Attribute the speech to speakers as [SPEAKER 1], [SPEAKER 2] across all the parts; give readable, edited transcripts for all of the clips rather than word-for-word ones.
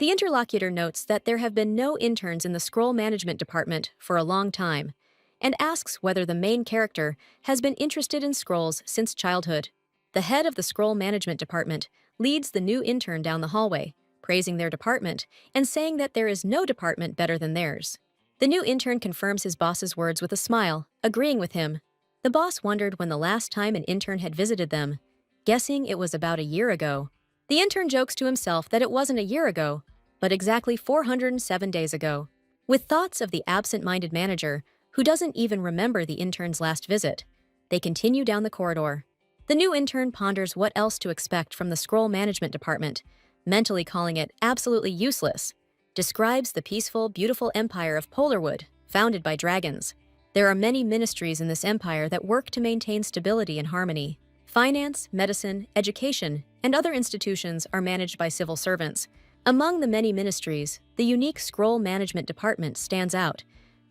[SPEAKER 1] The interlocutor notes that there have been no interns in the scroll management department for a long time, and asks whether the main character has been interested in scrolls since childhood. The head of the scroll management department leads the new intern down the hallway, praising their department and saying that there is no department better than theirs. The new intern confirms his boss's words with a smile, agreeing with him. The boss wondered when the last time an intern had visited them, guessing it was about a year ago. The intern jokes to himself that it wasn't a year ago, but exactly 407 days ago. With thoughts of the absent-minded manager, who doesn't even remember the intern's last visit, they continue down the corridor. The new intern ponders what else to expect from the scroll management department, mentally calling it absolutely useless. Describes the peaceful, beautiful empire of Polarwood, founded by dragons. There are many ministries in this empire that work to maintain stability and harmony. Finance, medicine, education, and other institutions are managed by civil servants. Among the many ministries, the unique scroll management department stands out,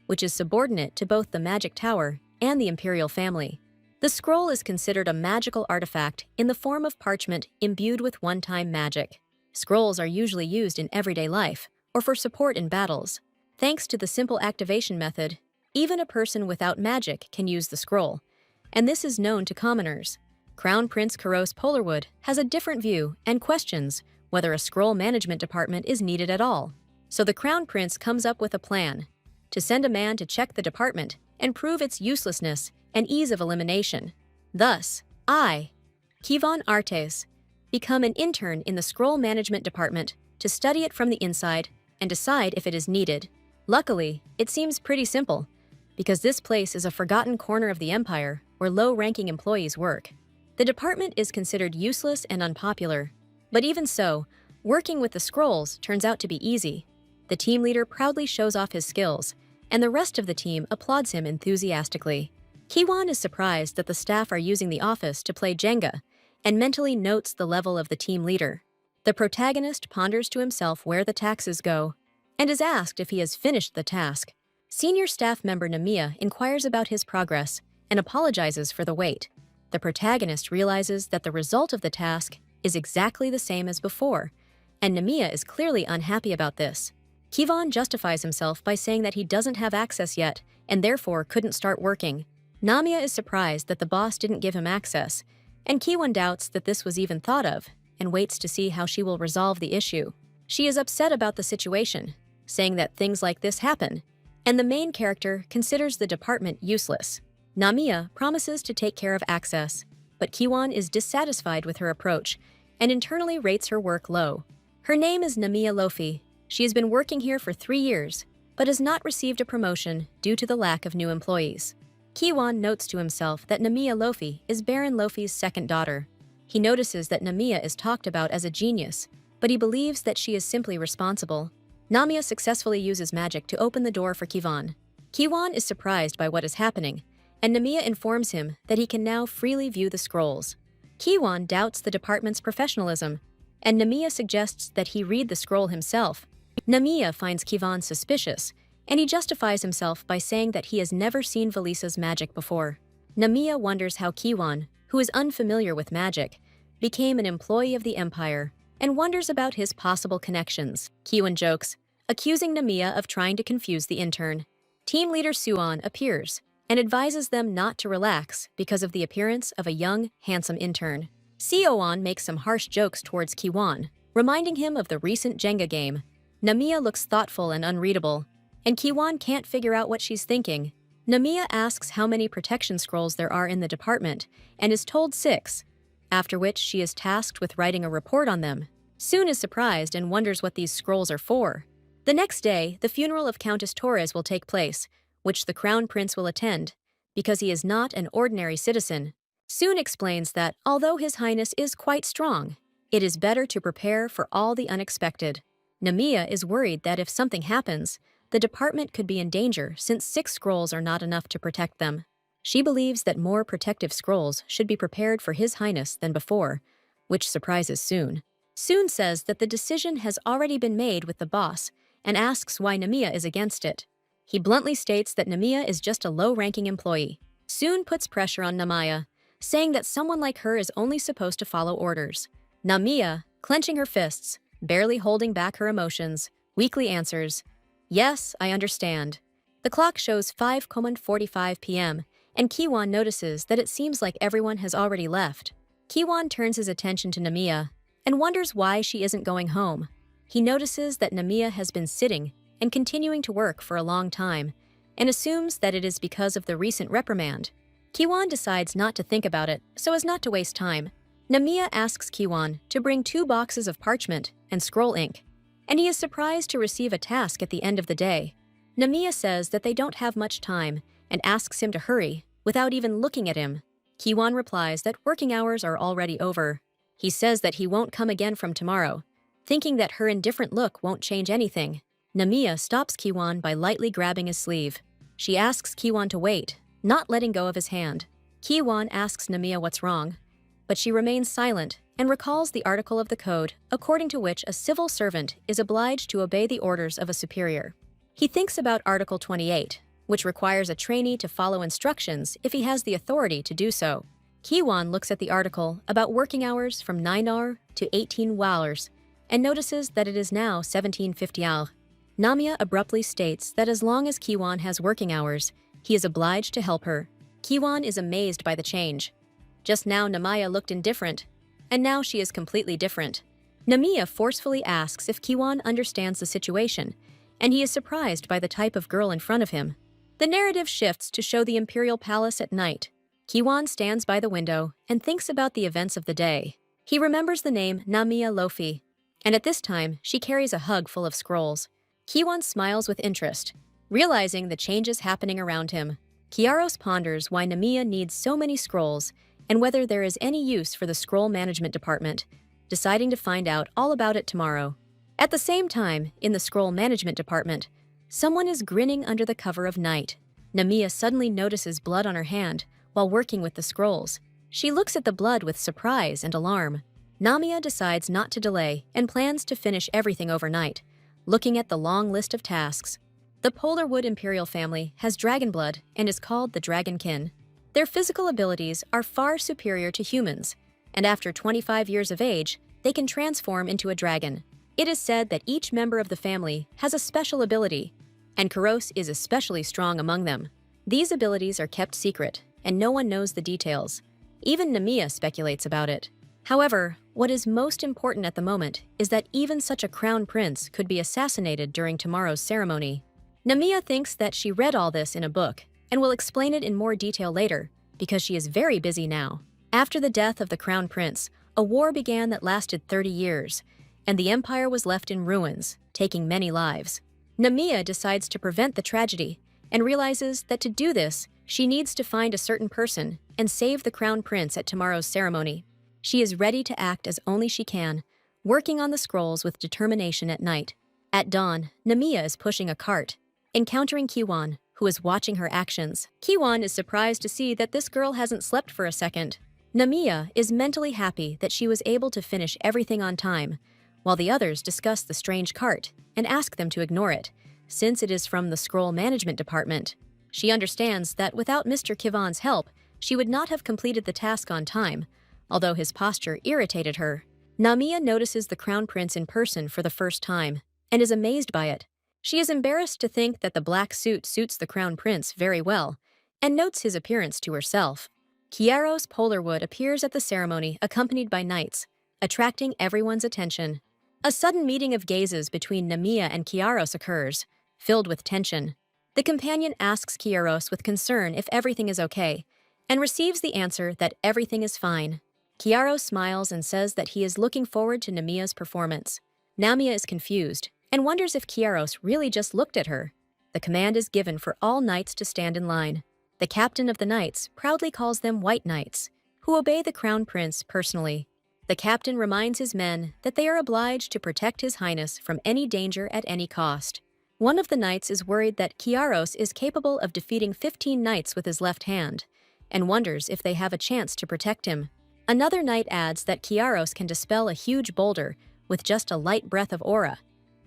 [SPEAKER 1] which is subordinate to both the Magic Tower and the Imperial family. The scroll is considered a magical artifact in the form of parchment imbued with one-time magic. Scrolls are usually used in everyday life or for support in battles. Thanks to the simple activation method, even a person without magic can use the scroll, and this is known to commoners. Crown Prince Kuros Polarwood has a different view and questions whether a scroll management department is needed at all. So the Crown Prince comes up with a plan to send a man to check the department and prove its uselessness and ease of elimination. Thus, I, Kivon Artes, become an intern in the scroll management department to study it from the inside and decide if it is needed. Luckily, it seems pretty simple, because this place is a forgotten corner of the empire where low-ranking employees work. The department is considered useless and unpopular, but even so, working with the scrolls turns out to be easy. The team leader proudly shows off his skills, and the rest of the team applauds him enthusiastically. Kiwon is surprised that the staff are using the office to play Jenga, and mentally notes the level of the team leader. The protagonist ponders to himself where the taxes go, and is asked if he has finished the task. Senior staff member Namiya inquires about his progress and apologizes for the wait. The protagonist realizes that the result of the task is exactly the same as before, and Namiya is clearly unhappy about this. Kivon justifies himself by saying that he doesn't have access yet and therefore couldn't start working. Namiya is surprised that the boss didn't give him access, and Kiwon doubts that this was even thought of and waits to see how she will resolve the issue. She is upset about the situation, saying that things like this happen, and the main character considers the department useless. Namiya promises to take care of access, but Kiwon is dissatisfied with her approach and internally rates her work low. Her name is Namiya Lofi. She has been working here for 3 years, but has not received a promotion due to the lack of new employees. Kiwon notes to himself that Namiya Lofi is Baron Lofi's second daughter. He notices that Namiya is talked about as a genius, but he believes that she is simply responsible. Namiya successfully uses magic to open the door for Kiwon. Kiwon is surprised by what is happening, and Namiya informs him that he can now freely view the scrolls. Kiwon doubts the department's professionalism, and Namiya suggests that he read the scroll himself. Namiya finds Kiwon suspicious, and he justifies himself by saying that he has never seen Valisa's magic before. Namiya wonders how Kiwon, who is unfamiliar with magic, became an employee of the Empire, and wonders about his possible connections. Kiwon jokes, accusing Namiya of trying to confuse the intern. Team leader Suon appears and advises them not to relax because of the appearance of a young, handsome intern. Seowon makes some harsh jokes towards Kiwon, reminding him of the recent Jenga game. Namiya looks thoughtful and unreadable, and Kiwon can't figure out what she's thinking. Namiya asks how many protection scrolls there are in the department and is told 6, after which she is tasked with writing a report on them. Soon is surprised and wonders what these scrolls are for. The next day, the funeral of Countess Torres will take place, which the Crown Prince will attend, because he is not an ordinary citizen. Soon explains that, although His Highness is quite strong, it is better to prepare for all the unexpected. Namiya is worried that if something happens, the department could be in danger since 6 scrolls are not enough to protect them. She believes that more protective scrolls should be prepared for His Highness than before, which surprises Soon. Soon says that the decision has already been made with the boss and asks why Namiya is against it. He bluntly states that Namiya is just a low-ranking employee. Soon puts pressure on Namiya, saying that someone like her is only supposed to follow orders. Namiya, clenching her fists, barely holding back her emotions, weakly answers, "Yes, I understand." The clock shows 5:45 p.m., and Kiwon notices that it seems like everyone has already left. Kiwon turns his attention to Namiya and wonders why she isn't going home. He notices that Namiya has been sitting and continuing to work for a long time, and assumes that it is because of the recent reprimand. Kiwon decides not to think about it so as not to waste time. Namiya asks Kiwon to bring 2 boxes of parchment and scroll ink, and he is surprised to receive a task at the end of the day. Namiya says that they don't have much time and asks him to hurry without even looking at him. Kiwon replies that working hours are already over. He says that he won't come again from tomorrow, thinking that her indifferent look won't change anything. Namiya stops Kiwon by lightly grabbing his sleeve. She asks Kiwon to wait, not letting go of his hand. Kiwon asks Namiya what's wrong, but she remains silent and recalls the article of the code according to which a civil servant is obliged to obey the orders of a superior. He thinks about Article 28, which requires a trainee to follow instructions if he has the authority to do so. Kiwon looks at the article about working hours from 9 hours to 18 hours and notices that it is now 17:50 hours. Namiya abruptly states that as long as Kiwon has working hours, he is obliged to help her. Kiwon is amazed by the change. Just now Namiya looked indifferent, and now she is completely different. Namiya forcefully asks if Kiwon understands the situation, and he is surprised by the type of girl in front of him. The narrative shifts to show the Imperial Palace at night. Kiwon stands by the window and thinks about the events of the day. He remembers the name Namiya Lofi, and at this time she carries a hug full of scrolls. Kiwon smiles with interest, realizing the changes happening around him. Kiaros ponders why Namiya needs so many scrolls and whether there is any use for the scroll management department, deciding to find out all about it tomorrow. At the same time, in the scroll management department, someone is grinning under the cover of night. Namiya suddenly notices blood on her hand while working with the scrolls. She looks at the blood with surprise and alarm. Namiya decides not to delay and plans to finish everything overnight, looking at the long list of tasks. The Polarwood Imperial family has dragon blood and is called the Dragonkin. Their physical abilities are far superior to humans, and after 25 years of age, they can transform into a dragon. It is said that each member of the family has a special ability, and Kuros is especially strong among them. These abilities are kept secret, and no one knows the details. Even Namiya speculates about it. However, what is most important at the moment is that even such a crown prince could be assassinated during tomorrow's ceremony. Namiya thinks that she read all this in a book and will explain it in more detail later, because she is very busy now. After the death of the crown prince, a war began that lasted 30 years, and the empire was left in ruins, taking many lives. Namiya decides to prevent the tragedy and realizes that to do this, she needs to find a certain person and save the crown prince at tomorrow's ceremony. She is ready to act as only she can, working on the scrolls with determination at night. At dawn, Namiya is pushing a cart, encountering Kiwon, who is watching her actions. Kiwon is surprised to see that this girl hasn't slept for a second. Namiya is mentally happy that she was able to finish everything on time, while the others discuss the strange cart and ask them to ignore it, since it is from the scroll management department. She understands that without Mr. Kiwon's help, she would not have completed the task on time, although his posture irritated her. Namiya notices the crown prince in person for the first time and is amazed by it. She is embarrassed to think that the black suit suits the crown prince very well and notes his appearance to herself. Kiaros Polarwood appears at the ceremony accompanied by knights, attracting everyone's attention. A sudden meeting of gazes between Namiya and Kiaros occurs, filled with tension. The companion asks Kiaros with concern if everything is okay, and receives the answer that everything is fine. Kiaros smiles and says that he is looking forward to Namiya's performance. Namiya is confused and wonders if Kiaros really just looked at her. The command is given for all knights to stand in line. The captain of the knights proudly calls them white knights, who obey the crown prince personally. The captain reminds his men that they are obliged to protect His Highness from any danger at any cost. One of the knights is worried that Kiaros is capable of defeating 15 knights with his left hand, and wonders if they have a chance to protect him. Another knight adds that Kiaros can dispel a huge boulder with just a light breath of aura,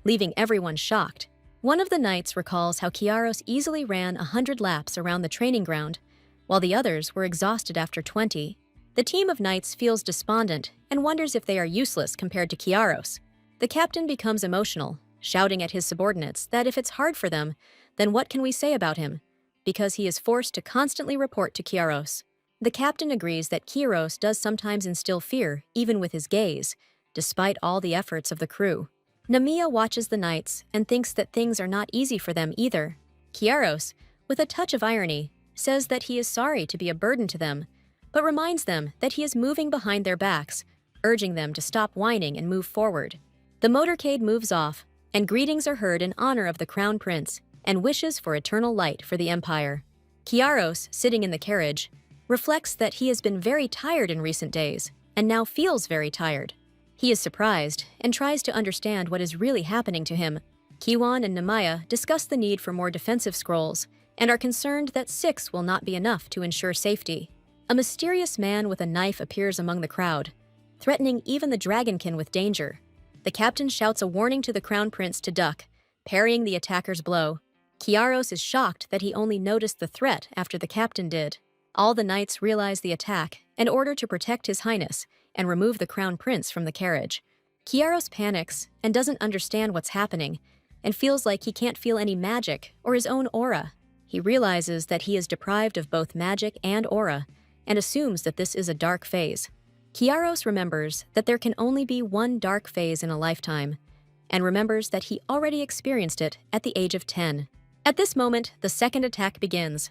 [SPEAKER 1] leaving everyone shocked. One of the knights recalls how Kiaros easily ran 100 laps around the training ground, while the others were exhausted after 20. The team of knights feels despondent and wonders if they are useless compared to Kiaros. The captain becomes emotional, shouting at his subordinates that if it's hard for them, then what can we say about him? Because he is forced to constantly report to Kairos. The captain agrees that Kairos does sometimes instill fear, even with his gaze, despite all the efforts of the crew. Namiya watches the knights and thinks that things are not easy for them either. Kairos, with a touch of irony, says that he is sorry to be a burden to them, but reminds them that he is moving behind their backs, urging them to stop whining and move forward. The motorcade moves off, and greetings are heard in honor of the crown prince and wishes for eternal light for the empire. Kairos, sitting in the carriage, reflects that he has been very tired in recent days and now feels very tired. He is surprised and tries to understand what is really happening to him. Kiwon and Namiya discuss the need for more defensive scrolls and are concerned that 6 will not be enough to ensure safety. A mysterious man with a knife appears among the crowd, threatening even the dragonkin with danger. The captain shouts a warning to the crown prince to duck, parrying the attacker's blow. Kairos is shocked that he only noticed the threat after the captain did. All the knights realize the attack and order to protect His Highness and remove the crown prince from the carriage. Kairos panics and doesn't understand what's happening and feels like he can't feel any magic or his own aura. He realizes that he is deprived of both magic and aura and assumes that this is a dark phase. Kairos remembers that there can only be one dark phase in a lifetime and remembers that he already experienced it at the age of 10. At this moment, the second attack begins.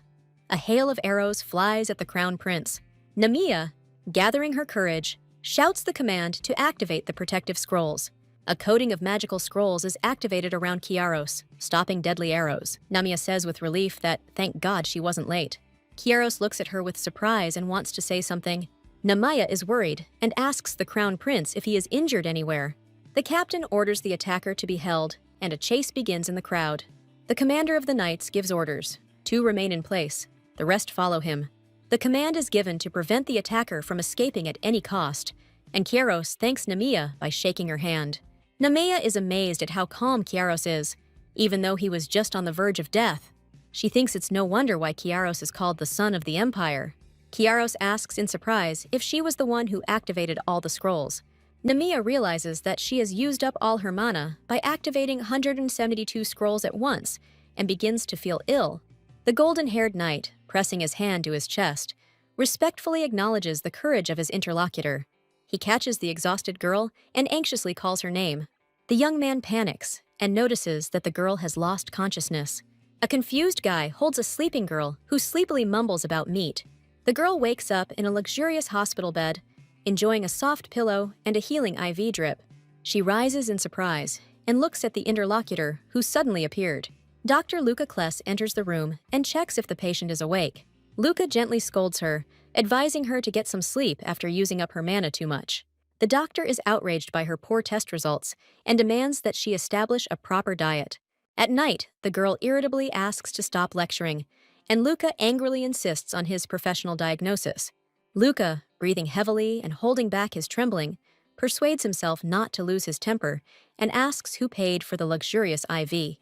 [SPEAKER 1] A hail of arrows flies at the crown prince. Namiya, gathering her courage, shouts the command to activate the protective scrolls. A coating of magical scrolls is activated around Kairos, stopping deadly arrows. Namiya says with relief that thank God she wasn't late. Kairos looks at her with surprise and wants to say something. Namiya is worried and asks the crown prince if he is injured anywhere. The captain orders the attacker to be held, and a chase begins in the crowd. The commander of the knights gives orders. 2 remain in place. The rest follow him. The command is given to prevent the attacker from escaping at any cost, and Kairos thanks Namiya by shaking her hand. Namiya is amazed at how calm Kairos is, even though he was just on the verge of death. She thinks it's no wonder why Kairos is called the son of the empire. Kairos asks in surprise if she was the one who activated all the scrolls. Namiya realizes that she has used up all her mana by activating 172 scrolls at once and begins to feel ill. The golden-haired knight, pressing his hand to his chest, respectfully acknowledges the courage of his interlocutor. He catches the exhausted girl and anxiously calls her name. The young man panics and notices that the girl has lost consciousness. A confused guy holds a sleeping girl who sleepily mumbles about meat. The girl wakes up in a luxurious hospital bed, enjoying a soft pillow and a healing IV drip. She rises in surprise and looks at the interlocutor who suddenly appeared. Dr. Luca Kless enters the room and checks if the patient is awake. Luca gently scolds her, advising her to get some sleep after using up her mana too much. The doctor is outraged by her poor test results and demands that she establish a proper diet. At night, the girl irritably asks to stop lecturing, and Luca angrily insists on his professional diagnosis. Luca, breathing heavily and holding back his trembling, persuades himself not to lose his temper and asks who paid for the luxurious IV.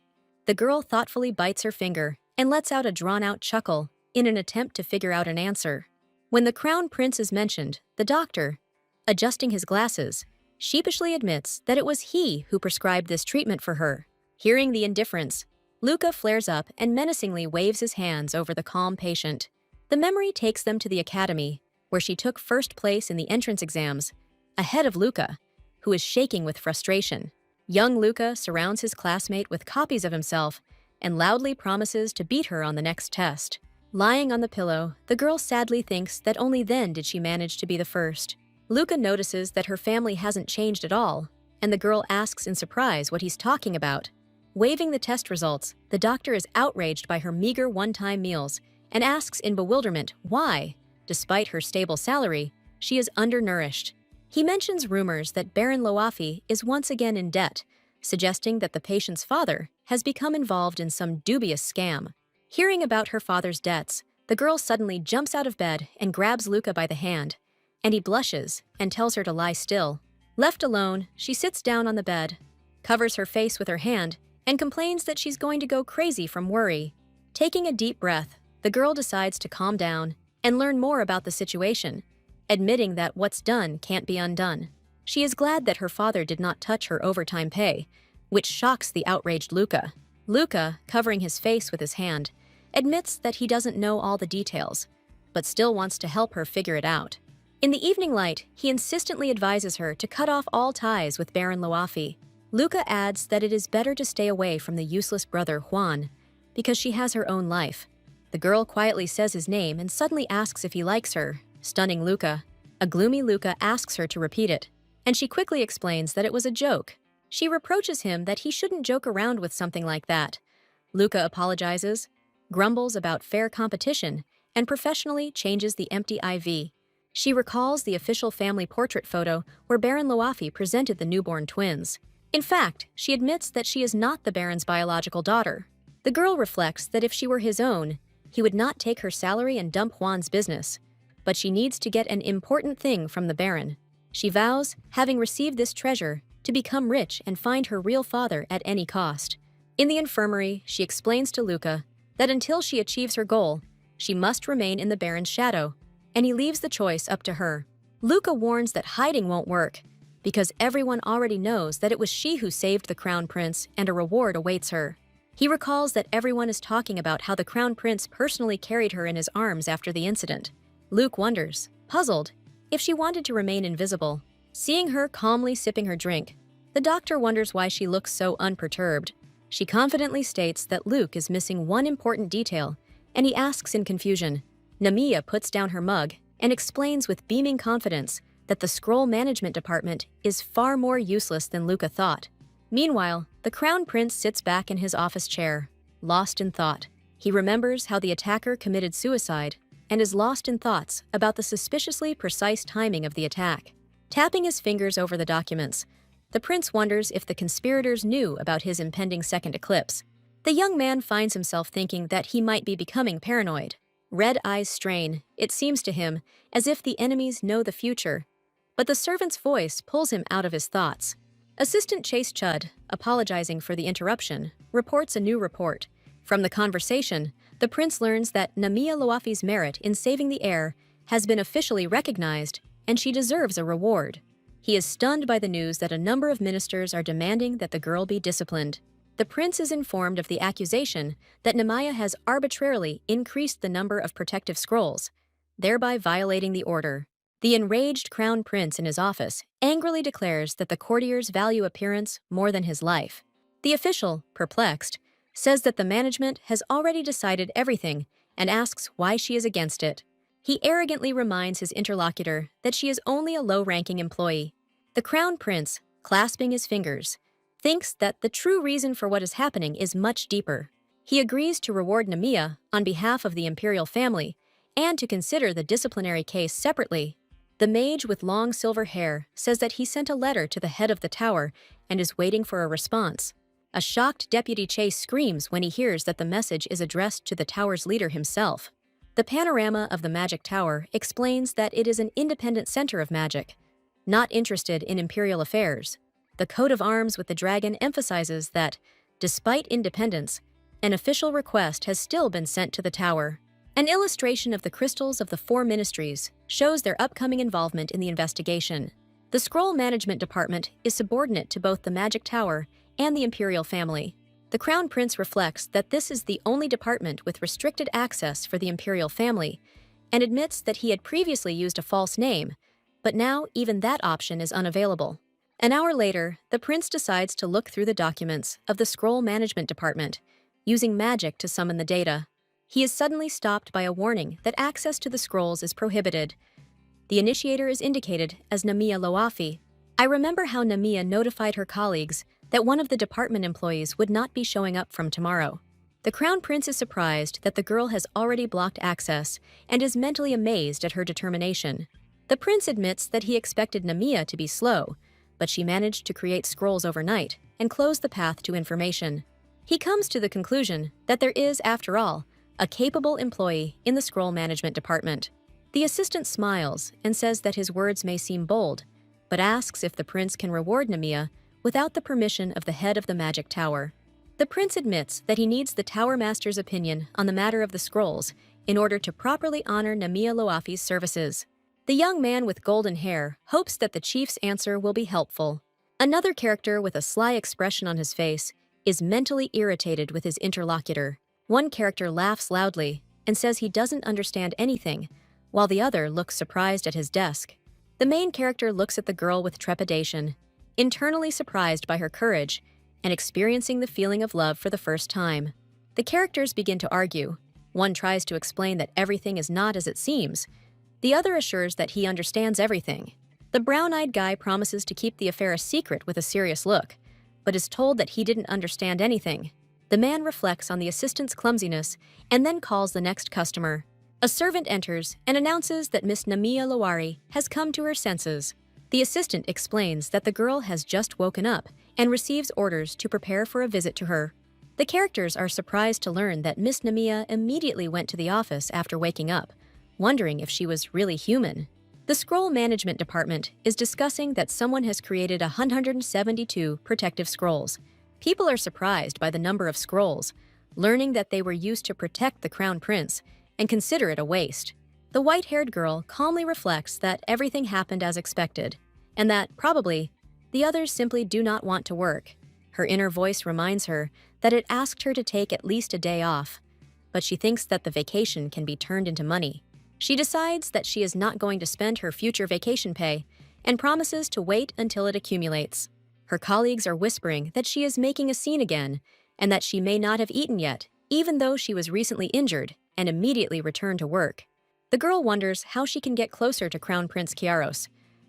[SPEAKER 1] The girl thoughtfully bites her finger and lets out a drawn-out chuckle in an attempt to figure out an answer. When the crown prince is mentioned, the doctor, adjusting his glasses, sheepishly admits that it was he who prescribed this treatment for her. Hearing the indifference, Luca flares up and menacingly waves his hands over the calm patient. The memory takes them to the academy, where she took first place in the entrance exams, ahead of Luca, who is shaking with frustration. Young Luca surrounds his classmate with copies of himself and loudly promises to beat her on the next test. Lying on the pillow, the girl sadly thinks that only then did she manage to be the first. Luca notices that her family hasn't changed at all, and the girl asks in surprise what he's talking about. Waving the test results, the doctor is outraged by her meager one-time meals and asks in bewilderment why, despite her stable salary, she is undernourished. He mentions rumors that Baron Loafi is once again in debt, suggesting that the patient's father has become involved in some dubious scam. Hearing about her father's debts, the girl suddenly jumps out of bed and grabs Luca by the hand, and he blushes and tells her to lie still. Left alone, she sits down on the bed, covers her face with her hand, and complains that she's going to go crazy from worry. Taking a deep breath, the girl decides to calm down and learn more about the situation, admitting that what's done can't be undone. She is glad that her father did not touch her overtime pay, which shocks the outraged Luca. Luca, covering his face with his hand, admits that he doesn't know all the details, but still wants to help her figure it out. In the evening light, he insistently advises her to cut off all ties with Baron Loafi. Luca adds that it is better to stay away from the useless brother Juan, because she has her own life. The girl quietly says his name and suddenly asks if he likes her, stunning Luca. A gloomy Luca asks her to repeat it, and she quickly explains that it was a joke. She reproaches him that he shouldn't joke around with something like that. Luca apologizes, grumbles about fair competition, and professionally changes the empty IV. She recalls the official family portrait photo where Baron Loafi presented the newborn twins. In fact, she admits that she is not the Baron's biological daughter. The girl reflects that if she were his own, he would not take her salary and dump Juan's business. But she needs to get an important thing from the Baron. She vows, having received this treasure, to become rich and find her real father at any cost. In the infirmary, she explains to Luca that until she achieves her goal, she must remain in the Baron's shadow, and he leaves the choice up to her. Luca warns that hiding won't work, because everyone already knows that it was she who saved the Crown Prince and a reward awaits her. He recalls that everyone is talking about how the Crown Prince personally carried her in his arms after the incident. Luke wonders, puzzled, if she wanted to remain invisible. Seeing her calmly sipping her drink, the doctor wonders why she looks so unperturbed. She confidently states that Luke is missing one important detail, and he asks in confusion. Namiya puts down her mug and explains with beaming confidence that the scroll management department is far more useless than Luca thought. Meanwhile, the Crown Prince sits back in his office chair, lost in thought. He remembers how the attacker committed suicide and is lost in thoughts about the suspiciously precise timing of the attack. Tapping his fingers over the documents, the prince wonders if the conspirators knew about his impending second eclipse. The young man finds himself thinking that he might be becoming paranoid. Red eyes strain, it seems to him, as if the enemies know the future. But the servant's voice pulls him out of his thoughts. Assistant Chase Chud, apologizing for the interruption, reports a new report. From the conversation, the prince learns that Namiya Loafi's merit in saving the heir has been officially recognized, and she deserves a reward. He is stunned by the news that a number of ministers are demanding that the girl be disciplined. The prince is informed of the accusation that Namiya has arbitrarily increased the number of protective scrolls, thereby violating the order. The enraged crown prince in his office angrily declares that the courtiers value appearance more than his life. The official, perplexed, says that the management has already decided everything and asks why she is against it. He arrogantly reminds his interlocutor that she is only a low-ranking employee. The crown prince, clasping his fingers, thinks that the true reason for what is happening is much deeper. He agrees to reward Namiya on behalf of the Imperial family and to consider the disciplinary case separately. The mage with long silver hair says that he sent a letter to the head of the tower and is waiting for a response. A shocked Deputy Chase screams when he hears that the message is addressed to the tower's leader himself. The panorama of the magic tower explains that it is an independent center of magic, not interested in imperial affairs. The coat of arms with the dragon emphasizes that, despite independence, an official request has still been sent to the tower. An illustration of the crystals of the four ministries shows their upcoming involvement in the investigation. The Scroll Management Department is subordinate to both the Magic Tower and the Imperial family. The Crown Prince reflects that this is the only department with restricted access for the Imperial family, and admits that he had previously used a false name, but now even that option is unavailable. An hour later, the prince decides to look through the documents of the Scroll Management Department, using magic to summon the data. He is suddenly stopped by a warning that access to the scrolls is prohibited. The initiator is indicated as Namiya Loafi. I remember how Namiya notified her colleagues that one of the department employees would not be showing up from tomorrow. The Crown Prince is surprised that the girl has already blocked access and is mentally amazed at her determination. The prince admits that he expected Namiya to be slow, but she managed to create scrolls overnight and close the path to information. He comes to the conclusion that there is, after all, a capable employee in the Scroll Management Department. The assistant smiles and says that his words may seem bold, but asks if the prince can reward Namiya without the permission of the head of the Magic Tower. The prince admits that he needs the Tower Master's opinion on the matter of the scrolls in order to properly honor Namiya Loafi's services. The young man with golden hair hopes that the chief's answer will be helpful. Another character with a sly expression on his face is mentally irritated with his interlocutor. One character laughs loudly and says he doesn't understand anything, while the other looks surprised at his desk. The main character looks at the girl with trepidation, internally surprised by her courage and experiencing the feeling of love for the first time. The characters begin to argue. One tries to explain that everything is not as it seems. The other assures that he understands everything. The brown-eyed guy promises to keep the affair a secret with a serious look, but is told that he didn't understand anything. The man reflects on the assistant's clumsiness and then calls the next customer. A servant enters and announces that Miss Namia Lawari has come to her senses. The assistant explains that the girl has just woken up and receives orders to prepare for a visit to her. The characters are surprised to learn that Miss Namia immediately went to the office after waking up, wondering if she was really human. The Scroll Management Department is discussing that someone has created 172 protective scrolls. People are surprised by the number of scrolls, learning that they were used to protect the Crown Prince, and consider it a waste. The white-haired girl calmly reflects that everything happened as expected, and that, probably, the others simply do not want to work. Her inner voice reminds her that it asked her to take at least a day off, but she thinks that the vacation can be turned into money. She decides that she is not going to spend her future vacation pay and promises to wait until it accumulates. Her colleagues are whispering that she is making a scene again and that she may not have eaten yet, even though she was recently injured and immediately returned to work. The girl wonders how she can get closer to Crown Prince Kiaros,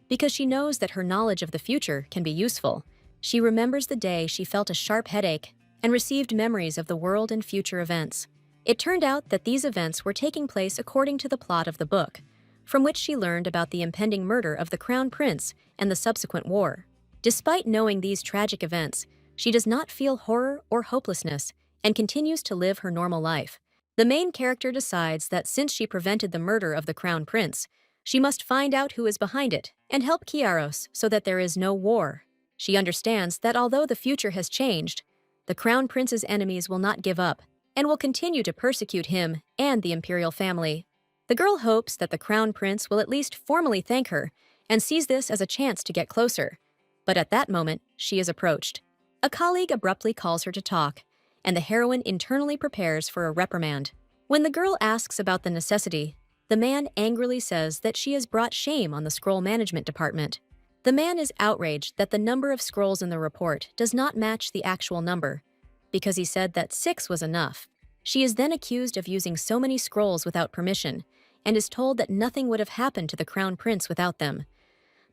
[SPEAKER 1] because she knows that her knowledge of the future can be useful. She remembers the day she felt a sharp headache and received memories of the world and future events. It turned out that these events were taking place according to the plot of the book, from which she learned about the impending murder of the Crown Prince and the subsequent war. Despite knowing these tragic events, she does not feel horror or hopelessness and continues to live her normal life. The main character decides that since she prevented the murder of the Crown Prince, she must find out who is behind it and help Kiaros so that there is no war. She understands that although the future has changed, the Crown Prince's enemies will not give up and will continue to persecute him and the Imperial family. The girl hopes that the Crown Prince will at least formally thank her and sees this as a chance to get closer. But at that moment, she is approached. A colleague abruptly calls her to talk, and the heroine internally prepares for a reprimand. When the girl asks about the necessity, the man angrily says that she has brought shame on the Scroll Management Department. The man is outraged that the number of scrolls in the report does not match the actual number, because he said that 6 was enough. She is then accused of using so many scrolls without permission, and is told that nothing would have happened to the Crown Prince without them.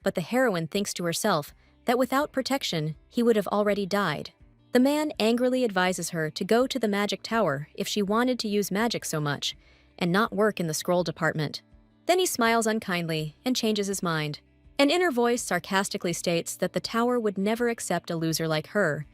[SPEAKER 1] But the heroine thinks to herself that without protection, he would have already died. The man angrily advises her to go to the magic tower if she wanted to use magic so much, and not work in the scroll department. Then he smiles unkindly and changes his mind. An inner voice sarcastically states that the tower would never accept a loser like her,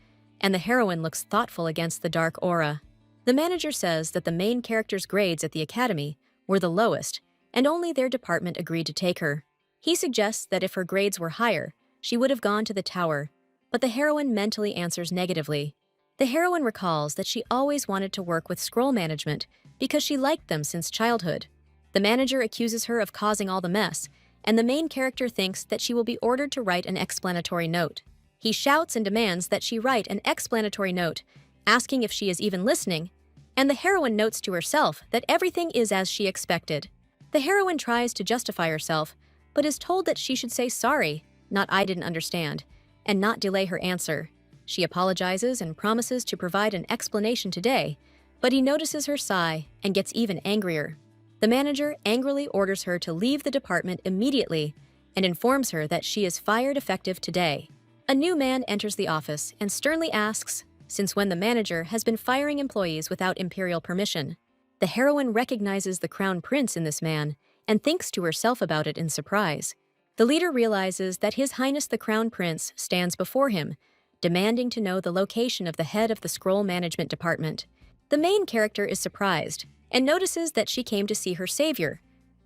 [SPEAKER 1] and the heroine looks thoughtful against the dark aura. The manager says that the main character's grades at the academy were the lowest, and only their department agreed to take her. He suggests that if her grades were higher, she would have gone to the tower, but the heroine mentally answers negatively. The heroine recalls that she always wanted to work with scroll management because she liked them since childhood. The manager accuses her of causing all the mess, and the main character thinks that she will be ordered to write an explanatory note. He shouts and demands that she write an explanatory note, asking if she is even listening, and the heroine notes to herself that everything is as she expected. The heroine tries to justify herself, but is told that she should say sorry, not I didn't understand, and not delay her answer. She apologizes and promises to provide an explanation today, but he notices her sigh and gets even angrier. The manager angrily orders her to leave the department immediately and informs her that she is fired effective today. A new man enters the office and sternly asks, since when the manager has been firing employees without Imperial permission. The heroine recognizes the Crown Prince in this man and thinks to herself about it in surprise. The leader realizes that His Highness the Crown Prince stands before him, demanding to know the location of the head of the Scroll Management Department. The main character is surprised and notices that she came to see her savior,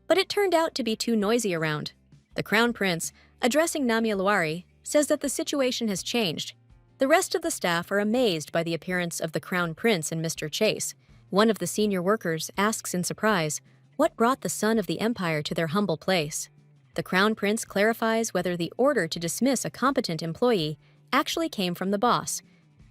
[SPEAKER 1] but it turned out to be too noisy around. The Crown Prince, addressing Namia Luari, says that the situation has changed. The rest of the staff are amazed by the appearance of the Crown Prince and Mr. Chase. One of the senior workers asks in surprise, what brought the son of the Empire to their humble place? The Crown Prince clarifies whether the order to dismiss a competent employee actually came from the boss,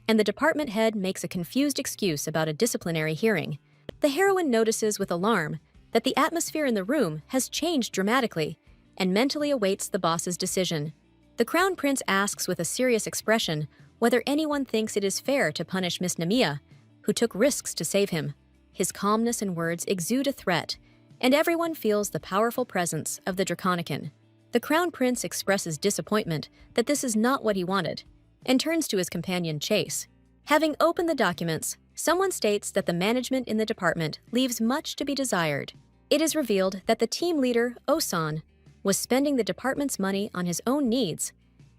[SPEAKER 1] and the department head makes a confused excuse about a disciplinary hearing. The heroine notices with alarm that the atmosphere in the room has changed dramatically and mentally awaits the boss's decision. The Crown Prince asks with a serious expression whether anyone thinks it is fair to punish Miss Namiya, who took risks to save him. His calmness and words exude a threat, and everyone feels the powerful presence of the Draconican. The Crown Prince expresses disappointment that this is not what he wanted, and turns to his companion Chase. Having opened the documents, someone states that the management in the department leaves much to be desired. It is revealed that the team leader, Osan, was spending the department's money on his own needs,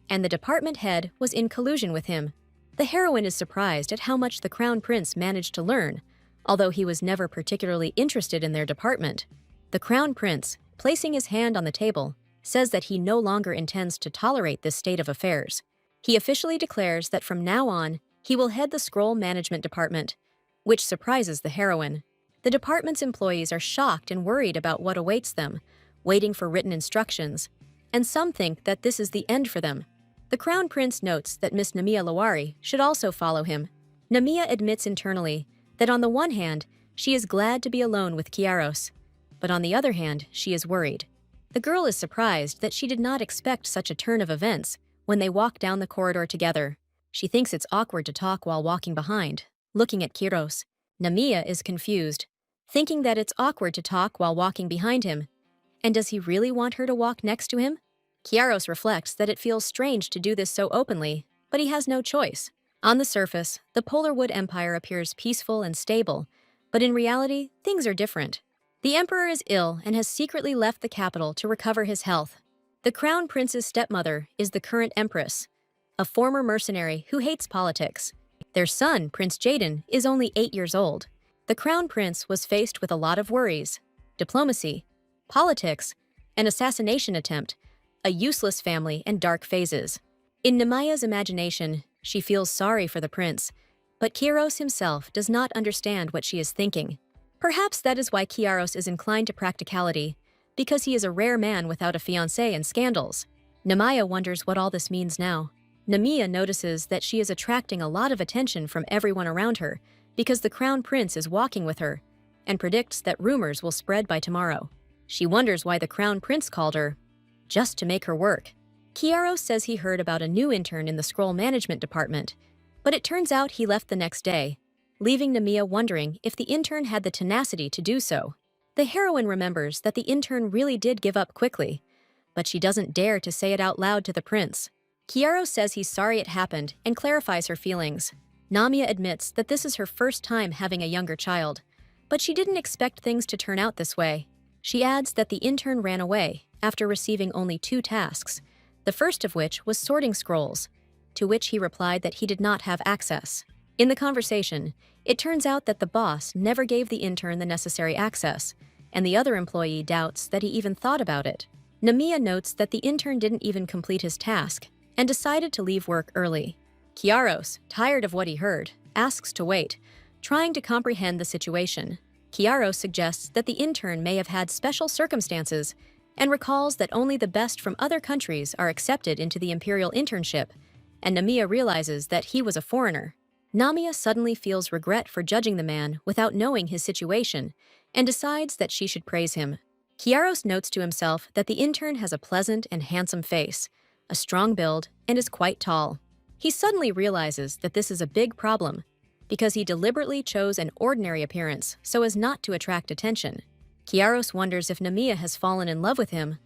[SPEAKER 1] and the department head was in collusion with him. The heroine is surprised at how much the Crown Prince managed to learn, although he was never particularly interested in their department. The Crown Prince, placing his hand on the table, says that he no longer intends to tolerate this state of affairs. He officially declares that from now on, he will head the scroll management department, which surprises the heroine. The department's employees are shocked and worried about what awaits them, waiting for written instructions, and some think that this is the end for them. The Crown Prince notes that Miss Namiya Lawari should also follow him. Namiya admits internally that on the one hand, she is glad to be alone with Kiaros, but on the other hand, she is worried. The girl is surprised that she did not expect such a turn of events when they walk down the corridor together. She thinks it's awkward to talk while walking behind, looking at Kiaros. Namiya is confused, thinking that it's awkward to talk while walking behind him. And does he really want her to walk next to him? Kiaros reflects that it feels strange to do this so openly, but he has no choice. On the surface, the Polarwood Empire appears peaceful and stable, but in reality, things are different. The Emperor is ill and has secretly left the capital to recover his health. The Crown Prince's stepmother is the current Empress, a former mercenary who hates politics. Their son, Prince Jaden, is only 8 years old. The Crown Prince was faced with a lot of worries: diplomacy, politics, an assassination attempt, a useless family, and dark phases. In Namiya's imagination, she feels sorry for the prince, but Kiaros himself does not understand what she is thinking. Perhaps that is why Kiaros is inclined to practicality, because he is a rare man without a fiancé and scandals. Namiya wonders what all this means now. Namiya notices that she is attracting a lot of attention from everyone around her because the Crown Prince is walking with her, and predicts that rumors will spread by tomorrow. She wonders why the Crown Prince called her, just to make her work. Kiaros says he heard about a new intern in the scroll management department, but it turns out he left the next day, leaving Namiya wondering if the intern had the tenacity to do so. The heroine remembers that the intern really did give up quickly, but she doesn't dare to say it out loud to the prince. Kiaros says he's sorry it happened and clarifies her feelings. Namiya admits that this is her first time having a younger child, but she didn't expect things to turn out this way. She adds that the intern ran away after receiving only 2 tasks, the first of which was sorting scrolls, to which he replied that he did not have access. In the conversation, it turns out that the boss never gave the intern the necessary access, and the other employee doubts that he even thought about it. Namiya notes that the intern didn't even complete his task and decided to leave work early. Kiaros, tired of what he heard, asks to wait, trying to comprehend the situation. Kiaros suggests that the intern may have had special circumstances and recalls that only the best from other countries are accepted into the Imperial internship, and Namiya realizes that he was a foreigner. Namiya suddenly feels regret for judging the man without knowing his situation and decides that she should praise him. Kiaros notes to himself that the intern has a pleasant and handsome face, a strong build, and is quite tall. He suddenly realizes that this is a big problem because he deliberately chose an ordinary appearance so as not to attract attention. Kiaros wonders if Namiya has fallen in love with him,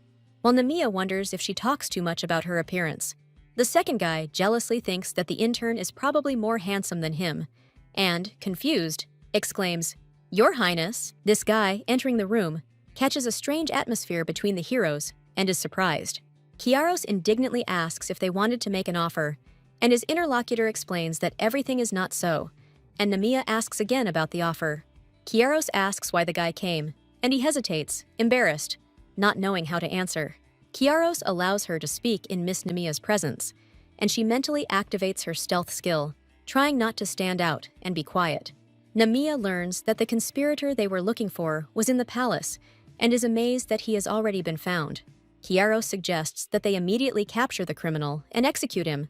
[SPEAKER 1] while Namiya wonders if she talks too much about her appearance. The second guy jealously thinks that the intern is probably more handsome than him, and, confused, exclaims, "Your Highness!" This guy, entering the room, catches a strange atmosphere between the heroes and is surprised. Kiaros indignantly asks if they wanted to make an offer, and his interlocutor explains that everything is not so, and Namiya asks again about the offer. Kiaros asks why the guy came, and he hesitates, embarrassed, not knowing how to answer. Kiaros allows her to speak in Miss Namiya's presence, and she mentally activates her stealth skill, trying not to stand out and be quiet. Namiya learns that the conspirator they were looking for was in the palace and is amazed that he has already been found. Kiaro suggests that they immediately capture the criminal and execute him,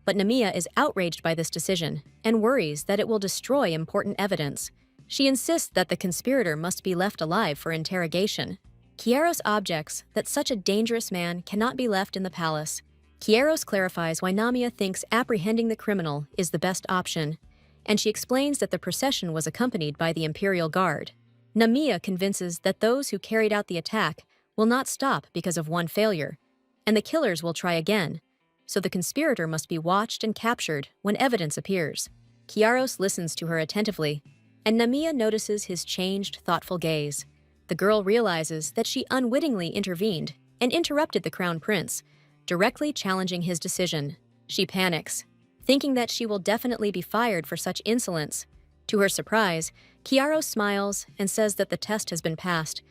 [SPEAKER 1] but Namiya is outraged by this decision and worries that it will destroy important evidence. She insists that the conspirator must be left alive for interrogation. Kiaros objects that such a dangerous man cannot be left in the palace. Kiaros clarifies why Namiya thinks apprehending the criminal is the best option, and she explains that the procession was accompanied by the Imperial Guard. Namiya convinces that those who carried out the attack will not stop because of one failure, and the killers will try again, so the conspirator must be watched and captured when evidence appears. Kiaros listens to her attentively, and Namiya notices his changed, thoughtful gaze. The girl realizes that she unwittingly intervened and interrupted the crown prince, directly challenging his decision. She panics, thinking that she will definitely be fired for such insolence. To her surprise, Kiaro smiles and says that the test has been passed,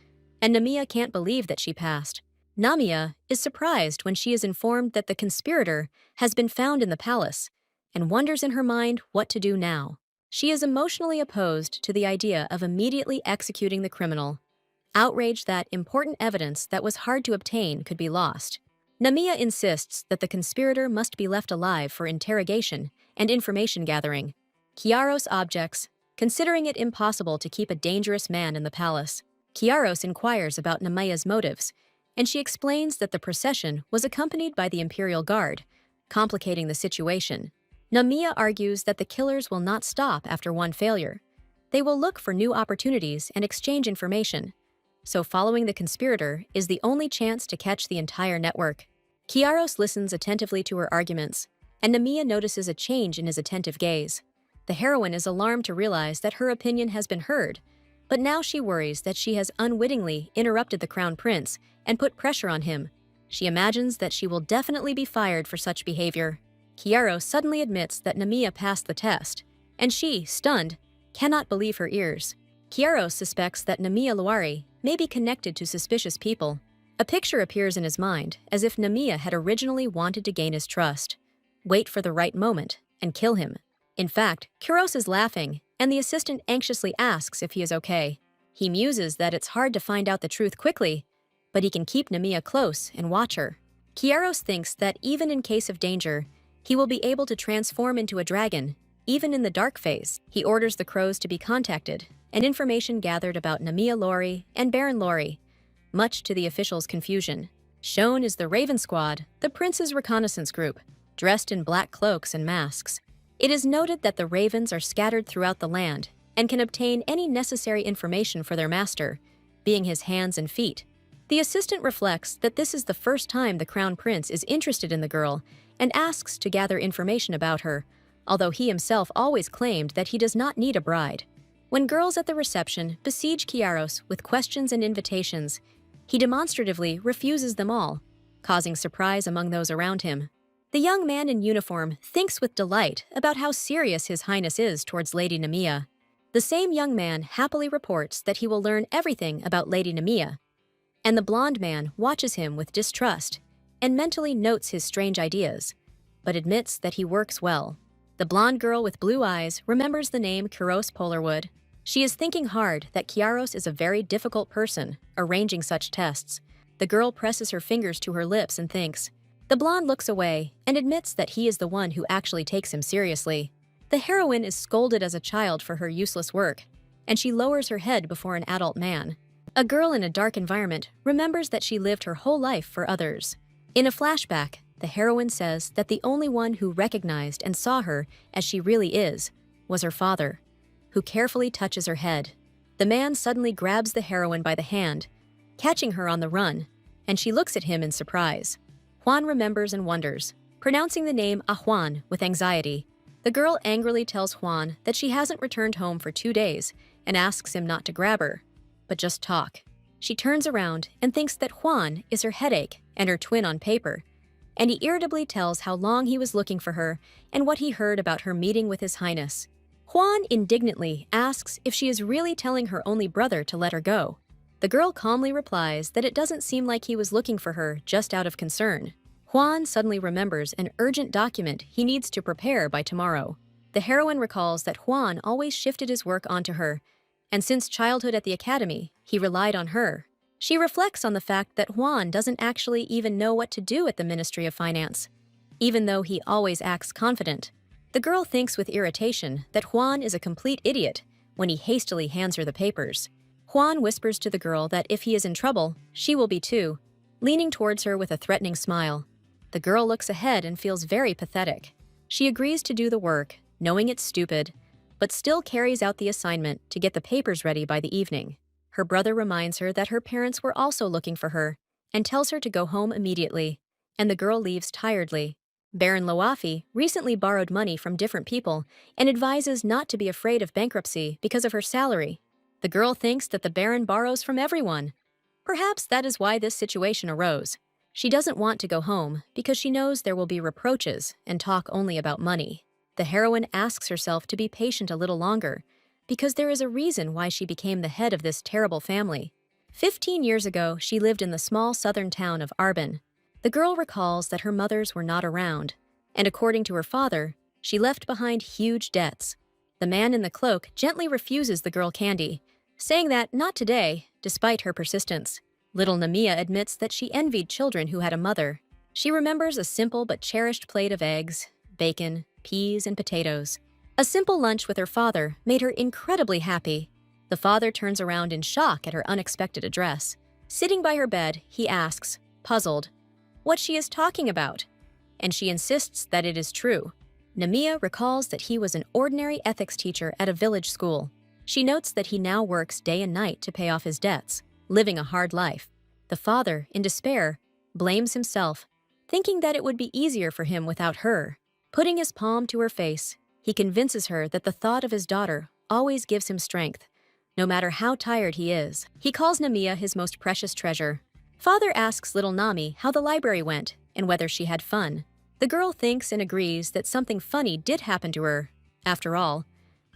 [SPEAKER 1] and Namiya can't believe that she passed. Namiya is surprised when she is informed that the conspirator has been found in the palace and wonders in her mind what to do now. She is emotionally opposed to the idea of immediately executing the criminal, outraged that important evidence that was hard to obtain could be lost. Namiya insists that the conspirator must be left alive for interrogation and information gathering. Kiaros objects, considering it impossible to keep a dangerous man in the palace. Kiaros inquires about Namiya's motives, and she explains that the procession was accompanied by the Imperial Guard, complicating the situation. Namiya argues that the killers will not stop after one failure. They will look for new opportunities and exchange information, so following the conspirator is the only chance to catch the entire network. Kiaros listens attentively to her arguments, and Namiya notices a change in his attentive gaze. The heroine is alarmed to realize that her opinion has been heard, but now she worries that she has unwittingly interrupted the crown prince and put pressure on him. She imagines that she will definitely be fired for such behavior. Kiaro suddenly admits that Namiya passed the test, and she, stunned, cannot believe her ears. Kiaro suspects that Namiya Luari may be connected to suspicious people. A picture appears in his mind, as if Namiya had originally wanted to gain his trust, wait for the right moment, and kill him. In fact, Kuros is laughing, and the assistant anxiously asks if he is okay. He muses that it's hard to find out the truth quickly, but he can keep Namiya close and watch her. Kiaros thinks that even in case of danger, he will be able to transform into a dragon, even in the dark phase. He orders the crows to be contacted, and information gathered about Namiya Lori and Baron Lori, much to the officials' confusion. Shown is the Raven Squad, the prince's reconnaissance group, dressed in black cloaks and masks. It is noted that the ravens are scattered throughout the land and can obtain any necessary information for their master, being his hands and feet. The assistant reflects that this is the first time the crown prince is interested in the girl and asks to gather information about her, although he himself always claimed that he does not need a bride. When girls at the reception besiege Kiaros with questions and invitations, he demonstratively refuses them all, causing surprise among those around him. The young man in uniform thinks with delight about how serious His Highness is towards Lady Namiya. The same young man happily reports that he will learn everything about Lady Namiya, and the blonde man watches him with distrust and mentally notes his strange ideas, but admits that he works well. The blonde girl with blue eyes remembers the name Kuros Polarwood. She is thinking hard that Kiaros is a very difficult person, arranging such tests. The girl presses her fingers to her lips and thinks. The blonde looks away and admits that he is the one who actually takes him seriously. The heroine is scolded as a child for her useless work, and she lowers her head before an adult man. A girl in a dark environment remembers that she lived her whole life for others. In a flashback, the heroine says that the only one who recognized and saw her as she really is was her father, who carefully touches her head. The man suddenly grabs the heroine by the hand, catching her on the run, and she looks at him in surprise. Juan remembers and wonders, pronouncing the name Juan with anxiety. The girl angrily tells Juan that she hasn't returned home for 2 days and asks him not to grab her, but just talk. She turns around and thinks that Juan is her headache and her twin on paper, and he irritably tells how long he was looking for her and what he heard about her meeting with His Highness. Juan indignantly asks if she is really telling her only brother to let her go. The girl calmly replies that it doesn't seem like he was looking for her just out of concern. Juan suddenly remembers an urgent document he needs to prepare by tomorrow. The heroine recalls that Juan always shifted his work onto her, and since childhood at the academy, he relied on her. She reflects on the fact that Juan doesn't actually even know what to do at the Ministry of Finance, even though he always acts confident. The girl thinks with irritation that Juan is a complete idiot when he hastily hands her the papers. Juan whispers to the girl that if he is in trouble, she will be too, leaning towards her with a threatening smile. The girl looks ahead and feels very pathetic. She agrees to do the work, knowing it's stupid, but still carries out the assignment to get the papers ready by the evening. Her brother reminds her that her parents were also looking for her and tells her to go home immediately, and the girl leaves tiredly. Baron Loafi recently borrowed money from different people and advises not to be afraid of bankruptcy because of her salary. The girl thinks that the Baron borrows from everyone. Perhaps that is why this situation arose. She doesn't want to go home because she knows there will be reproaches and talk only about money. The heroine asks herself to be patient a little longer because there is a reason why she became the head of this terrible family. 15 years ago, she lived in the small southern town of Arbin. The girl recalls that her mothers were not around, and according to her father, she left behind huge debts. The man in the cloak gently refuses the girl candy, saying that not today, despite her persistence. Little Namiya admits that she envied children who had a mother. She remembers a simple but cherished plate of eggs, bacon, peas, and potatoes. A simple lunch with her father made her incredibly happy. The father turns around in shock at her unexpected address. Sitting by her bed, he asks, puzzled, what she is talking about, and she insists that it is true. Namiya recalls that he was an ordinary ethics teacher at a village school. She notes that he now works day and night to pay off his debts, living a hard life. The father, in despair, blames himself, thinking that it would be easier for him without her. Putting his palm to her face, he convinces her that the thought of his daughter always gives him strength, no matter how tired he is. He calls Namiya his most precious treasure. Father asks little Nami how the library went and whether she had fun. The girl thinks and agrees that something funny did happen to her, after all,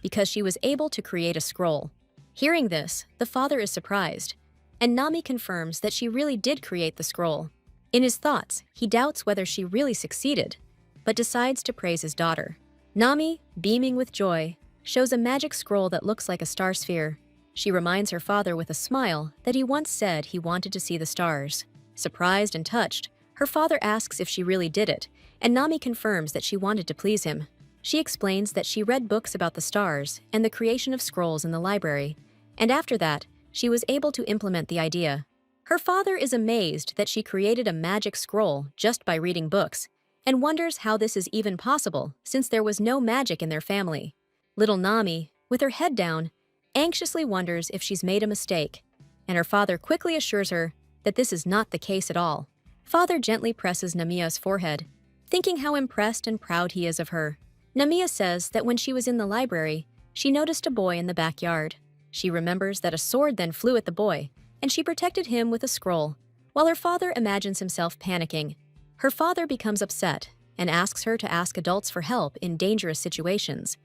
[SPEAKER 1] because she was able to create a scroll. Hearing this, the father is surprised, and Nami confirms that she really did create the scroll. In his thoughts, he doubts whether she really succeeded, but decides to praise his daughter. Nami, beaming with joy, shows a magic scroll that looks like a star sphere. She reminds her father with a smile that he once said he wanted to see the stars. Surprised and touched, her father asks if she really did it, and Nami confirms that she wanted to please him. She explains that she read books about the stars and the creation of scrolls in the library, and after that, she was able to implement the idea. Her father is amazed that she created a magic scroll just by reading books, and wonders how this is even possible since there was no magic in their family. Little Nami, with her head down, anxiously wonders if she's made a mistake, and her father quickly assures her that this is not the case at all. Father gently presses Namiya's forehead, thinking how impressed and proud he is of her. Namiya says that when she was in the library, she noticed a boy in the backyard. She remembers that a sword then flew at the boy, and she protected him with a scroll, while her father imagines himself panicking. Her father becomes upset and asks her to ask adults for help in dangerous situations,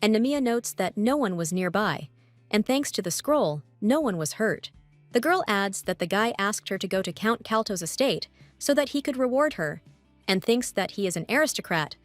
[SPEAKER 1] and Namiya notes that no one was nearby, and thanks to the scroll, no one was hurt. The girl adds that the guy asked her to go to Count Kalto's estate so that he could reward her, and thinks that he is an aristocrat,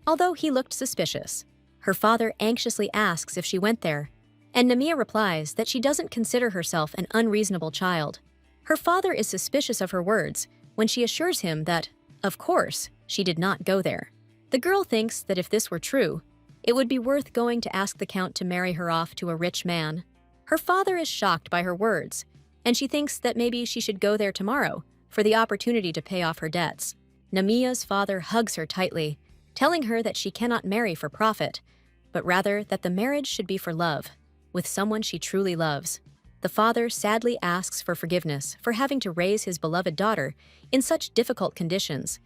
[SPEAKER 1] although he looked suspicious. Her father anxiously asks if she went there, and Namiya replies that she doesn't consider herself an unreasonable child. Her father is suspicious of her words when she assures him that, of course, she did not go there. The girl thinks that if this were true, it would be worth going to ask the Count to marry her off to a rich man. Her father is shocked by her words, and she thinks that maybe she should go there tomorrow for the opportunity to pay off her debts. Namiya's father hugs her tightly, telling her that she cannot marry for profit, but rather that the marriage should be for love, with someone she truly loves. The father sadly asks for forgiveness for having to raise his beloved daughter in such difficult conditions,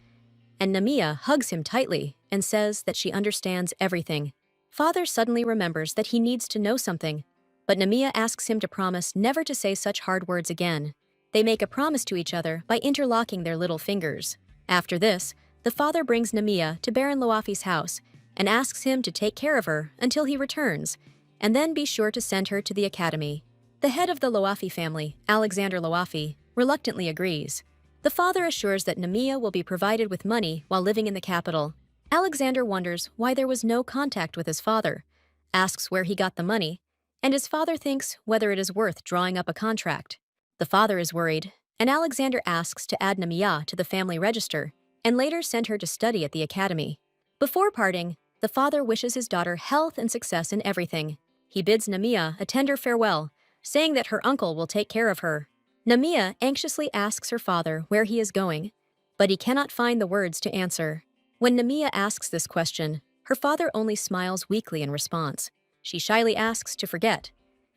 [SPEAKER 1] and Namiya hugs him tightly and says that she understands everything. Father suddenly remembers that he needs to know something, but Namiya asks him to promise never to say such hard words again. They make a promise to each other by interlocking their little fingers. After this, the father brings Namiya to Baron Loafi's house and asks him to take care of her until he returns, and then be sure to send her to the academy. The head of the Loafi family, Alexander Loafi, reluctantly agrees. The father assures that Namiya will be provided with money while living in the capital. Alexander wonders why there was no contact with his father, asks where he got the money, and his father thinks whether it is worth drawing up a contract. The father is worried, and Alexander asks to add Namiya to the family register and later send her to study at the academy. Before parting, the father wishes his daughter health and success in everything. He bids Namiya a tender farewell, saying that her uncle will take care of her. Namiya anxiously asks her father where he is going, but he cannot find the words to answer. When Namiya asks this question, her father only smiles weakly in response. She shyly asks to forget,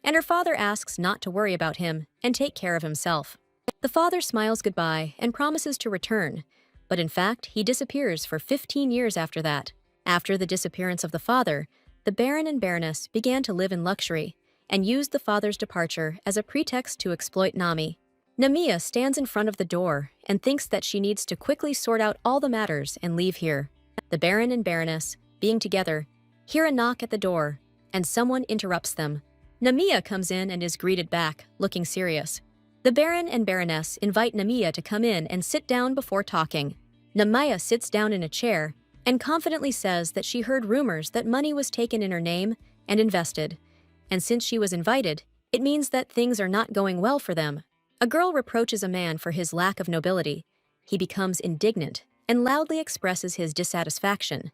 [SPEAKER 1] and her father asks not to worry about him and take care of himself. The father smiles goodbye and promises to return, but in fact, he disappears for 15 years after that. After the disappearance of the father, the Baron and Baroness began to live in luxury and used the father's departure as a pretext to exploit Nami. Namiya stands in front of the door and thinks that she needs to quickly sort out all the matters and leave here. The Baron and Baroness, being together, hear a knock at the door, and someone interrupts them. Namiya comes in and is greeted back, looking serious. The Baron and Baroness invite Namiya to come in and sit down before talking. Namiya sits down in a chair and confidently says that she heard rumors that money was taken in her name and invested, and since she was invited, it means that things are not going well for them. A girl reproaches a man for his lack of nobility. He becomes indignant and loudly expresses his dissatisfaction,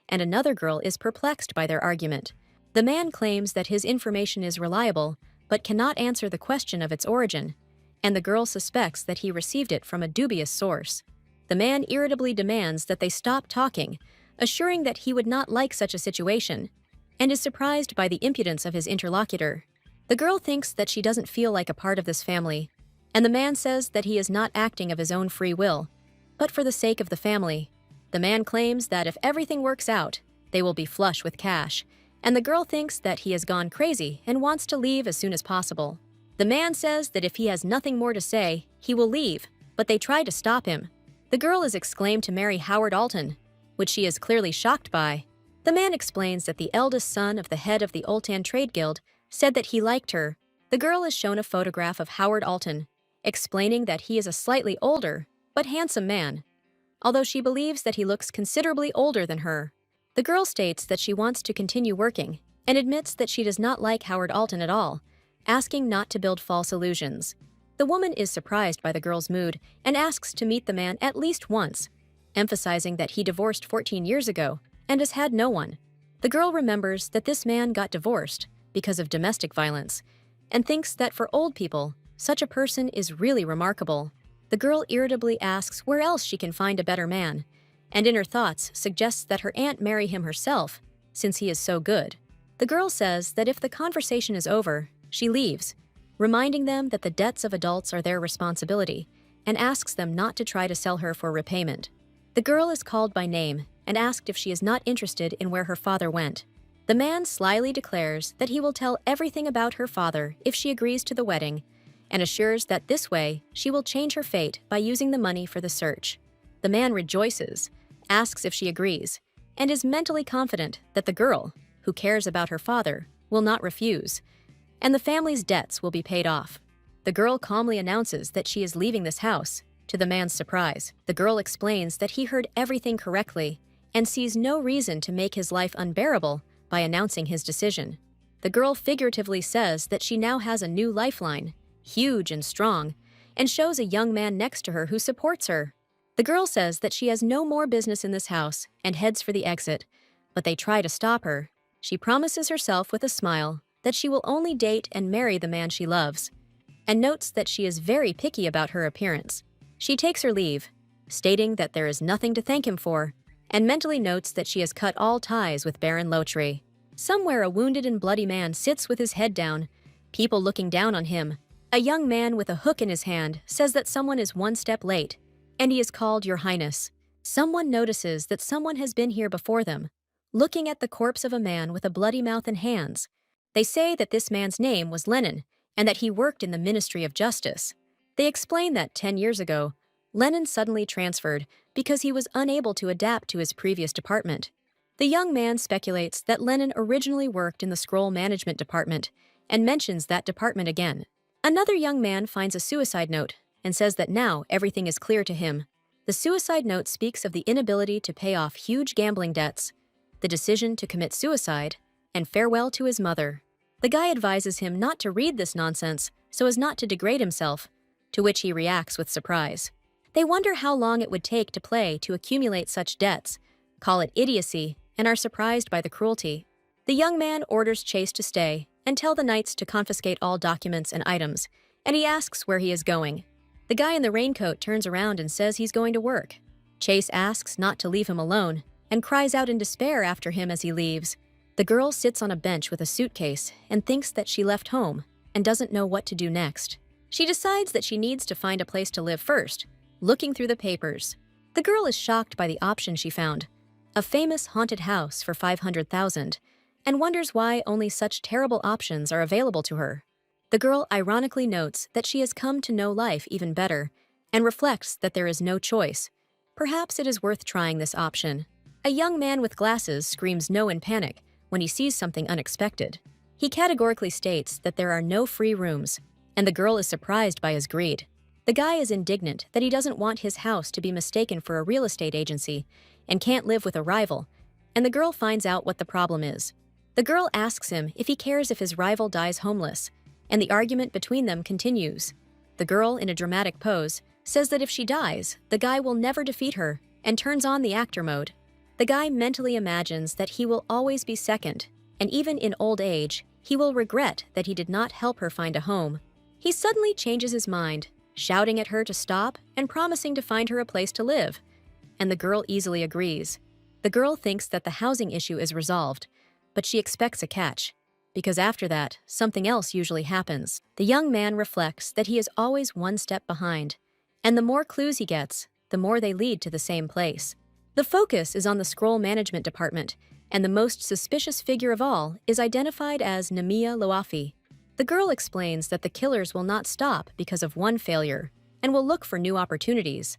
[SPEAKER 1] and another girl is perplexed by their argument. The man claims that his information is reliable, but cannot answer the question of its origin, and the girl suspects that he received it from a dubious source. The man irritably demands that they stop talking, assuring that he would not like such a situation, and is surprised by the impudence of his interlocutor. The girl thinks that she doesn't feel like a part of this family, and the man says that he is not acting of his own free will, but for the sake of the family. The man claims that if everything works out, they will be flush with cash, and the girl thinks that he has gone crazy and wants to leave as soon as possible. The man says that if he has nothing more to say, he will leave, but they try to stop him. The girl is exclaimed to marry Howard Alton, which she is clearly shocked by. The man explains that the eldest son of the head of the Oltan Trade Guild said that he liked her. The girl is shown a photograph of Howard Alton, explaining that he is a slightly older, but handsome man, although she believes that he looks considerably older than her. The girl states that she wants to continue working and admits that she does not like Howard Alton at all, asking not to build false illusions. The woman is surprised by the girl's mood and asks to meet the man at least once, emphasizing that he divorced 14 years ago and has had no one. The girl remembers that this man got divorced because of domestic violence and thinks that for old people, such a person is really remarkable. The girl irritably asks where else she can find a better man, and in her thoughts suggests that her aunt marry him herself, since he is so good. The girl says that if the conversation is over, she leaves, reminding them that the debts of adults are their responsibility, and asks them not to try to sell her for repayment. The girl is called by name and asked if she is not interested in where her father went. The man slyly declares that he will tell everything about her father if she agrees to the wedding, and assures that this way she will change her fate by using the money for the search. The man rejoices, asks if she agrees, and is mentally confident that the girl, who cares about her father, will not refuse, and the family's debts will be paid off. The girl calmly announces that she is leaving this house. To the man's surprise, the girl explains that he heard everything correctly and sees no reason to make his life unbearable by announcing his decision. The girl figuratively says that she now has a new lifeline, huge and strong, and shows a young man next to her who supports her. The girl says that she has no more business in this house and heads for the exit, but they try to stop her. She promises herself with a smile that she will only date and marry the man she loves, and notes that she is very picky about her appearance. She takes her leave, stating that there is nothing to thank him for, and mentally notes that she has cut all ties with Baron Lotry. Somewhere a wounded and bloody man sits with his head down, people looking down on him. A young man with a hook in his hand says that someone is one step late, and he is called Your Highness. Someone notices that someone has been here before them, looking at the corpse of a man with a bloody mouth and hands. They say that this man's name was Lenin, and that he worked in the Ministry of Justice. They explain that 10 years ago, Lenin suddenly transferred because he was unable to adapt to his previous department. The young man speculates that Lenin originally worked in the scroll management department and mentions that department again. Another young man finds a suicide note and says that now everything is clear to him. The suicide note speaks of the inability to pay off huge gambling debts, the decision to commit suicide, and farewell to his mother. The guy advises him not to read this nonsense so as not to degrade himself, to which he reacts with surprise. They wonder how long it would take to play to accumulate such debts, call it idiocy, and are surprised by the cruelty. The young man orders Chase to stay and tell the knights to confiscate all documents and items, and he asks where he is going. The guy in the raincoat turns around and says he's going to work. Chase asks not to leave him alone and cries out in despair after him as he leaves. The girl sits on a bench with a suitcase and thinks that she left home and doesn't know what to do next. She decides that she needs to find a place to live first, looking through the papers. The girl is shocked by the option she found, a famous haunted house for $500,000, and wonders why only such terrible options are available to her. The girl ironically notes that she has come to know life even better and reflects that there is no choice. Perhaps it is worth trying this option. A young man with glasses screams no in panic when he sees something unexpected. He categorically states that there are no free rooms, and the girl is surprised by his greed. The guy is indignant that he doesn't want his house to be mistaken for a real estate agency and can't live with a rival, and the girl finds out what the problem is. The girl asks him if he cares if his rival dies homeless, and the argument between them continues. The girl, in a dramatic pose, says that if she dies, the guy will never defeat her and turns on the actor mode. The guy mentally imagines that he will always be second, and even in old age, he will regret that he did not help her find a home. He suddenly changes his mind, shouting at her to stop and promising to find her a place to live. And the girl easily agrees. The girl thinks that the housing issue is resolved, but she expects a catch, because after that, something else usually happens. The young man reflects that he is always one step behind, and the more clues he gets, the more they lead to the same place. The focus is on the scroll management department, and the most suspicious figure of all is identified as Namiya Loafi. The girl explains that the killers will not stop because of one failure and will look for new opportunities.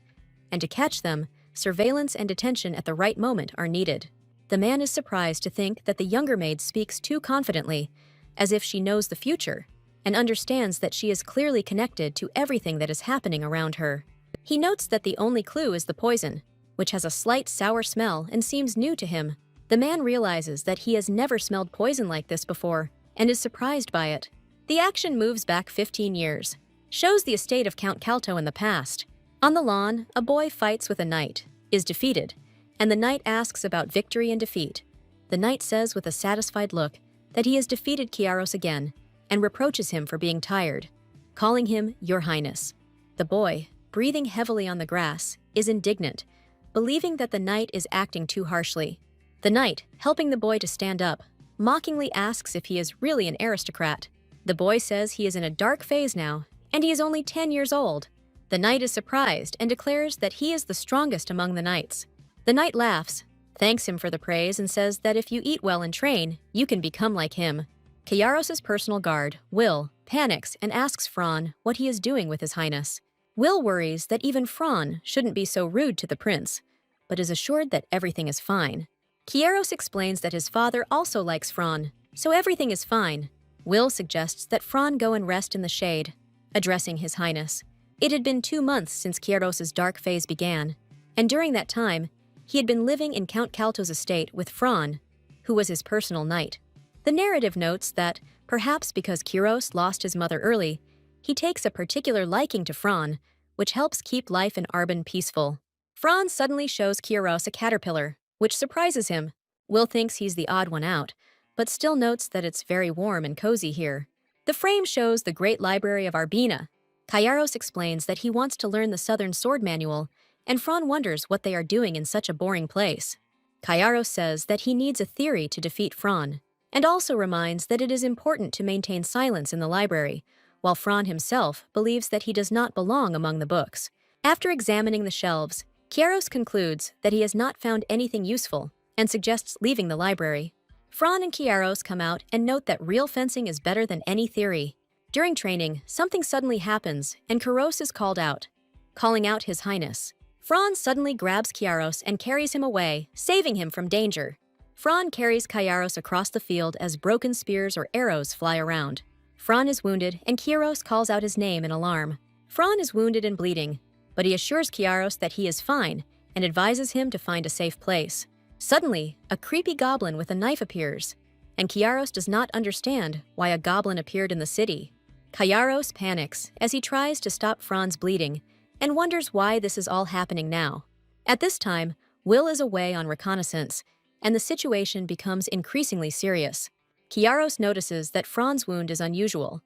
[SPEAKER 1] And to catch them, surveillance and detention at the right moment are needed. The man is surprised to think that the younger maid speaks too confidently, as if she knows the future, and understands that she is clearly connected to everything that is happening around her. He notes that the only clue is the poison, which has a slight sour smell and seems new to him. The man realizes that he has never smelled poison like this before, and is surprised by it. The action moves back 15 years, shows the estate of Count Calto in the past. On the lawn, a boy fights with a knight, is defeated, and the knight asks about victory and defeat. The knight says with a satisfied look that he has defeated Kiaros again, and reproaches him for being tired, calling him Your Highness. The boy, breathing heavily on the grass, is indignant, believing that the knight is acting too harshly. The knight, helping the boy to stand up, mockingly asks if he is really an aristocrat. The boy says he is in a dark phase now, and he is only 10 years old. The knight is surprised and declares that he is the strongest among the knights. The knight laughs, thanks him for the praise, and says that if you eat well and train, you can become like him. Kiaros's personal guard, Will, panics and asks Fran what he is doing with his highness. Will worries that even Fran shouldn't be so rude to the prince, but is assured that everything is fine. Kiaros explains that his father also likes Fran, so everything is fine. Will suggests that Fran go and rest in the shade, addressing his highness. It had been 2 months since Kiaros's dark phase began, and during that time, he had been living in Count Calto's estate with Fran, who was his personal knight. The narrative notes that, perhaps because Kiaros lost his mother early, he takes a particular liking to Fran, which helps keep life in Arbon peaceful. Fran suddenly shows Kiaros a caterpillar, which surprises him. Will thinks he's the odd one out, but still notes that it's very warm and cozy here. The frame shows the Great Library of Arbina. Kiaros explains that he wants to learn the Southern Sword Manual, and Fran wonders what they are doing in such a boring place. Kiaros says that he needs a theory to defeat Fran, and also reminds that it is important to maintain silence in the library, while Fran himself believes that he does not belong among the books. After examining the shelves, Kiaros concludes that he has not found anything useful and suggests leaving the library. Fran and Kiaros come out and note that real fencing is better than any theory. During training, something suddenly happens and Kiaros is called out, calling out his highness. Fran suddenly grabs Kiaros and carries him away, saving him from danger. Fran carries Kiaros across the field as broken spears or arrows fly around. Fran is wounded and Kiaros calls out his name in alarm. Fran is wounded and bleeding, but he assures Kiaros that he is fine and advises him to find a safe place. Suddenly, a creepy goblin with a knife appears, and Kiaros does not understand why a goblin appeared in the city. Kairos panics as he tries to stop Fran's bleeding and wonders why this is all happening now. At this time, Will is away on reconnaissance, and the situation becomes increasingly serious. Kairos notices that Fran's wound is unusual.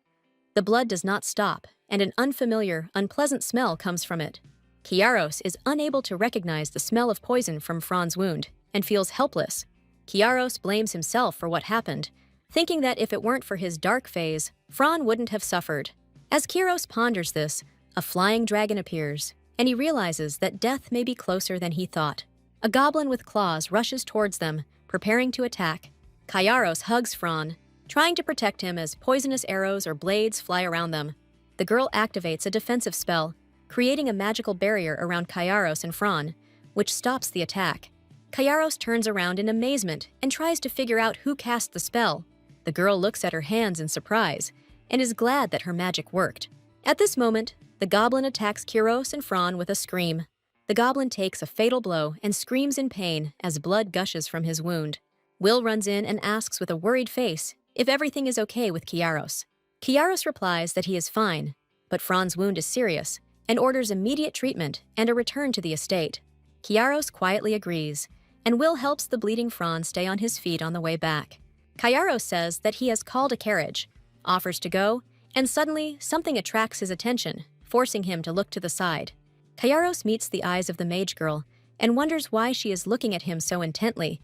[SPEAKER 1] The blood does not stop, and an unfamiliar, unpleasant smell comes from it. Kairos is unable to recognize the smell of poison from Fran's wound and feels helpless. Kairos blames himself for what happened, thinking that if it weren't for his dark phase, Fran wouldn't have suffered. As Kairos ponders this, a flying dragon appears, and he realizes that death may be closer than he thought. A goblin with claws rushes towards them, preparing to attack. Kairos hugs Fran, trying to protect him as poisonous arrows or blades fly around them. The girl activates a defensive spell, creating a magical barrier around Kairos and Fran, which stops the attack. Kairos turns around in amazement and tries to figure out who cast the spell. The girl looks at her hands in surprise and is glad that her magic worked. At this moment, the goblin attacks Kairos and Fran with a scream. The goblin takes a fatal blow and screams in pain as blood gushes from his wound. Will runs in and asks with a worried face if everything is okay with Kairos. Kairos replies that he is fine, but Fran's wound is serious and orders immediate treatment and a return to the estate. Kairos quietly agrees, and Will helps the bleeding Fran stay on his feet on the way back. Kairos says that he has called a carriage, offers to go, and suddenly something attracts his attention, forcing him to look to the side. Kairos meets the eyes of the mage girl and wonders why she is looking at him so intently,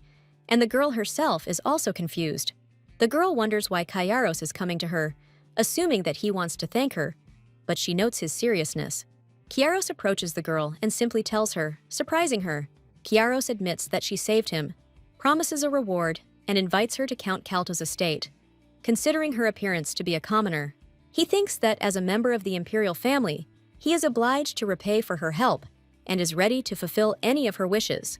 [SPEAKER 1] and the girl herself is also confused. The girl wonders why Kairos is coming to her, assuming that he wants to thank her, but she notes his seriousness. Kairos approaches the girl and simply tells her, surprising her. Kairos admits that she saved him, promises a reward, and invites her to Count Kalto's estate. Considering her appearance to be a commoner, he thinks that as a member of the Imperial family, he is obliged to repay for her help and is ready to fulfill any of her wishes,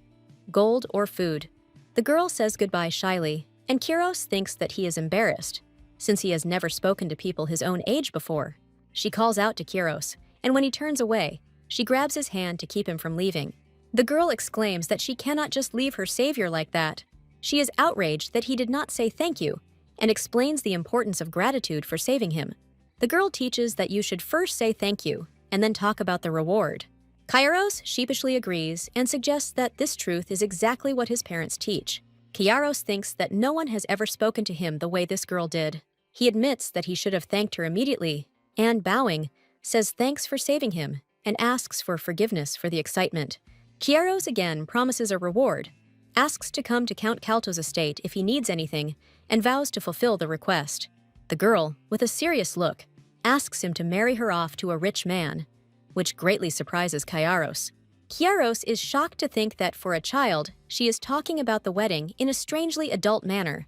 [SPEAKER 1] gold or food. The girl says goodbye shyly, and Kairos thinks that he is embarrassed, since he has never spoken to people his own age before. She calls out to Kairos, and when he turns away, she grabs his hand to keep him from leaving. The girl exclaims that she cannot just leave her savior like that. She is outraged that he did not say thank you, and explains the importance of gratitude for saving him. The girl teaches that you should first say thank you, and then talk about the reward. Kairos sheepishly agrees and suggests that this truth is exactly what his parents teach. Kairos thinks that no one has ever spoken to him the way this girl did. He admits that he should have thanked her immediately, and bowing, says thanks for saving him, and asks for forgiveness for the excitement. Kairos again promises a reward, asks to come to Count Kalto's estate if he needs anything, and vows to fulfill the request. The girl, with a serious look, asks him to marry her off to a rich man, which greatly surprises Kairos. Kairos is shocked to think that for a child, she is talking about the wedding in a strangely adult manner,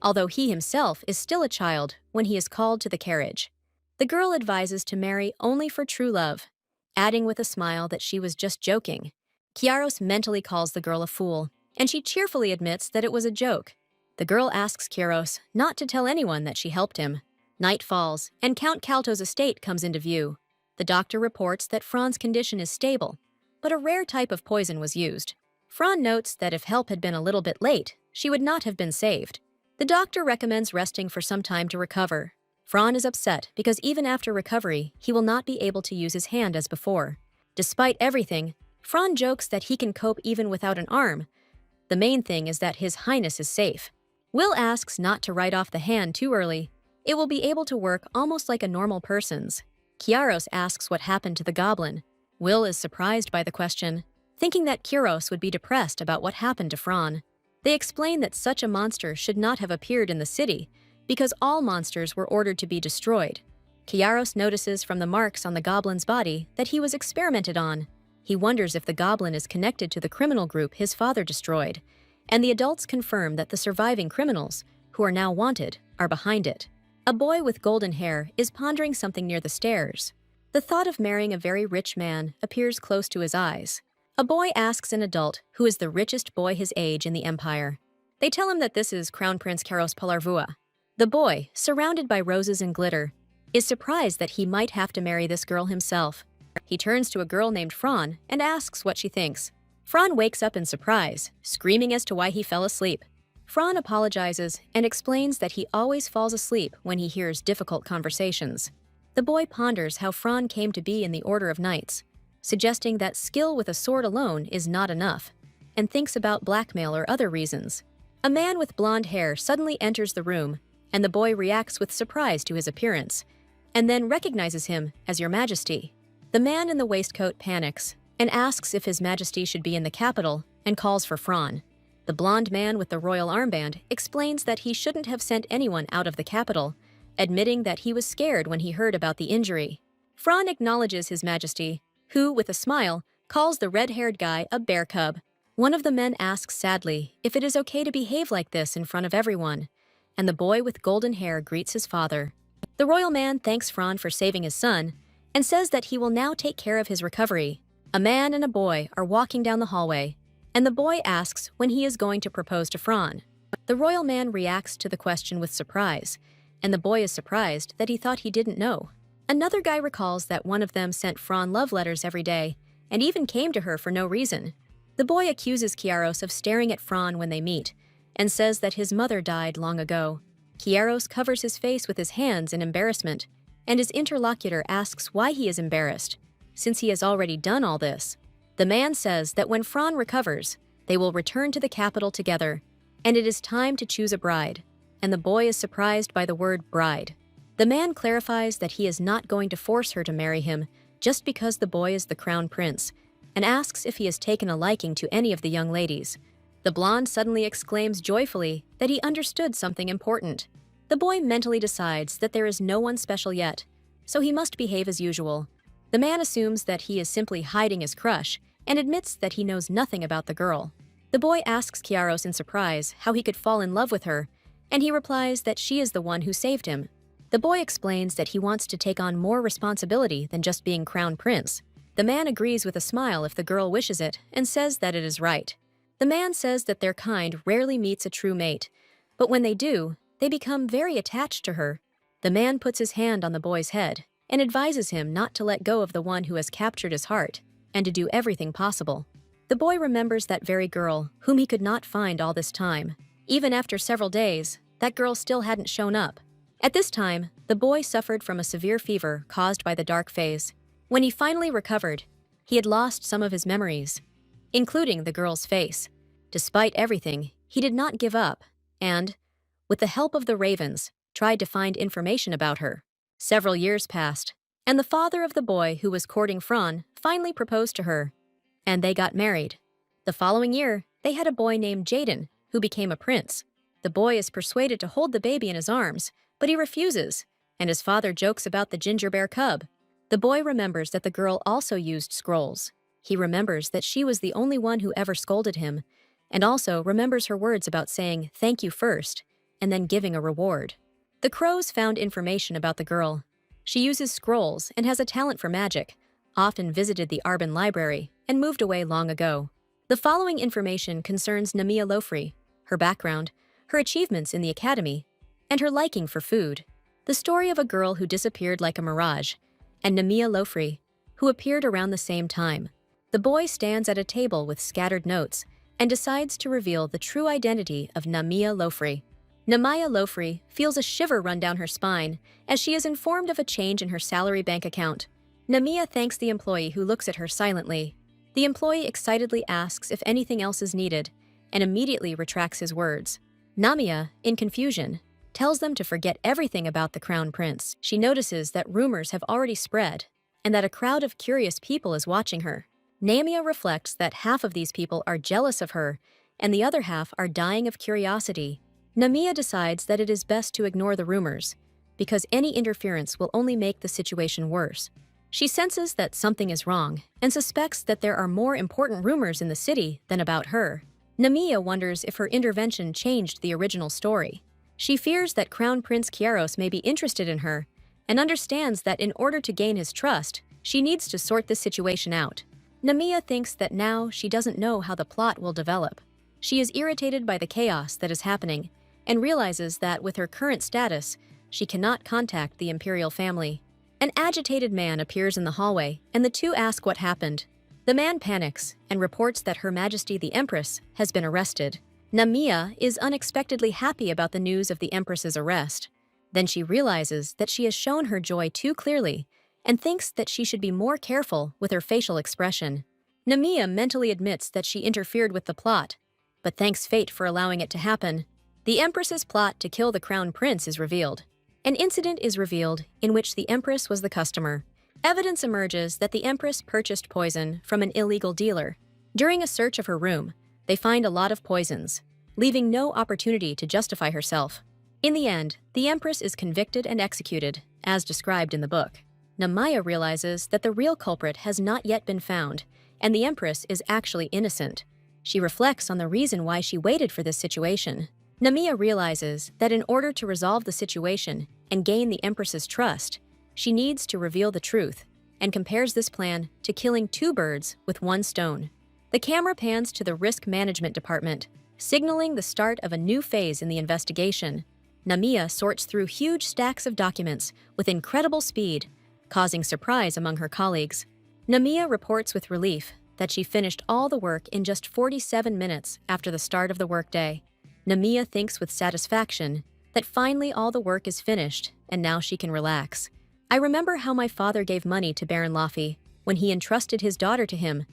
[SPEAKER 1] although he himself is still a child when he is called to the carriage. The girl advises to marry only for true love, adding with a smile that she was just joking. Kairos mentally calls the girl a fool, and she cheerfully admits that it was a joke. The girl asks Kairos not to tell anyone that she helped him. Night falls, and Count Kalto's estate comes into view. The doctor reports that Fran's condition is stable, but a rare type of poison was used. Fran notes that if help had been a little bit late, she would not have been saved. The doctor recommends resting for some time to recover. Fran is upset because even after recovery, he will not be able to use his hand as before. Despite everything, Fran jokes that he can cope even without an arm. The main thing is that His Highness is safe. Will asks not to write off the hand too early. It will be able to work almost like a normal person's. Kairos asks what happened to the goblin. Will is surprised by the question, thinking that Kairos would be depressed about what happened to Fran. They explain that such a monster should not have appeared in the city because all monsters were ordered to be destroyed. Kairos notices from the marks on the goblin's body that he was experimented on. He wonders if the goblin is connected to the criminal group his father destroyed, and the adults confirm that the surviving criminals, who are now wanted, are behind it. A boy with golden hair is pondering something near the stairs. The thought of marrying a very rich man appears close to his eyes. A boy asks an adult who is the richest boy his age in the empire. They tell him that this is Crown Prince Kairos Palarvua. The boy, surrounded by roses and glitter, is surprised that he might have to marry this girl himself. He turns to a girl named Fran and asks what she thinks. Fran wakes up in surprise, screaming as to why he fell asleep. Fran apologizes and explains that he always falls asleep when he hears difficult conversations. The boy ponders how Fran came to be in the Order of Knights, suggesting that skill with a sword alone is not enough, and thinks about blackmail or other reasons. A man with blonde hair suddenly enters the room, and the boy reacts with surprise to his appearance, and then recognizes him as Your Majesty. The man in the waistcoat panics and asks if His Majesty should be in the capital and calls for Fran. The blonde man with the royal armband explains that he shouldn't have sent anyone out of the capital, admitting that he was scared when he heard about the injury. Fran acknowledges His Majesty, who, with a smile, calls the red-haired guy a bear cub. One of the men asks sadly if it is okay to behave like this in front of everyone, and the boy with golden hair greets his father. The royal man thanks Fran for saving his son and says that he will now take care of his recovery. A man and a boy are walking down the hallway, and the boy asks when he is going to propose to Fran. The royal man reacts to the question with surprise, and the boy is surprised that he thought he didn't know. Another guy recalls that one of them sent Fran love letters every day and even came to her for no reason. The boy accuses Kieros of staring at Fran when they meet and says that his mother died long ago. Kieros covers his face with his hands in embarrassment, and his interlocutor asks why he is embarrassed, since he has already done all this. The man says that when Fran recovers, they will return to the capital together, and it is time to choose a bride, and the boy is surprised by the word bride. The man clarifies that he is not going to force her to marry him just because the boy is the crown prince, and asks if he has taken a liking to any of the young ladies. The blonde suddenly exclaims joyfully that he understood something important. The boy mentally decides that there is no one special yet, so he must behave as usual. The man assumes that he is simply hiding his crush and admits that he knows nothing about the girl. The boy asks Kieros in surprise how he could fall in love with her, and he replies that she is the one who saved him. The boy explains that he wants to take on more responsibility than just being crown prince. The man agrees with a smile if the girl wishes it and says that it is right. The man says that their kind rarely meets a true mate, but when they do, they become very attached to her. The man puts his hand on the boy's head and advises him not to let go of the one who has captured his heart and to do everything possible. The boy remembers that very girl whom he could not find all this time. Even after several days, that girl still hadn't shown up. At this time, the boy suffered from a severe fever caused by the dark phase. When he finally recovered, he had lost some of his memories, including the girl's face. Despite everything, he did not give up and, with the help of the ravens, tried to find information about her. Several years passed, and the father of the boy who was courting Fran finally proposed to her, and they got married. The following year, they had a boy named Jaden, who became a prince. The boy is persuaded to hold the baby in his arms, but he refuses, and his father jokes about the ginger bear cub. The boy remembers that the girl also used scrolls. He remembers that she was the only one who ever scolded him, and also remembers her words about saying thank you first, and then giving a reward. The crows found information about the girl. She uses scrolls and has a talent for magic, often visited the Arbin Library, and moved away long ago. The following information concerns Namia Lofri, her background, her achievements in the academy, and her liking for food. The story of a girl who disappeared like a mirage, and Namia Lofri, who appeared around the same time. The boy stands at a table with scattered notes and decides to reveal the true identity of Namia Lofri. Namia Lofri feels a shiver run down her spine as she is informed of a change in her salary bank account. Namia thanks the employee who looks at her silently. The employee excitedly asks if anything else is needed and immediately retracts his words. Namia, in confusion, tells them to forget everything about the crown prince. She notices that rumors have already spread and that a crowd of curious people is watching her. Namia reflects that half of these people are jealous of her and the other half are dying of curiosity. Namia decides that it is best to ignore the rumors because any interference will only make the situation worse. She senses that something is wrong and suspects that there are more important rumors in the city than about her. Namia wonders if her intervention changed the original story. She fears that Crown Prince Kieros may be interested in her and understands that in order to gain his trust, she needs to sort this situation out. Namia thinks that now she doesn't know how the plot will develop. She is irritated by the chaos that is happening and realizes that with her current status, she cannot contact the Imperial family. An agitated man appears in the hallway and the two ask what happened. The man panics and reports that Her Majesty the Empress has been arrested. Namia is unexpectedly happy about the news of the Empress's arrest. Then she realizes that she has shown her joy too clearly and thinks that she should be more careful with her facial expression. Namiya mentally admits that she interfered with the plot, but thanks fate for allowing it to happen. The Empress's plot to kill the Crown Prince is revealed. An incident is revealed in which the Empress was the customer. Evidence emerges that the Empress purchased poison from an illegal dealer. During a search of her room, they find a lot of poisons, leaving no opportunity to justify herself. In the end, the Empress is convicted and executed, as described in the book. Namiya realizes that the real culprit has not yet been found, and the Empress is actually innocent. She reflects on the reason why she waited for this situation. Namiya realizes that in order to resolve the situation and gain the Empress's trust, she needs to reveal the truth, and compares this plan to killing 2 birds with 1 stone. The camera pans to the Risk Management Department, signaling the start of a new phase in the investigation. Namiya sorts through huge stacks of documents with incredible speed, causing surprise among her colleagues. Namiya reports with relief that she finished all the work in just 47 minutes after the start of the workday. Namiya thinks with satisfaction that finally all the work is finished and now she can relax. I remember how my father gave money to Baron Laffy when he entrusted his daughter to him,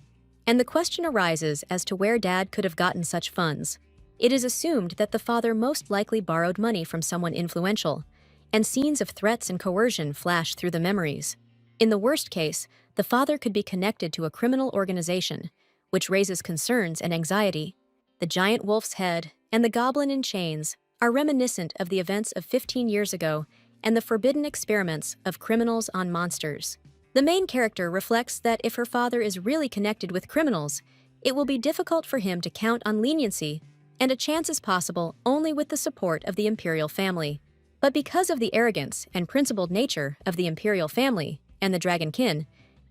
[SPEAKER 1] and the question arises as to where Dad could have gotten such funds. It is assumed that the father most likely borrowed money from someone influential, and scenes of threats and coercion flash through the memories. In the worst case, the father could be connected to a criminal organization, which raises concerns and anxiety. The giant wolf's head and the goblin in chains are reminiscent of the events of 15 years ago and the forbidden experiments of criminals on monsters. The main character reflects that if her father is really connected with criminals, it will be difficult for him to count on leniency, and a chance is possible only with the support of the Imperial family. But because of the arrogance and principled nature of the Imperial family and the Dragonkin,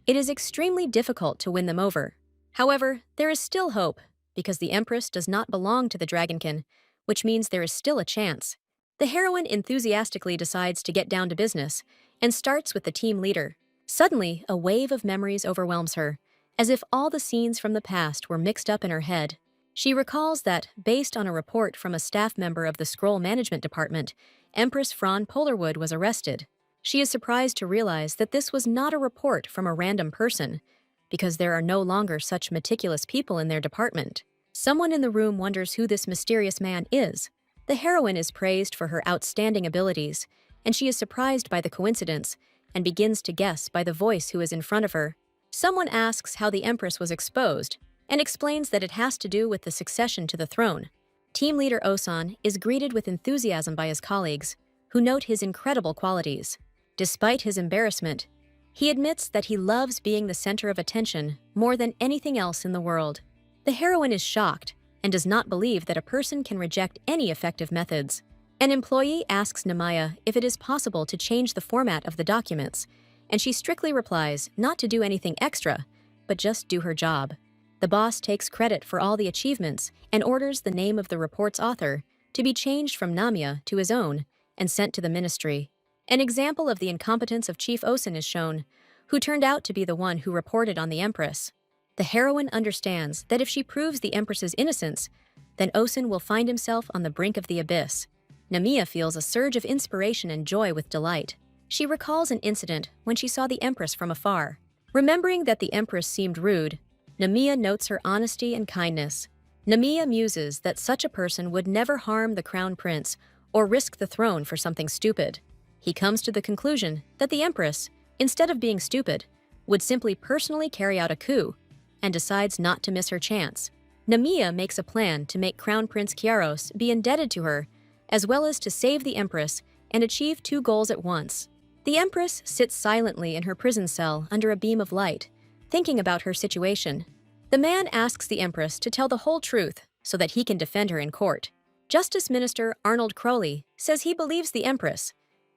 [SPEAKER 1] it is extremely difficult to win them over. However, there is still hope, because the Empress does not belong to the Dragonkin, which means there is still a chance. The heroine enthusiastically decides to get down to business and starts with the team leader. Suddenly, a wave of memories overwhelms her, as if all the scenes from the past were mixed up in her head. She recalls that, based on a report from a staff member of the Scroll Management Department, Empress Fran Polarwood was arrested. She is surprised to realize that this was not a report from a random person, because there are no longer such meticulous people in their department. Someone in the room wonders who this mysterious man is. The heroine is praised for her outstanding abilities, and she is surprised by the coincidence and begins to guess by the voice who is in front of her. Someone asks how the Empress was exposed and explains that it has to do with the succession to the throne. Team leader Osan is greeted with enthusiasm by his colleagues, who note his incredible qualities. Despite his embarrassment, he admits that he loves being the center of attention more than anything else in the world. The heroine is shocked and does not believe that a person can reject any effective methods. An employee asks Namiya if it is possible to change the format of the documents, and she strictly replies not to do anything extra, but just do her job. The boss takes credit for all the achievements and orders the name of the report's author to be changed from Namiya to his own and sent to the ministry. An example of the incompetence of Chief Osan is shown, who turned out to be the one who reported on the Empress. The heroine understands that if she proves the Empress's innocence, then Osan will find himself on the brink of the abyss. Namiya feels a surge of inspiration and joy with delight. She recalls an incident when she saw the Empress from afar. Remembering that the Empress seemed rude, Namiya notes her honesty and kindness. Namiya muses that such a person would never harm the Crown Prince or risk the throne for something stupid. He comes to the conclusion that the Empress, instead of being stupid, would simply personally carry out a coup, and decides not to miss her chance. Namiya makes a plan to make Crown Prince Kiaros be indebted to her, as well as to save the Empress and achieve 2 goals at once. The Empress sits silently in her prison cell under a beam of light, thinking about her situation. The man asks the Empress to tell the whole truth so that he can defend her in court. Justice Minister Arnold Crowley says he believes the Empress,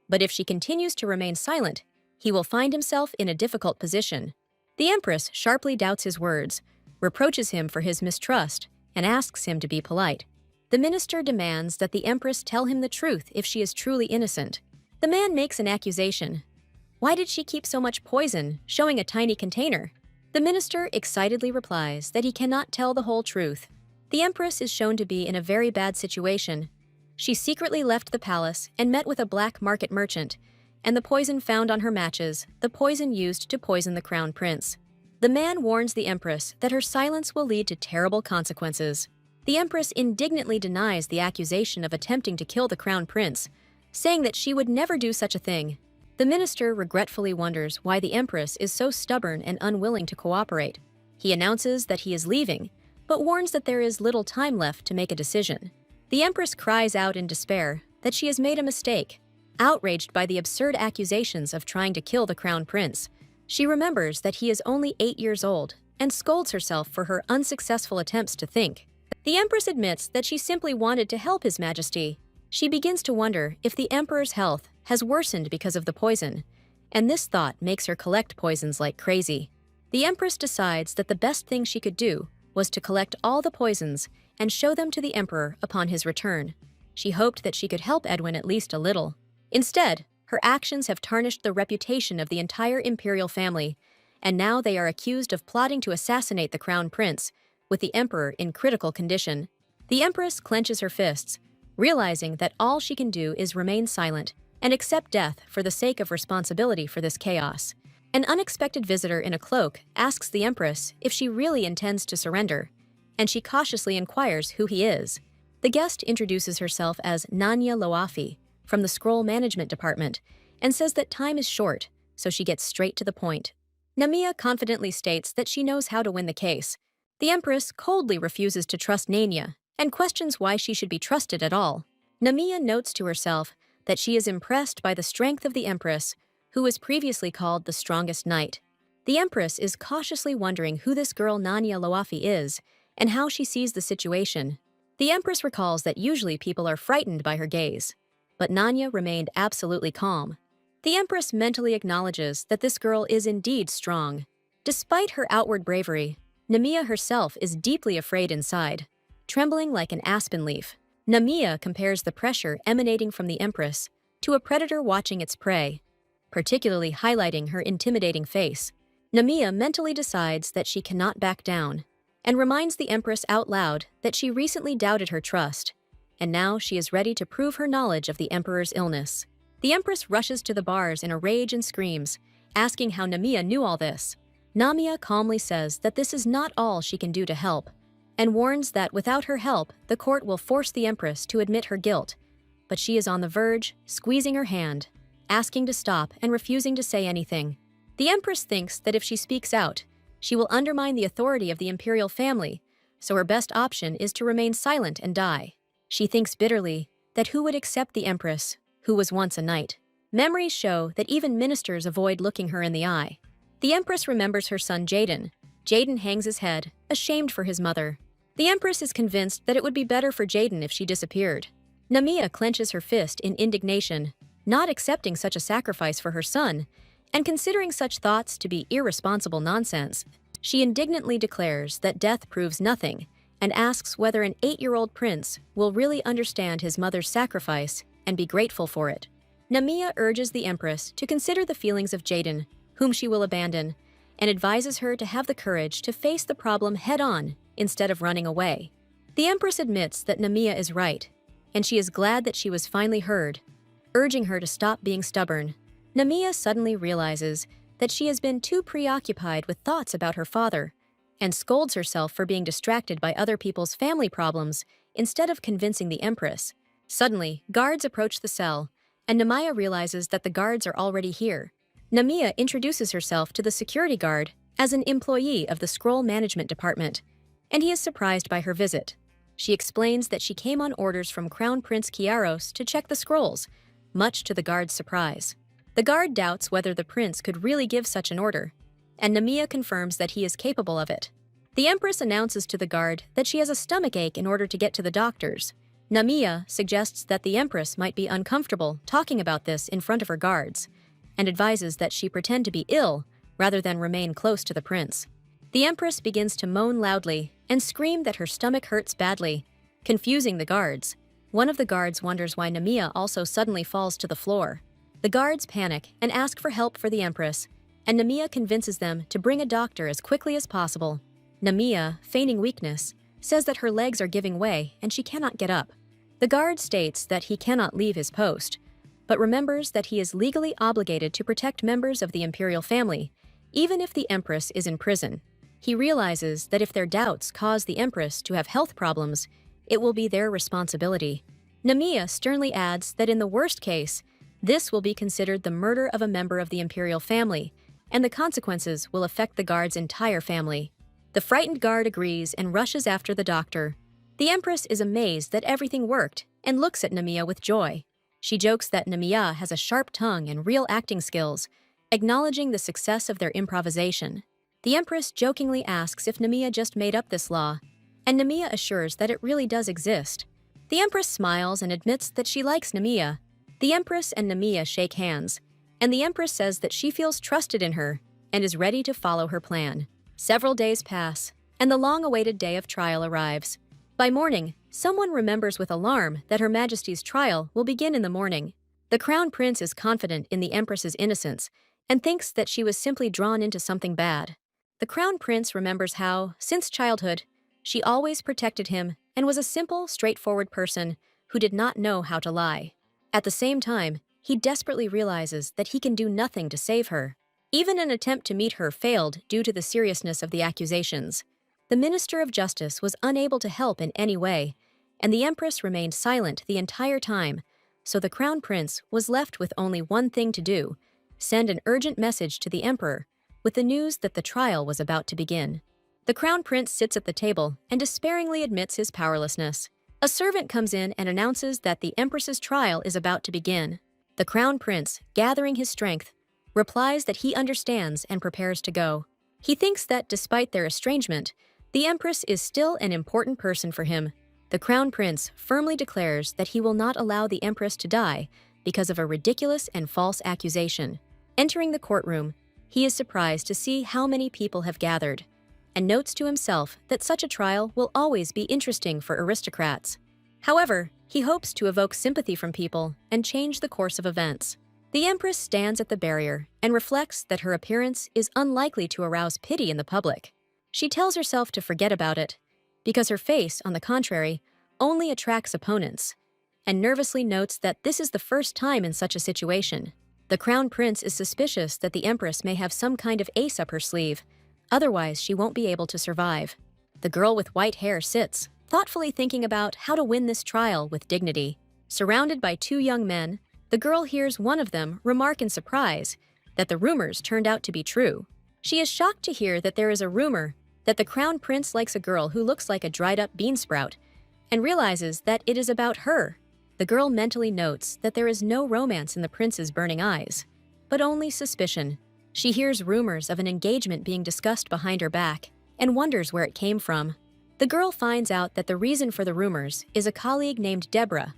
[SPEAKER 1] but if she continues to remain silent, he will find himself in a difficult position. The Empress sharply doubts his words, reproaches him for his mistrust, and asks him to be polite. The minister demands that the Empress tell him the truth if she is truly innocent. The man makes an accusation. Why did she keep so much poison, showing a tiny container? The minister excitedly replies that he cannot tell the whole truth. The Empress is shown to be in a very bad situation. She secretly left the palace and met with a black market merchant, and the poison found on her matches, the poison used to poison the crown prince. The man warns the Empress that her silence will lead to terrible consequences. The Empress indignantly denies the accusation of attempting to kill the crown prince, saying that she would never do such a thing. The minister regretfully wonders why the Empress is so stubborn and unwilling to cooperate. He announces that he is leaving, but warns that there is little time left to make a decision. The Empress cries out in despair that she has made a mistake. Outraged by the absurd accusations of trying to kill the crown prince, she remembers that he is only 8 years old and scolds herself for her unsuccessful attempts to think. The Empress admits that she simply wanted to help His Majesty. She begins to wonder if the Emperor's health has worsened because of the poison, and this thought makes her collect poisons like crazy. The Empress decides that the best thing she could do was to collect all the poisons and show them to the Emperor upon his return. She hoped that she could help Edwin at least a little. Instead, her actions have tarnished the reputation of the entire Imperial family, and now they are accused of plotting to assassinate the crown prince, with the Emperor in critical condition. The Empress clenches her fists, realizing that all she can do is remain silent and accept death for the sake of responsibility for this chaos. An unexpected visitor in a cloak asks the Empress if she really intends to surrender, and she cautiously inquires who he is. The guest introduces herself as Nanya Loafi from the Scroll Management Department and says that time is short, so she gets straight to the point. Namiya confidently states that she knows how to win the case. The Empress coldly refuses to trust Nanya and questions why she should be trusted at all. Namiya notes to herself that she is impressed by the strength of the Empress, who was previously called the strongest knight. The Empress is cautiously wondering who this girl Nanya Loafi is and how she sees the situation. The Empress recalls that usually people are frightened by her gaze, but Nanya remained absolutely calm. The Empress mentally acknowledges that this girl is indeed strong. Despite her outward bravery, Namiya herself is deeply afraid inside, trembling like an aspen leaf. Namiya compares the pressure emanating from the Empress to a predator watching its prey, particularly highlighting her intimidating face. Namiya mentally decides that she cannot back down, and reminds the Empress out loud that she recently doubted her trust, and now she is ready to prove her knowledge of the Emperor's illness. The Empress rushes to the bars in a rage and screams, asking how Namiya knew all this. Namiya calmly says that this is not all she can do to help, and warns that without her help, the court will force the Empress to admit her guilt. But she is on the verge, squeezing her hand, asking to stop and refusing to say anything. The Empress thinks that if she speaks out, she will undermine the authority of the Imperial family, so her best option is to remain silent and die. She thinks bitterly that who would accept the Empress, who was once a knight? Memories show that even ministers avoid looking her in the eye. The Empress remembers her son Jaden. Jaden hangs his head, ashamed for his mother. The Empress is convinced that it would be better for Jaden if she disappeared. Namiya clenches her fist in indignation, not accepting such a sacrifice for her son, and considering such thoughts to be irresponsible nonsense. She indignantly declares that death proves nothing, and asks whether an 8-year-old prince will really understand his mother's sacrifice and be grateful for it. Namiya urges the Empress to consider the feelings of Jaden, whom she will abandon, and advises her to have the courage to face the problem head-on instead of running away. The Empress admits that Namiya is right, and she is glad that she was finally heard, urging her to stop being stubborn. Namiya suddenly realizes that she has been too preoccupied with thoughts about her father, and scolds herself for being distracted by other people's family problems instead of convincing the Empress. Suddenly, guards approach the cell, and Namiya realizes that the guards are already here. Namiya introduces herself to the security guard as an employee of the Scroll Management Department, and he is surprised by her visit. She explains that she came on orders from Crown Prince Kiaros to check the scrolls, much to the guard's surprise. The guard doubts whether the prince could really give such an order, and Namiya confirms that he is capable of it. The Empress announces to the guard that she has a stomachache in order to get to the doctors. Namiya suggests that the Empress might be uncomfortable talking about this in front of her guards, and advises that she pretend to be ill rather than remain close to the prince. The Empress begins to moan loudly and scream that her stomach hurts badly, confusing the guards. One of the guards wonders why Namiya also suddenly falls to the floor. The guards panic and ask for help for the Empress, and Namiya convinces them to bring a doctor as quickly as possible. Namiya, feigning weakness, says that her legs are giving way and she cannot get up. The guard states that he cannot leave his post, but remembers that he is legally obligated to protect members of the Imperial family, even if the Empress is in prison. He realizes that if their doubts cause the Empress to have health problems, it will be their responsibility. Namiya sternly adds that in the worst case, this will be considered the murder of a member of the Imperial family, and the consequences will affect the guard's entire family. The frightened guard agrees and rushes after the doctor. The Empress is amazed that everything worked and looks at Namiya with joy. She jokes that Namiya has a sharp tongue and real acting skills, acknowledging the success of their improvisation. The Empress jokingly asks if Namiya just made up this law, and Namiya assures that it really does exist. The Empress smiles and admits that she likes Namiya. The Empress and Namiya shake hands, and the Empress says that she feels trusted in her and is ready to follow her plan. Several days pass, and the long-awaited day of trial arrives. By morning, someone remembers with alarm that Her Majesty's trial will begin in the morning. The Crown Prince is confident in the Empress's innocence and thinks that she was simply drawn into something bad. The Crown Prince remembers how, since childhood, she always protected him and was a simple, straightforward person who did not know how to lie. At the same time, he desperately realizes that he can do nothing to save her. Even an attempt to meet her failed due to the seriousness of the accusations. The Minister of Justice was unable to help in any way, and the Empress remained silent the entire time, so the Crown Prince was left with only one thing to do: send an urgent message to the Emperor with the news that the trial was about to begin. The Crown Prince sits at the table and despairingly admits his powerlessness. A servant comes in and announces that the Empress's trial is about to begin. The Crown Prince, gathering his strength, replies that he understands and prepares to go. He thinks that despite their estrangement, the Empress is still an important person for him. The Crown Prince firmly declares that he will not allow the Empress to die because of a ridiculous and false accusation. Entering the courtroom, he is surprised to see how many people have gathered, and notes to himself that such a trial will always be interesting for aristocrats. However, he hopes to evoke sympathy from people and change the course of events. The Empress stands at the barrier and reflects that her appearance is unlikely to arouse pity in the public. She tells herself to forget about it, because her face, on the contrary, only attracts opponents, and nervously notes that this is the first time in such a situation. The Crown Prince is suspicious that the Empress may have some kind of ace up her sleeve, otherwise she won't be able to survive. The girl with white hair sits, thoughtfully thinking about how to win this trial with dignity. Surrounded by two young men, the girl hears one of them remark in surprise that the rumors turned out to be true. She is shocked to hear that there is a rumor that the Crown Prince likes a girl who looks like a dried-up bean sprout, and realizes that it is about her. The girl mentally notes that there is no romance in the prince's burning eyes, but only suspicion. She hears rumors of an engagement being discussed behind her back and wonders where it came from. The girl finds out that the reason for the rumors is a colleague named Deborah,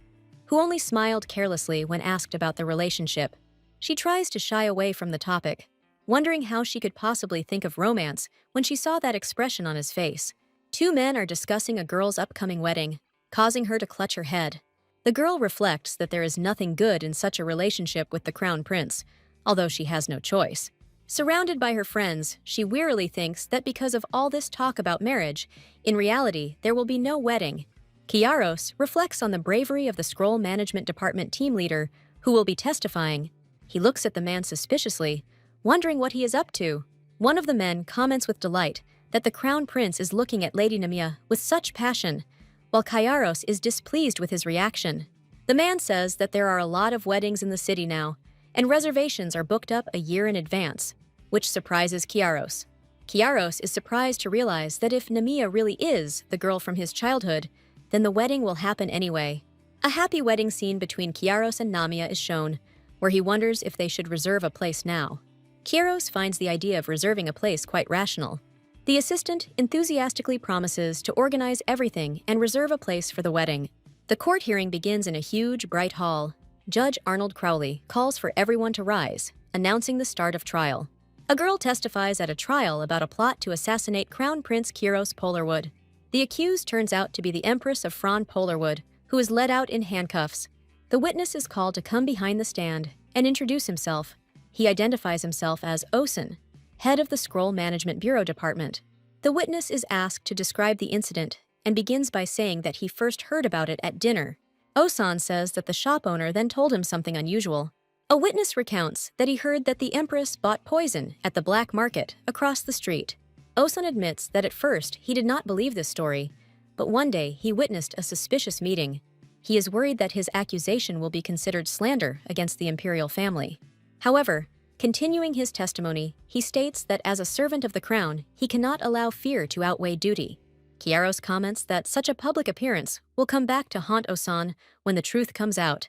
[SPEAKER 1] who only smiled carelessly when asked about the relationship. She tries to shy away from the topic, wondering how she could possibly think of romance when she saw that expression on his face. Two men are discussing a girl's upcoming wedding, causing her to clutch her head. The girl reflects that there is nothing good in such a relationship with the Crown Prince, although she has no choice. Surrounded by her friends, she wearily thinks that because of all this talk about marriage, in reality, there will be no wedding. Kiaros reflects on the bravery of the Scroll Management Department team leader, who will be testifying. He looks at the man suspiciously, wondering what he is up to. One of the men comments with delight that the Crown Prince is looking at Lady Namiya with such passion, while Kiaros is displeased with his reaction. The man says that there are a lot of weddings in the city now, and reservations are booked up a year in advance, which surprises Kiaros. Kiaros is surprised to realize that if Namiya really is the girl from his childhood, then the wedding will happen anyway. A happy wedding scene between Kiaros and Namiya is shown, where he wonders if they should reserve a place now. Kiaros finds the idea of reserving a place quite rational. The assistant enthusiastically promises to organize everything and reserve a place for the wedding. The court hearing begins in a huge, bright hall. Judge Arnold Crowley calls for everyone to rise, announcing the start of trial. A girl testifies at a trial about a plot to assassinate Crown Prince Kiros Polarwood. The accused turns out to be the Empress of Fron Polarwood, who is led out in handcuffs. The witness is called to come behind the stand and introduce himself. He identifies himself as Osen, head of the Scroll Management Bureau Department. The witness is asked to describe the incident and begins by saying that he first heard about it at dinner. Osan says that the shop owner then told him something unusual. A witness recounts that he heard that the Empress bought poison at the black market across the street. Osan admits that at first he did not believe this story, but one day he witnessed a suspicious meeting. He is worried that his accusation will be considered slander against the Imperial family. However, continuing his testimony, he states that as a servant of the crown, he cannot allow fear to outweigh duty. Kyaros comments that such a public appearance will come back to haunt Osan when the truth comes out,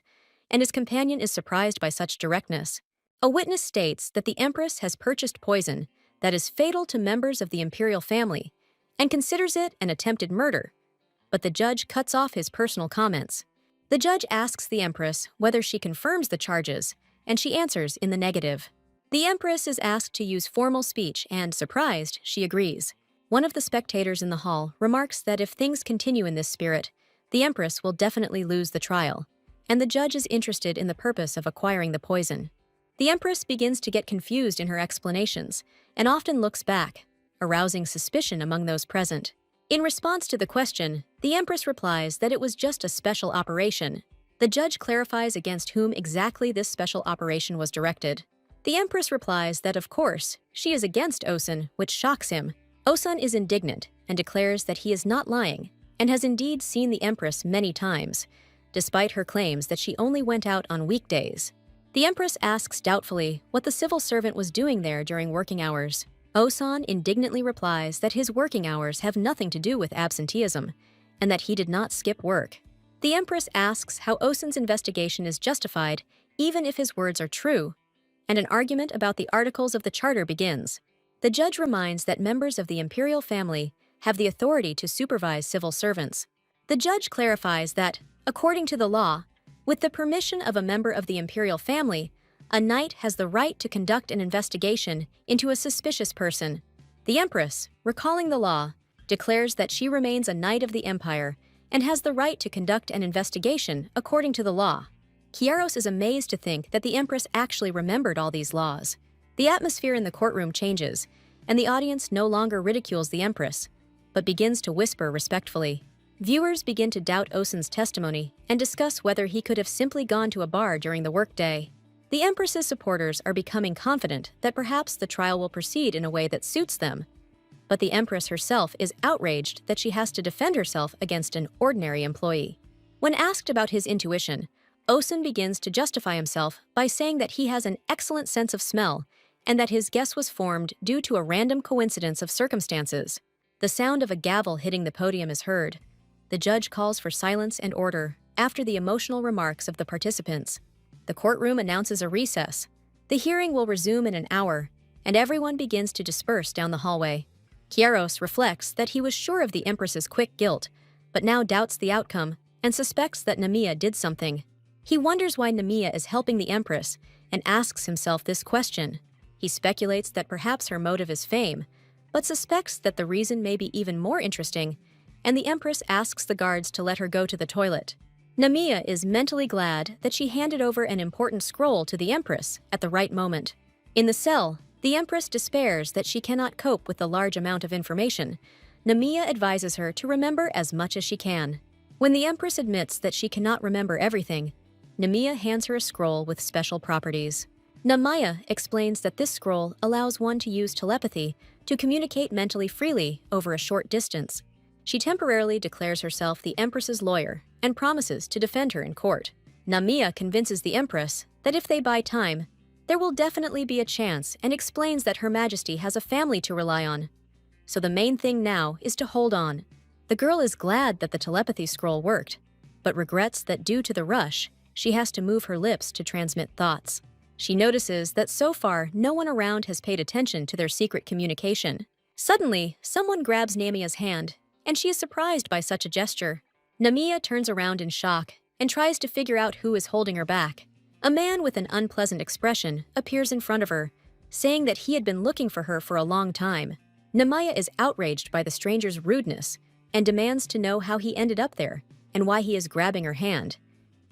[SPEAKER 1] and his companion is surprised by such directness. A witness states that the Empress has purchased poison that is fatal to members of the Imperial family and considers it an attempted murder, but the judge cuts off his personal comments. The judge asks the Empress whether she confirms the charges, and she answers in the negative. The Empress is asked to use formal speech and, surprised, she agrees. One of the spectators in the hall remarks that if things continue in this spirit, the Empress will definitely lose the trial, and the judge is interested in the purpose of acquiring the poison. The Empress begins to get confused in her explanations and often looks back, arousing suspicion among those present. In response to the question, the Empress replies that it was just a special operation. The judge clarifies against whom exactly this special operation was directed. The Empress replies that, of course, she is against Osan, which shocks him. Osan is indignant and declares that he is not lying and has indeed seen the Empress many times, despite her claims that she only went out on weekdays. The Empress asks doubtfully what the civil servant was doing there during working hours. Osan indignantly replies that his working hours have nothing to do with absenteeism, and that he did not skip work. The Empress asks how Osan's investigation is justified even if his words are true, and an argument about the articles of the charter begins. The judge reminds that members of the Imperial family have the authority to supervise civil servants. The judge clarifies that, according to the law, with the permission of a member of the Imperial family, a knight has the right to conduct an investigation into a suspicious person. The Empress, recalling the law, declares that she remains a knight of the Empire and has the right to conduct an investigation according to the law. Kyaros is amazed to think that the Empress actually remembered all these laws. The atmosphere in the courtroom changes, and the audience no longer ridicules the Empress, but begins to whisper respectfully. Viewers begin to doubt Osan's testimony and discuss whether he could have simply gone to a bar during the workday. The Empress's supporters are becoming confident that perhaps the trial will proceed in a way that suits them. But the Empress herself is outraged that she has to defend herself against an ordinary employee. When asked about his intuition, Osan begins to justify himself by saying that he has an excellent sense of smell and that his guess was formed due to a random coincidence of circumstances. The sound of a gavel hitting the podium is heard. The judge calls for silence and order after the emotional remarks of the participants. The courtroom announces a recess. The hearing will resume in an hour, and everyone begins to disperse down the hallway. Kyaros reflects that he was sure of the Empress's quick guilt, but now doubts the outcome and suspects that Namiya did something. He wonders why Namiya is helping the Empress and asks himself this question. He speculates that perhaps her motive is fame, but suspects that the reason may be even more interesting, and the Empress asks the guards to let her go to the toilet. Namiya is mentally glad that she handed over an important scroll to the Empress at the right moment. In the cell, the Empress despairs that she cannot cope with the large amount of information. Namiya advises her to remember as much as she can. When the Empress admits that she cannot remember everything, Namiya hands her a scroll with special properties. Namiya explains that this scroll allows one to use telepathy to communicate mentally freely over a short distance. She temporarily declares herself the Empress's lawyer and promises to defend her in court. Namiya convinces the Empress that if they buy time, there will definitely be a chance and explains that Her Majesty has a family to rely on. So the main thing now is to hold on. The girl is glad that the telepathy scroll worked, but regrets that due to the rush, she has to move her lips to transmit thoughts. She notices that so far no one around has paid attention to their secret communication. Suddenly, someone grabs Namiya's hand, and she is surprised by such a gesture. Namiya turns around in shock and tries to figure out who is holding her back. A man with an unpleasant expression appears in front of her, saying that he had been looking for her for a long time. Namiya is outraged by the stranger's rudeness and demands to know how he ended up there and why he is grabbing her hand.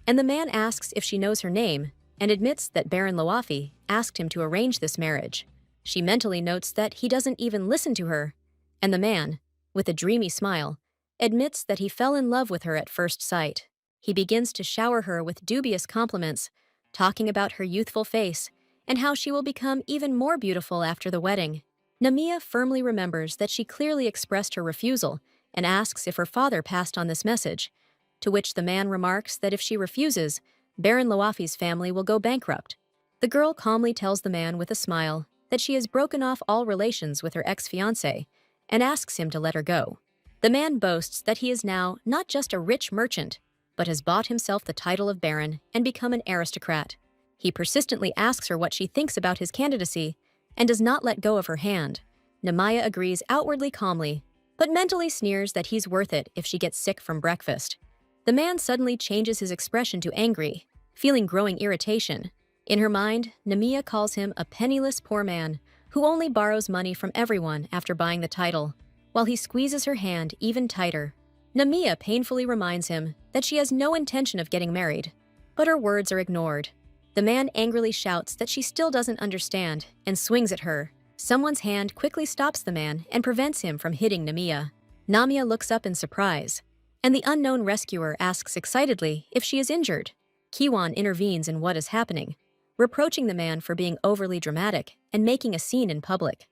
[SPEAKER 1] And the man asks if she knows her name and admits that Baron Loafi asked him to arrange this marriage. She mentally notes that he doesn't even listen to her, and the man, with a dreamy smile, admits that he fell in love with her at first sight. He begins to shower her with dubious compliments, talking about her youthful face and how she will become even more beautiful after the wedding. Namiya firmly remembers that she clearly expressed her refusal and asks if her father passed on this message, to which the man remarks that if she refuses, Baron Loafi's family will go bankrupt. The girl calmly tells the man with a smile that she has broken off all relations with her ex-fiancé and asks him to let her go. The man boasts that he is now not just a rich merchant, but has bought himself the title of baron and become an aristocrat. He persistently asks her what she thinks about his candidacy and does not let go of her hand. Namiya agrees outwardly calmly, but mentally sneers that he's worth it if she gets sick from breakfast. The man suddenly changes his expression to angry, feeling growing irritation. In her mind, Namiya calls him a penniless poor man who only borrows money from everyone after buying the title, while he squeezes her hand even tighter. Namiya painfully reminds him that she has no intention of getting married, but her words are ignored. The man angrily shouts that she still doesn't understand and swings at her. Someone's hand quickly stops the man and prevents him from hitting Namiya. Namiya looks up in surprise, and the unknown rescuer asks excitedly if she is injured. Kiwon intervenes in what is happening, reproaching the man for being overly dramatic and making a scene in public.